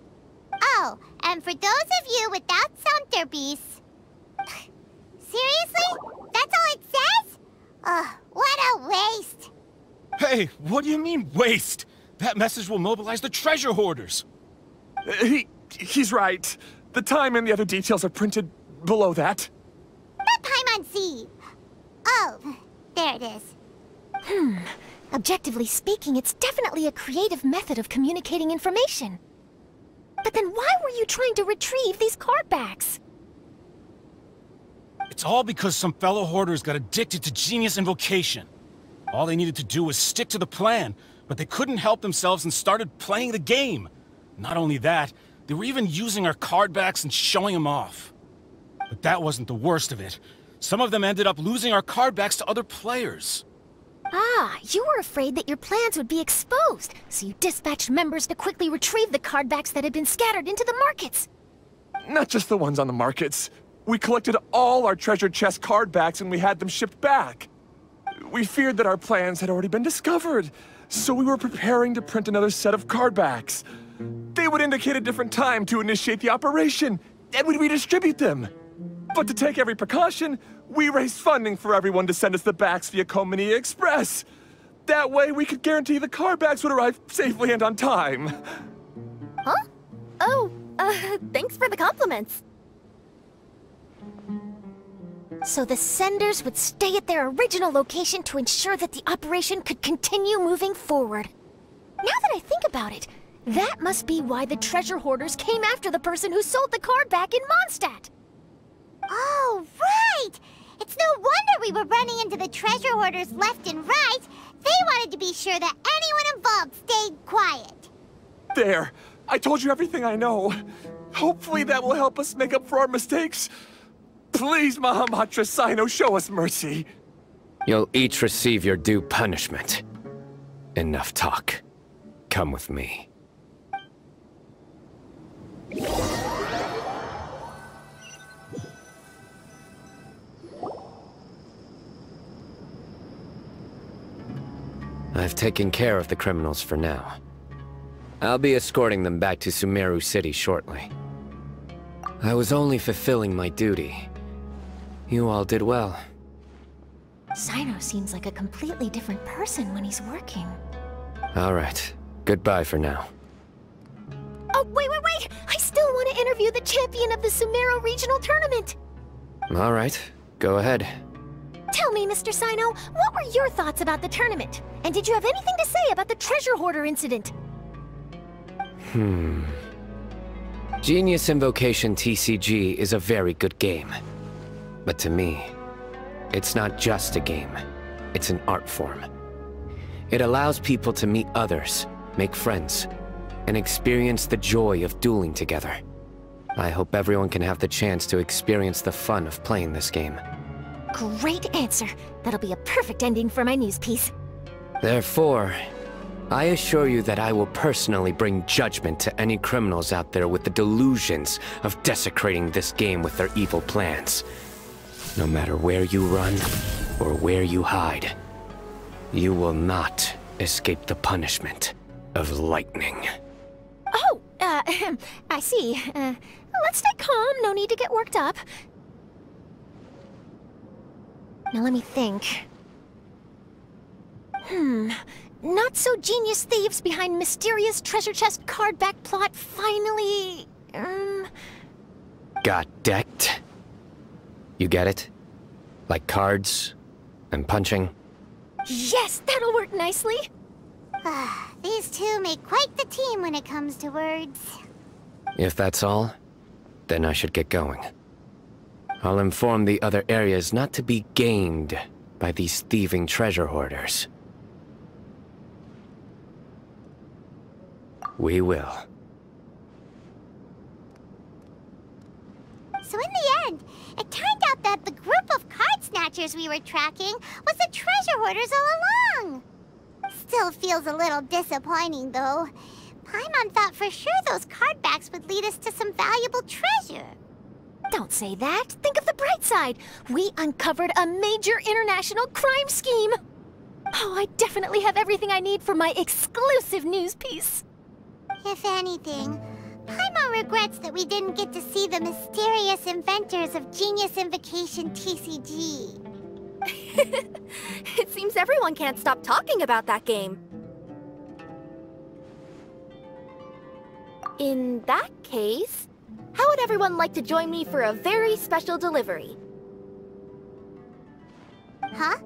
Oh, and for those of you without sumpter beasts... Seriously? That's all it says? Ugh, what a waste. Hey, what do you mean, waste? That message will mobilize the treasure hoarders. He's right. The time and the other details are printed below that. Not Paimon C. Oh, there it is. Objectively speaking, it's definitely a creative method of communicating information. But then why were you trying to retrieve these card backs? It's all because some fellow hoarders got addicted to Genius Invocation. All they needed to do was stick to the plan, but they couldn't help themselves and started playing the game. Not only that, they were even using our card backs and showing them off. But that wasn't the worst of it. Some of them ended up losing our card backs to other players. Ah, you were afraid that your plans would be exposed, so you dispatched members to quickly retrieve the card backs that had been scattered into the markets. Not just the ones on the markets. We collected all our treasure chest card backs and we had them shipped back. We feared that our plans had already been discovered, so we were preparing to print another set of card backs. They would indicate a different time to initiate the operation, and we'd redistribute them. But to take every precaution, we raised funding for everyone to send us the backs via Culminate Express. That way we could guarantee the card backs would arrive safely and on time. Huh? Oh, thanks for the compliments. So the senders would stay at their original location to ensure that the operation could continue moving forward. Now that I think about it, that must be why the treasure hoarders came after the person who sold the card back in Mondstadt. Oh, right! It's no wonder we were running into the treasure hoarders left and right. They wanted to be sure that anyone involved stayed quiet. There! I told you everything I know. Hopefully that will help us make up for our mistakes. Please, Mahamatra Sino, show us mercy. You'll each receive your due punishment. Enough talk. Come with me. I've taken care of the criminals for now. I'll be escorting them back to Sumeru City shortly. I was only fulfilling my duty. You all did well. Sino seems like a completely different person when he's working. All right. Goodbye for now. Oh, wait! I still want to interview the champion of the Sumeru Regional Tournament! All right. Go ahead. Tell me, Mr. Sino, what were your thoughts about the tournament? And did you have anything to say about the treasure hoarder incident? Genius Invocation TCG is a very good game. But to me, it's not just a game. It's an art form. It allows people to meet others, make friends, and experience the joy of dueling together. I hope everyone can have the chance to experience the fun of playing this game. Great answer. That'll be a perfect ending for my news piece. Therefore, I assure you that I will personally bring judgment to any criminals out there with the delusions of desecrating this game with their evil plans. No matter where you run or where you hide, you will not escape the punishment of lightning. Oh, I see. Let's stay calm, no need to get worked up. Now let me think. Not so genius thieves behind mysterious treasure chest card back plot finally... Got decked? You get it? Like cards and punching? Yes, that'll work nicely. These two make quite the team when it comes to words. If that's all, then I should get going. I'll inform the other areas not to be gamed by these thieving treasure hoarders. We will. So in the end, it turned out that the group of card snatchers we were tracking was the treasure hoarders all along. Still feels a little disappointing, though. Paimon thought for sure those card backs would lead us to some valuable treasure. Don't say that. Think of the bright side. We uncovered a major international crime scheme. Oh, I definitely have everything I need for my exclusive news piece. If anything, Paimon regrets that we didn't get to see the mysterious inventors of Genius Invocation TCG. It seems everyone can't stop talking about that game. In that case, How would everyone like to join me for a very special delivery? Huh?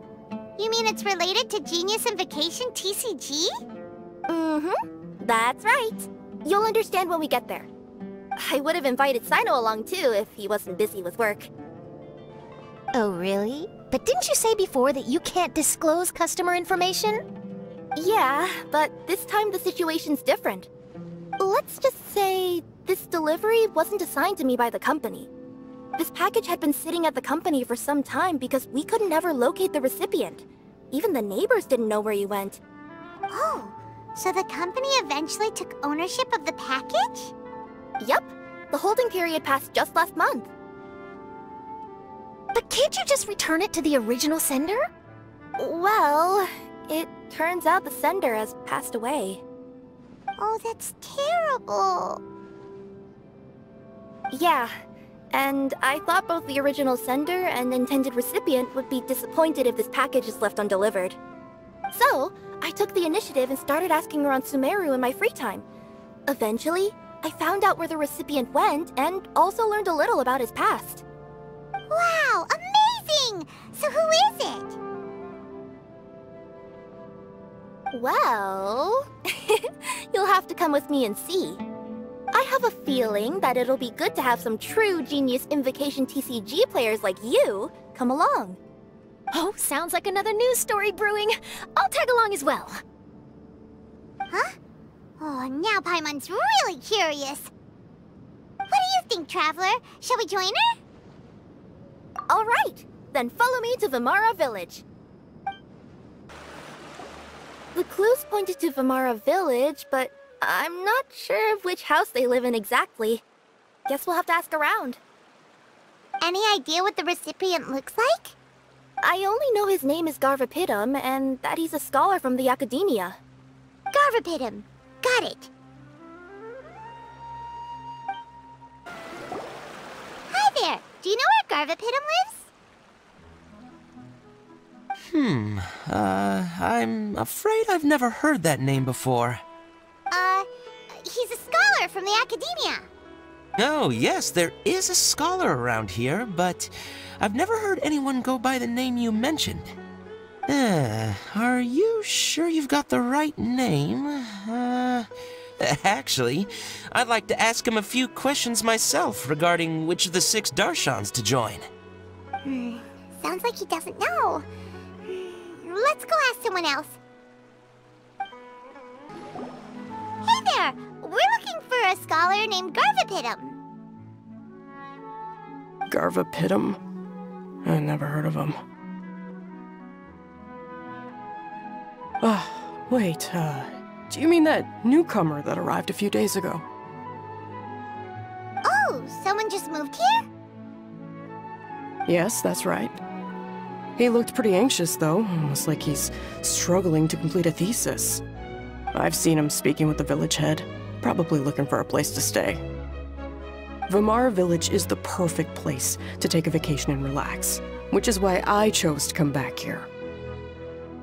You mean it's related to Genius Invocation TCG? Mm-hmm. That's right. You'll understand when we get there. I would have invited Sino along too if he wasn't busy with work. Oh, really? But didn't you say before that you can't disclose customer information? Yeah, but this time the situation's different. Let's just say this delivery wasn't assigned to me by the company. This package had been sitting at the company for some time because we could never locate the recipient. Even the neighbors didn't know where he went. Oh, so the company eventually took ownership of the package? Yep. The holding period passed just last month. But can't you just return it to the original sender? Well, it turns out the sender has passed away. Oh, that's terrible. Yeah, and I thought both the original sender and intended recipient would be disappointed if this package is left undelivered. So, I took the initiative and started asking around Sumeru in my free time. Eventually, I found out where the recipient went and also learned a little about his past. Wow, amazing! So who is it? Well, you'll have to come with me and see. I have a feeling that it'll be good to have some true Genius Invocation TCG players like you come along. Oh, sounds like another news story brewing. I'll tag along as well. Huh? Oh, now Paimon's really curious. What do you think, Traveler? Shall we join her? All right, then follow me to Vimara Village. The clues pointed to Vimara Village, but I'm not sure of which house they live in exactly. Guess we'll have to ask around. Any idea what the recipient looks like? I only know his name is Garvapitum and that he's a scholar from the Academia. Garvapitum. Got it. Hi there. Do you know where Garvapitum lives? I'm afraid I've never heard that name before. He's a scholar from the Academia. Oh, yes, there is a scholar around here, but I've never heard anyone go by the name you mentioned. Are you sure you've got the right name? Actually, I'd like to ask him a few questions myself regarding which of the 6 Darshans to join. Sounds like he doesn't know. Let's go ask someone else. Hey there! We're looking for a scholar named Garvapitum. Garvapitum? I never heard of him. Wait, do you mean that newcomer that arrived a few days ago? Oh, someone just moved here? Yes, that's right. He looked pretty anxious, though, almost like he's struggling to complete a thesis. I've seen him speaking with the village head, probably looking for a place to stay. Vimara Village is the perfect place to take a vacation and relax, which is why I chose to come back here.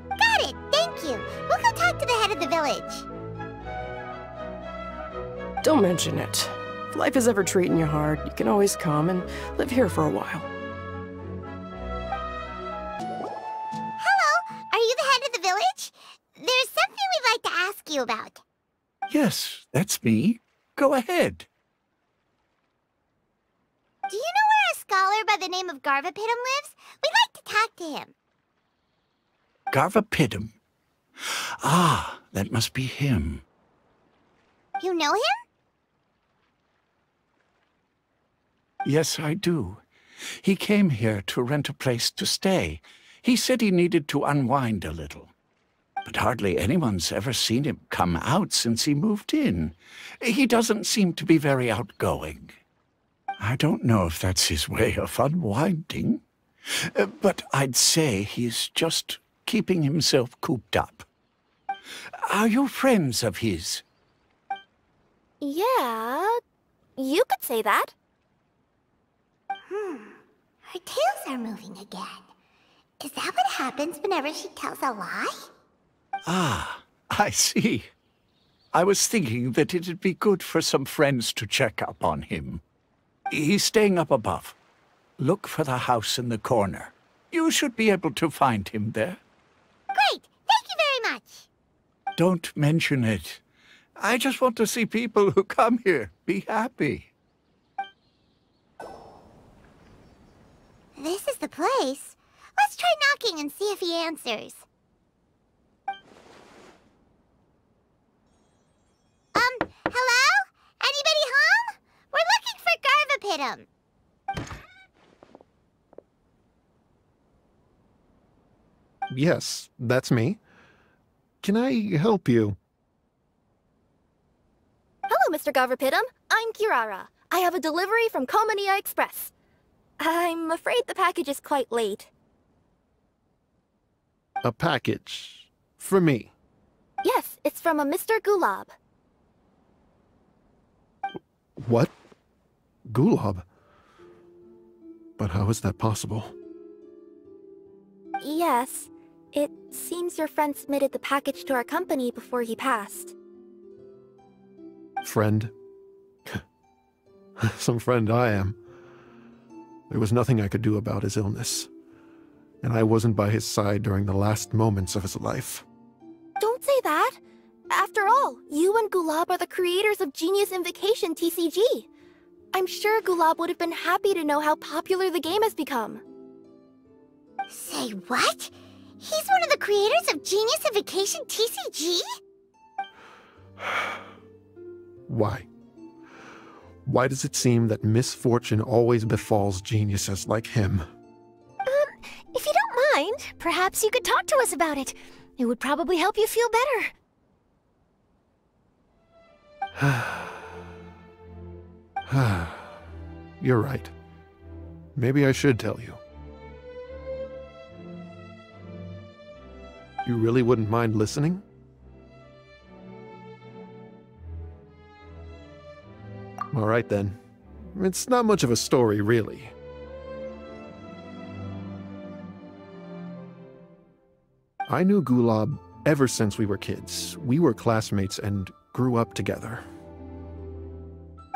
Got it, thank you. We'll go talk to the head of the village. Don't mention it. If life is ever treating you hard, you can always come and live here for a while. Hello, are you the head of the village? There's something we'd like to ask you about. Yes, that's me. Go ahead. Do you know where a scholar by the name of Garvapitum lives? We'd like to talk to him. Garvapitum. Ah, that must be him. You know him? Yes, I do. He came here to rent a place to stay. He said he needed to unwind a little. But hardly anyone's ever seen him come out since he moved in. He doesn't seem to be very outgoing. I don't know if that's his way of unwinding, but I'd say he's just keeping himself cooped up. Are you friends of his? Yeah, you could say that. Her tails are moving again. Is that what happens whenever she tells a lie? Ah, I see. I was thinking that it'd be good for some friends to check up on him. He's staying up above. Look for the house in the corner. You should be able to find him there. Great! Thank you very much! Don't mention it. I just want to see people who come here be happy. This is the place. Let's try knocking and see if he answers. Hello? Anybody home? We're looking for Garvapitum. Yes, that's me. Can I help you? Hello, Mr. Garvapitum. I'm Kirara. I have a delivery from Culminate Express. I'm afraid the package is quite late. A package? For me? Yes, it's from a Mr. Gulab. What? Gulab? But how is that possible? Yes. It seems your friend submitted the package to our company before he passed. Friend? Some friend I am. There was nothing I could do about his illness, and I wasn't by his side during the last moments of his life. Don't say that! After all, you and Gulab are the creators of Genius Invocation TCG. I'm sure Gulab would have been happy to know how popular the game has become. Say what? He's one of the creators of Genius Invocation TCG? Why? Why does it seem that misfortune always befalls geniuses like him? If you don't mind, perhaps you could talk to us about it. It would probably help you feel better. You're right. Maybe I should tell you. You really wouldn't mind listening? All right then. It's not much of a story, really. I knew Gulab ever since we were kids. We were classmates and grew up together.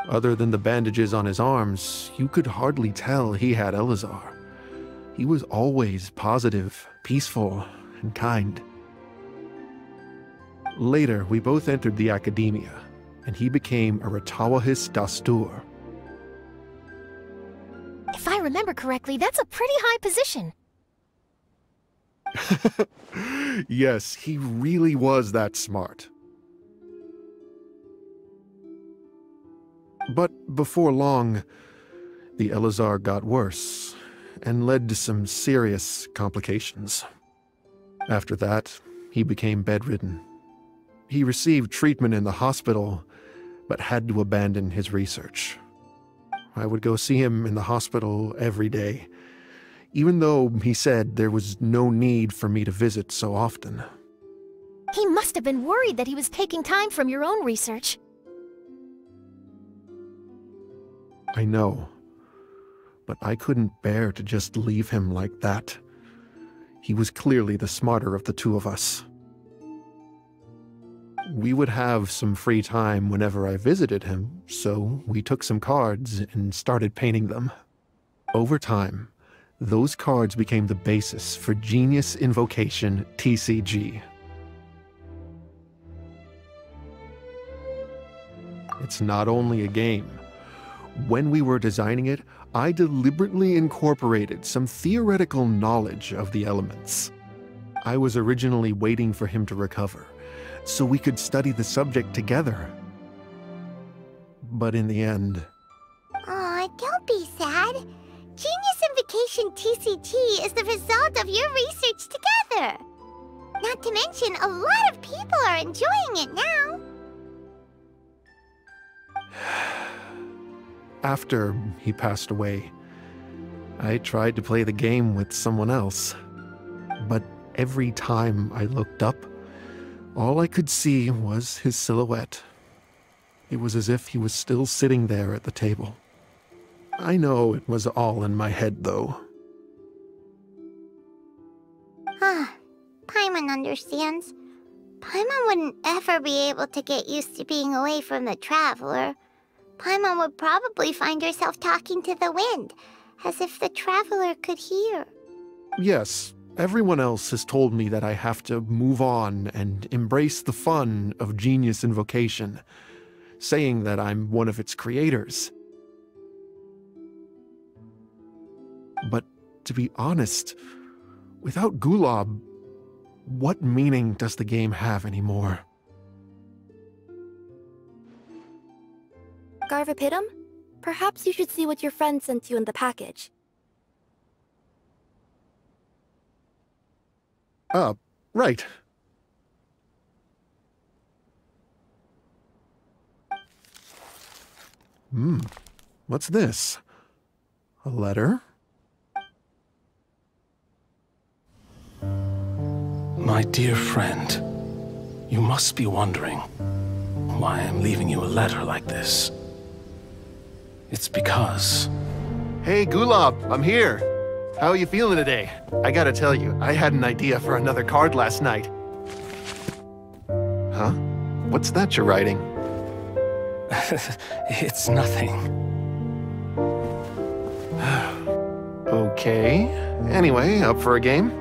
Other than the bandages on his arms, you could hardly tell he had Elazar. He was always positive, peaceful, and kind. Later, we both entered the academia, and he became a Ratawahis Dastur. If I remember correctly, that's a pretty high position. Yes, he really was that smart. But before long, the Elazar got worse and led to some serious complications. After that, he became bedridden. He received treatment in the hospital, but had to abandon his research. I would go see him in the hospital every day, even though he said there was no need for me to visit so often. He must have been worried that he was taking time from your own research. I know, but I couldn't bear to just leave him like that. He was clearly the smarter of the two of us. We would have some free time whenever I visited him, so we took some cards and started painting them. Over time, those cards became the basis for Genius Invocation TCG. It's not only a game. When we were designing it, I deliberately incorporated some theoretical knowledge of the elements. I was originally waiting for him to recover, so we could study the subject together. But in the end... Aw, don't be sad. Genius Invocation TCG is the result of your research together. Not to mention, a lot of people are enjoying it now. After he passed away, I tried to play the game with someone else. But every time I looked up, all I could see was his silhouette. It was as if he was still sitting there at the table. I know it was all in my head, though. Paimon understands. Paimon wouldn't ever be able to get used to being away from the Traveler. Paimon would probably find herself talking to the wind, as if the traveler could hear. Yes, everyone else has told me that I have to move on and embrace the fun of Genius Invocation, saying that I'm one of its creators. But to be honest, without Gulob, what meaning does the game have anymore? Garvapitum? Perhaps you should see what your friend sent you in the package. Right. What's this? A letter? My dear friend, you must be wondering why I'm leaving you a letter like this. It's because... Hey, Gulob, I'm here. How are you feeling today? I gotta tell you, I had an idea for another card last night. Huh? What's that you're writing? It's nothing. Okay. Anyway, up for a game?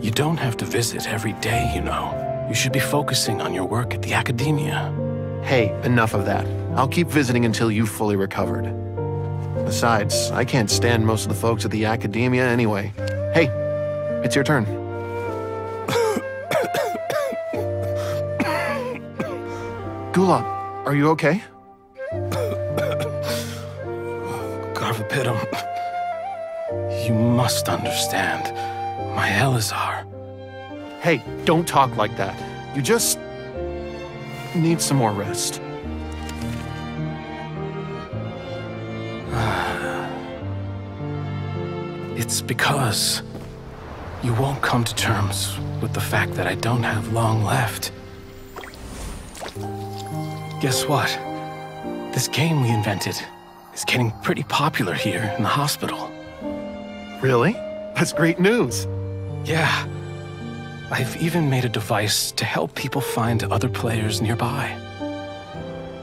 You don't have to visit every day, you know. You should be focusing on your work at the academia. Hey, enough of that. I'll keep visiting until you've fully recovered. Besides, I can't stand most of the folks at the academia anyway. Hey, it's your turn. Gulob, are you okay? Garvapitum, you must understand. My Elazar. Hey, don't talk like that. You just need some more rest. It's because you won't come to terms with the fact that I don't have long left. Guess what? This game we invented is getting pretty popular here in the hospital. Really? That's great news. Yeah. I've even made a device to help people find other players nearby.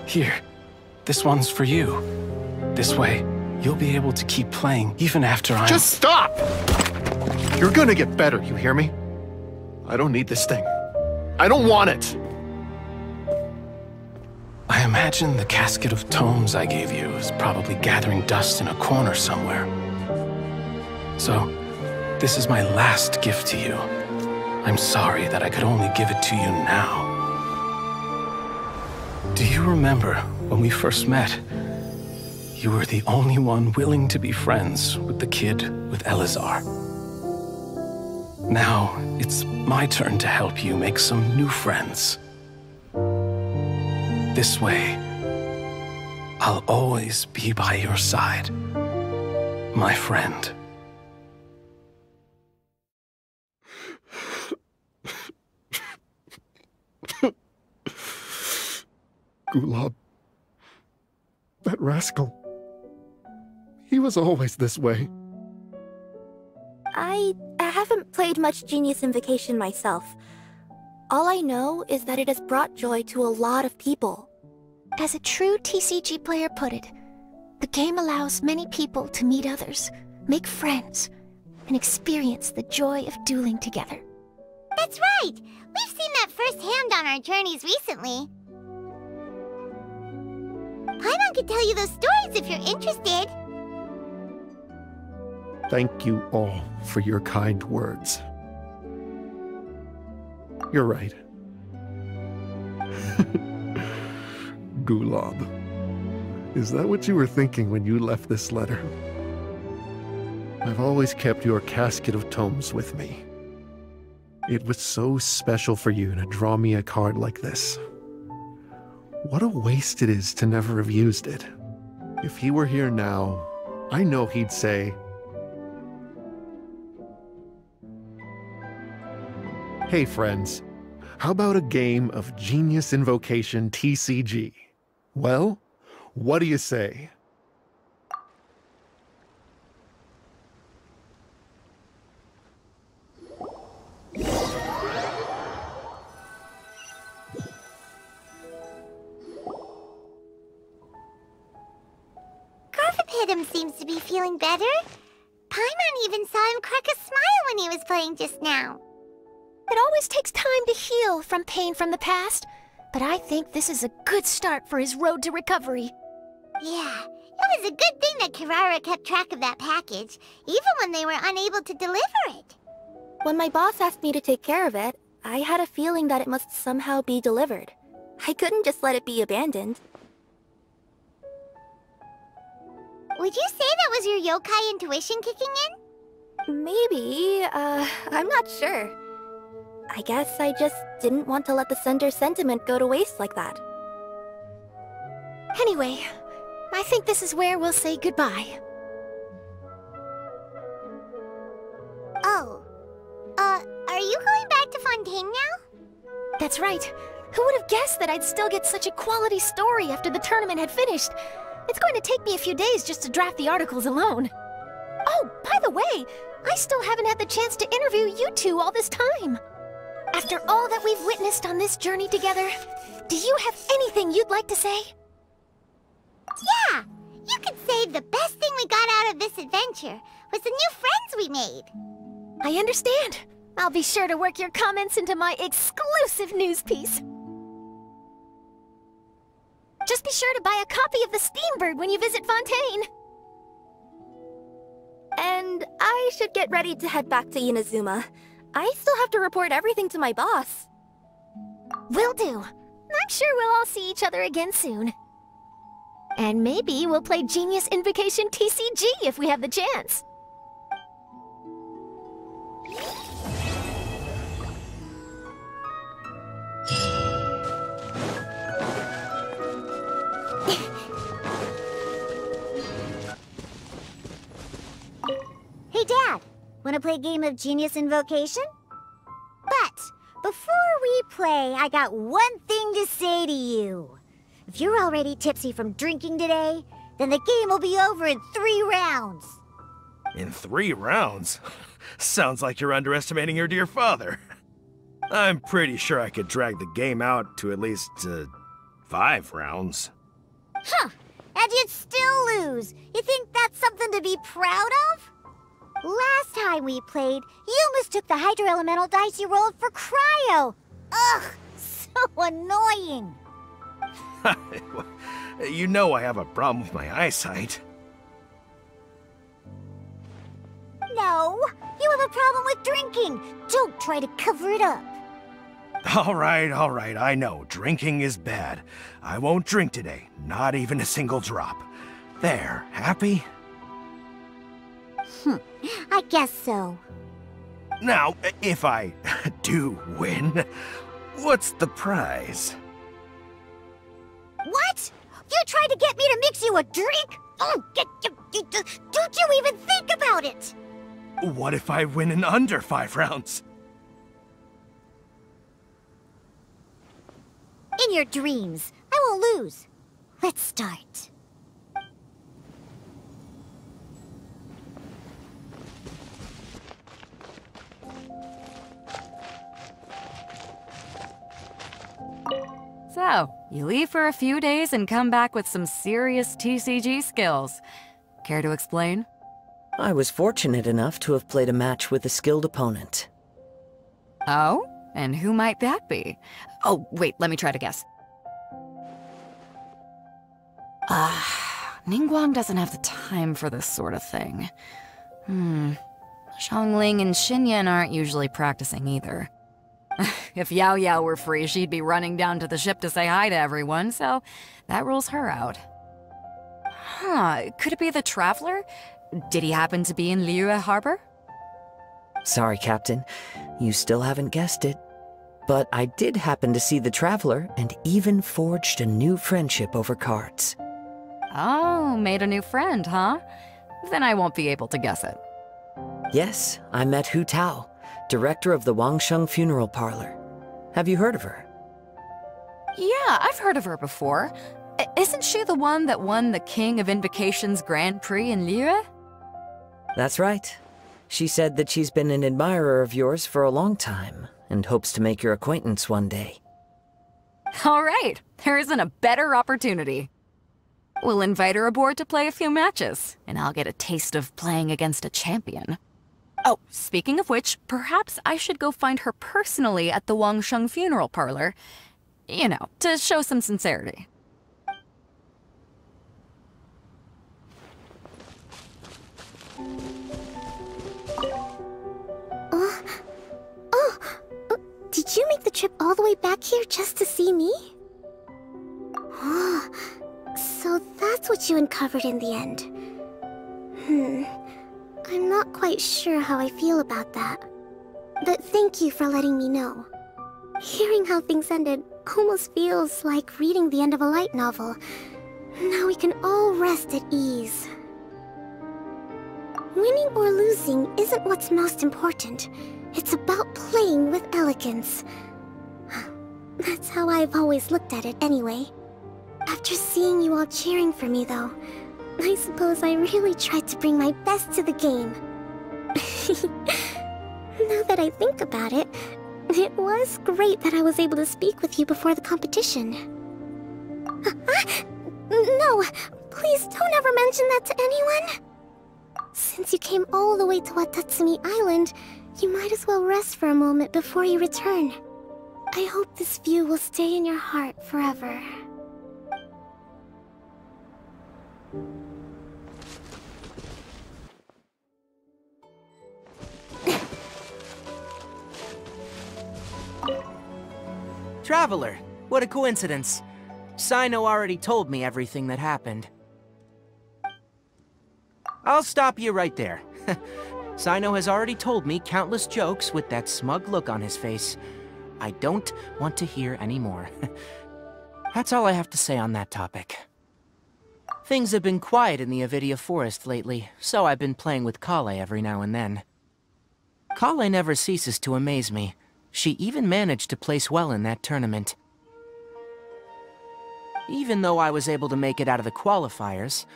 Here, this one's for you. This way, you'll be able to keep playing even after I'm— Just stop! You're gonna get better, you hear me? I don't need this thing. I don't want it! I imagine the casket of tomes I gave you is probably gathering dust in a corner somewhere. So, this is my last gift to you. I'm sorry that I could only give it to you now. Do you remember when we first met? You were the only one willing to be friends with the kid with Elazar. Now, it's my turn to help you make some new friends. This way, I'll always be by your side, my friend. Gulob. That rascal. He was always this way. I haven't played much Genius Invocation myself. All I know is that it has brought joy to a lot of people. As a true TCG player put it, the game allows many people to meet others, make friends, and experience the joy of dueling together. That's right! We've seen that firsthand on our journeys recently. Paimon could tell you those stories if you're interested. Thank you all for your kind words. You're right. Gulob. Is that what you were thinking when you left this letter? I've always kept your casket of tomes with me. It was so special for you to draw me a card like this. What a waste it is to never have used it. If he were here now, I know he'd say, "Hey friends, how about a game of Genius Invocation TCG? Well, what do you say?" Rhythm seems to be feeling better. Paimon even saw him crack a smile when he was playing just now. It always takes time to heal from pain from the past, but I think this is a good start for his road to recovery. Yeah, it was a good thing that Kirara kept track of that package, even when they were unable to deliver it. When my boss asked me to take care of it, I had a feeling that it must somehow be delivered. I couldn't just let it be abandoned. Would you say that was your yokai intuition kicking in? Maybe, I'm not sure. I guess I just didn't want to let the Sender's sentiment go to waste like that. Anyway, I think this is where we'll say goodbye. Oh. Are you going back to Fontaine now? That's right. Who would have guessed that I'd still get such a quality story after the tournament had finished? It's going to take me a few days just to draft the articles alone. Oh, by the way, I still haven't had the chance to interview you two all this time. After all that we've witnessed on this journey together, do you have anything you'd like to say? Yeah! You could say the best thing we got out of this adventure was the new friends we made. I understand. I'll be sure to work your comments into my exclusive news piece. Just be sure to buy a copy of the Steambird when you visit Fontaine. And I should get ready to head back to Inazuma. I still have to report everything to my boss. Will do. I'm sure we'll all see each other again soon. And maybe we'll play Genius Invocation TCG if we have the chance. Hey, Dad. Wanna play a game of Genius Invocation? But before we play, I got one thing to say to you. If you're already tipsy from drinking today, then the game will be over in 3 rounds. In 3 rounds? Sounds like you're underestimating your dear father. I'm pretty sure I could drag the game out to at least, 5 rounds. Huh, and you'd still lose. You think that's something to be proud of? Last time we played, you mistook the Hydro Elemental dice you rolled for Cryo. Ugh, so annoying. You know I have a problem with my eyesight. No, you have a problem with drinking. Don't try to cover it up. All right, I know. Drinking is bad. I won't drink today, not even a single drop. There, happy? I guess so. Now, if I do win, what's the prize? What? You tried to get me to mix you a drink? Oh, don't you even think about it! What if I win in under 5 rounds? In your dreams. I won't lose. Let's start. So, you leave for a few days and come back with some serious TCG skills. Care to explain? I was fortunate enough to have played a match with a skilled opponent. Oh? And who might that be? Oh, wait, let me try to guess. Ningguang doesn't have the time for this sort of thing. Xiangling and Xinyan aren't usually practicing either. If Yao Yao were free, she'd be running down to the ship to say hi to everyone, so that rules her out. Huh, could it be the Traveler? Did he happen to be in Liyue Harbor? Sorry, Captain. You still haven't guessed it. But I did happen to see the Traveler and even forged a new friendship over cards. Oh, made a new friend, huh? Then I won't be able to guess it. Yes, I met Hu Tao, director of the Wangsheng Funeral Parlor. Have you heard of her? Yeah, I've heard of her before. Isn't she the one that won the King of Invocations Grand Prix in Liyue? That's right. She said that she's been an admirer of yours for a long time and hopes to make your acquaintance one day. All right, there isn't a better opportunity. We'll invite her aboard to play a few matches, and I'll get a taste of playing against a champion. Oh, speaking of which, perhaps I should go find her personally at the Wangsheng funeral parlor. You know, to show some sincerity. Did you make the trip all the way back here just to see me? Oh, so that's what you uncovered in the end. I'm not quite sure how I feel about that. But thank you for letting me know. Hearing how things ended almost feels like reading the end of a light novel. Now we can all rest at ease. Winning or losing isn't what's most important. It's about playing with elegance. That's how I've always looked at it anyway. After seeing you all cheering for me though, I suppose I really tried to bring my best to the game. Now that I think about it, it was great that I was able to speak with you before the competition. No, please don't ever mention that to anyone. Since you came all the way to Watatsumi Island, you might as well rest for a moment before you return. I hope this view will stay in your heart forever. Traveler, what a coincidence. Sino already told me everything that happened. I'll stop you right there. Sino has already told me countless jokes with that smug look on his face. I don't want to hear any more. That's all I have to say on that topic. Things have been quiet in the Avidia Forest lately, so I've been playing with Kale every now and then. Kale never ceases to amaze me. She even managed to place well in that tournament. Even though I was able to make it out of the qualifiers,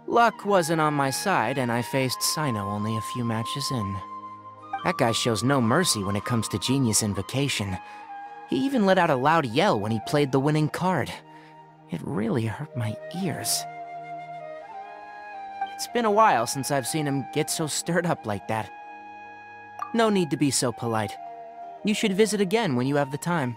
luck wasn't on my side and I faced Sino only a few matches in. That guy shows no mercy when it comes to Genius Invocation. He even let out a loud yell when he played the winning card. It really hurt my ears. It's been a while since I've seen him get so stirred up like that. No need to be so polite. You should visit again when you have the time.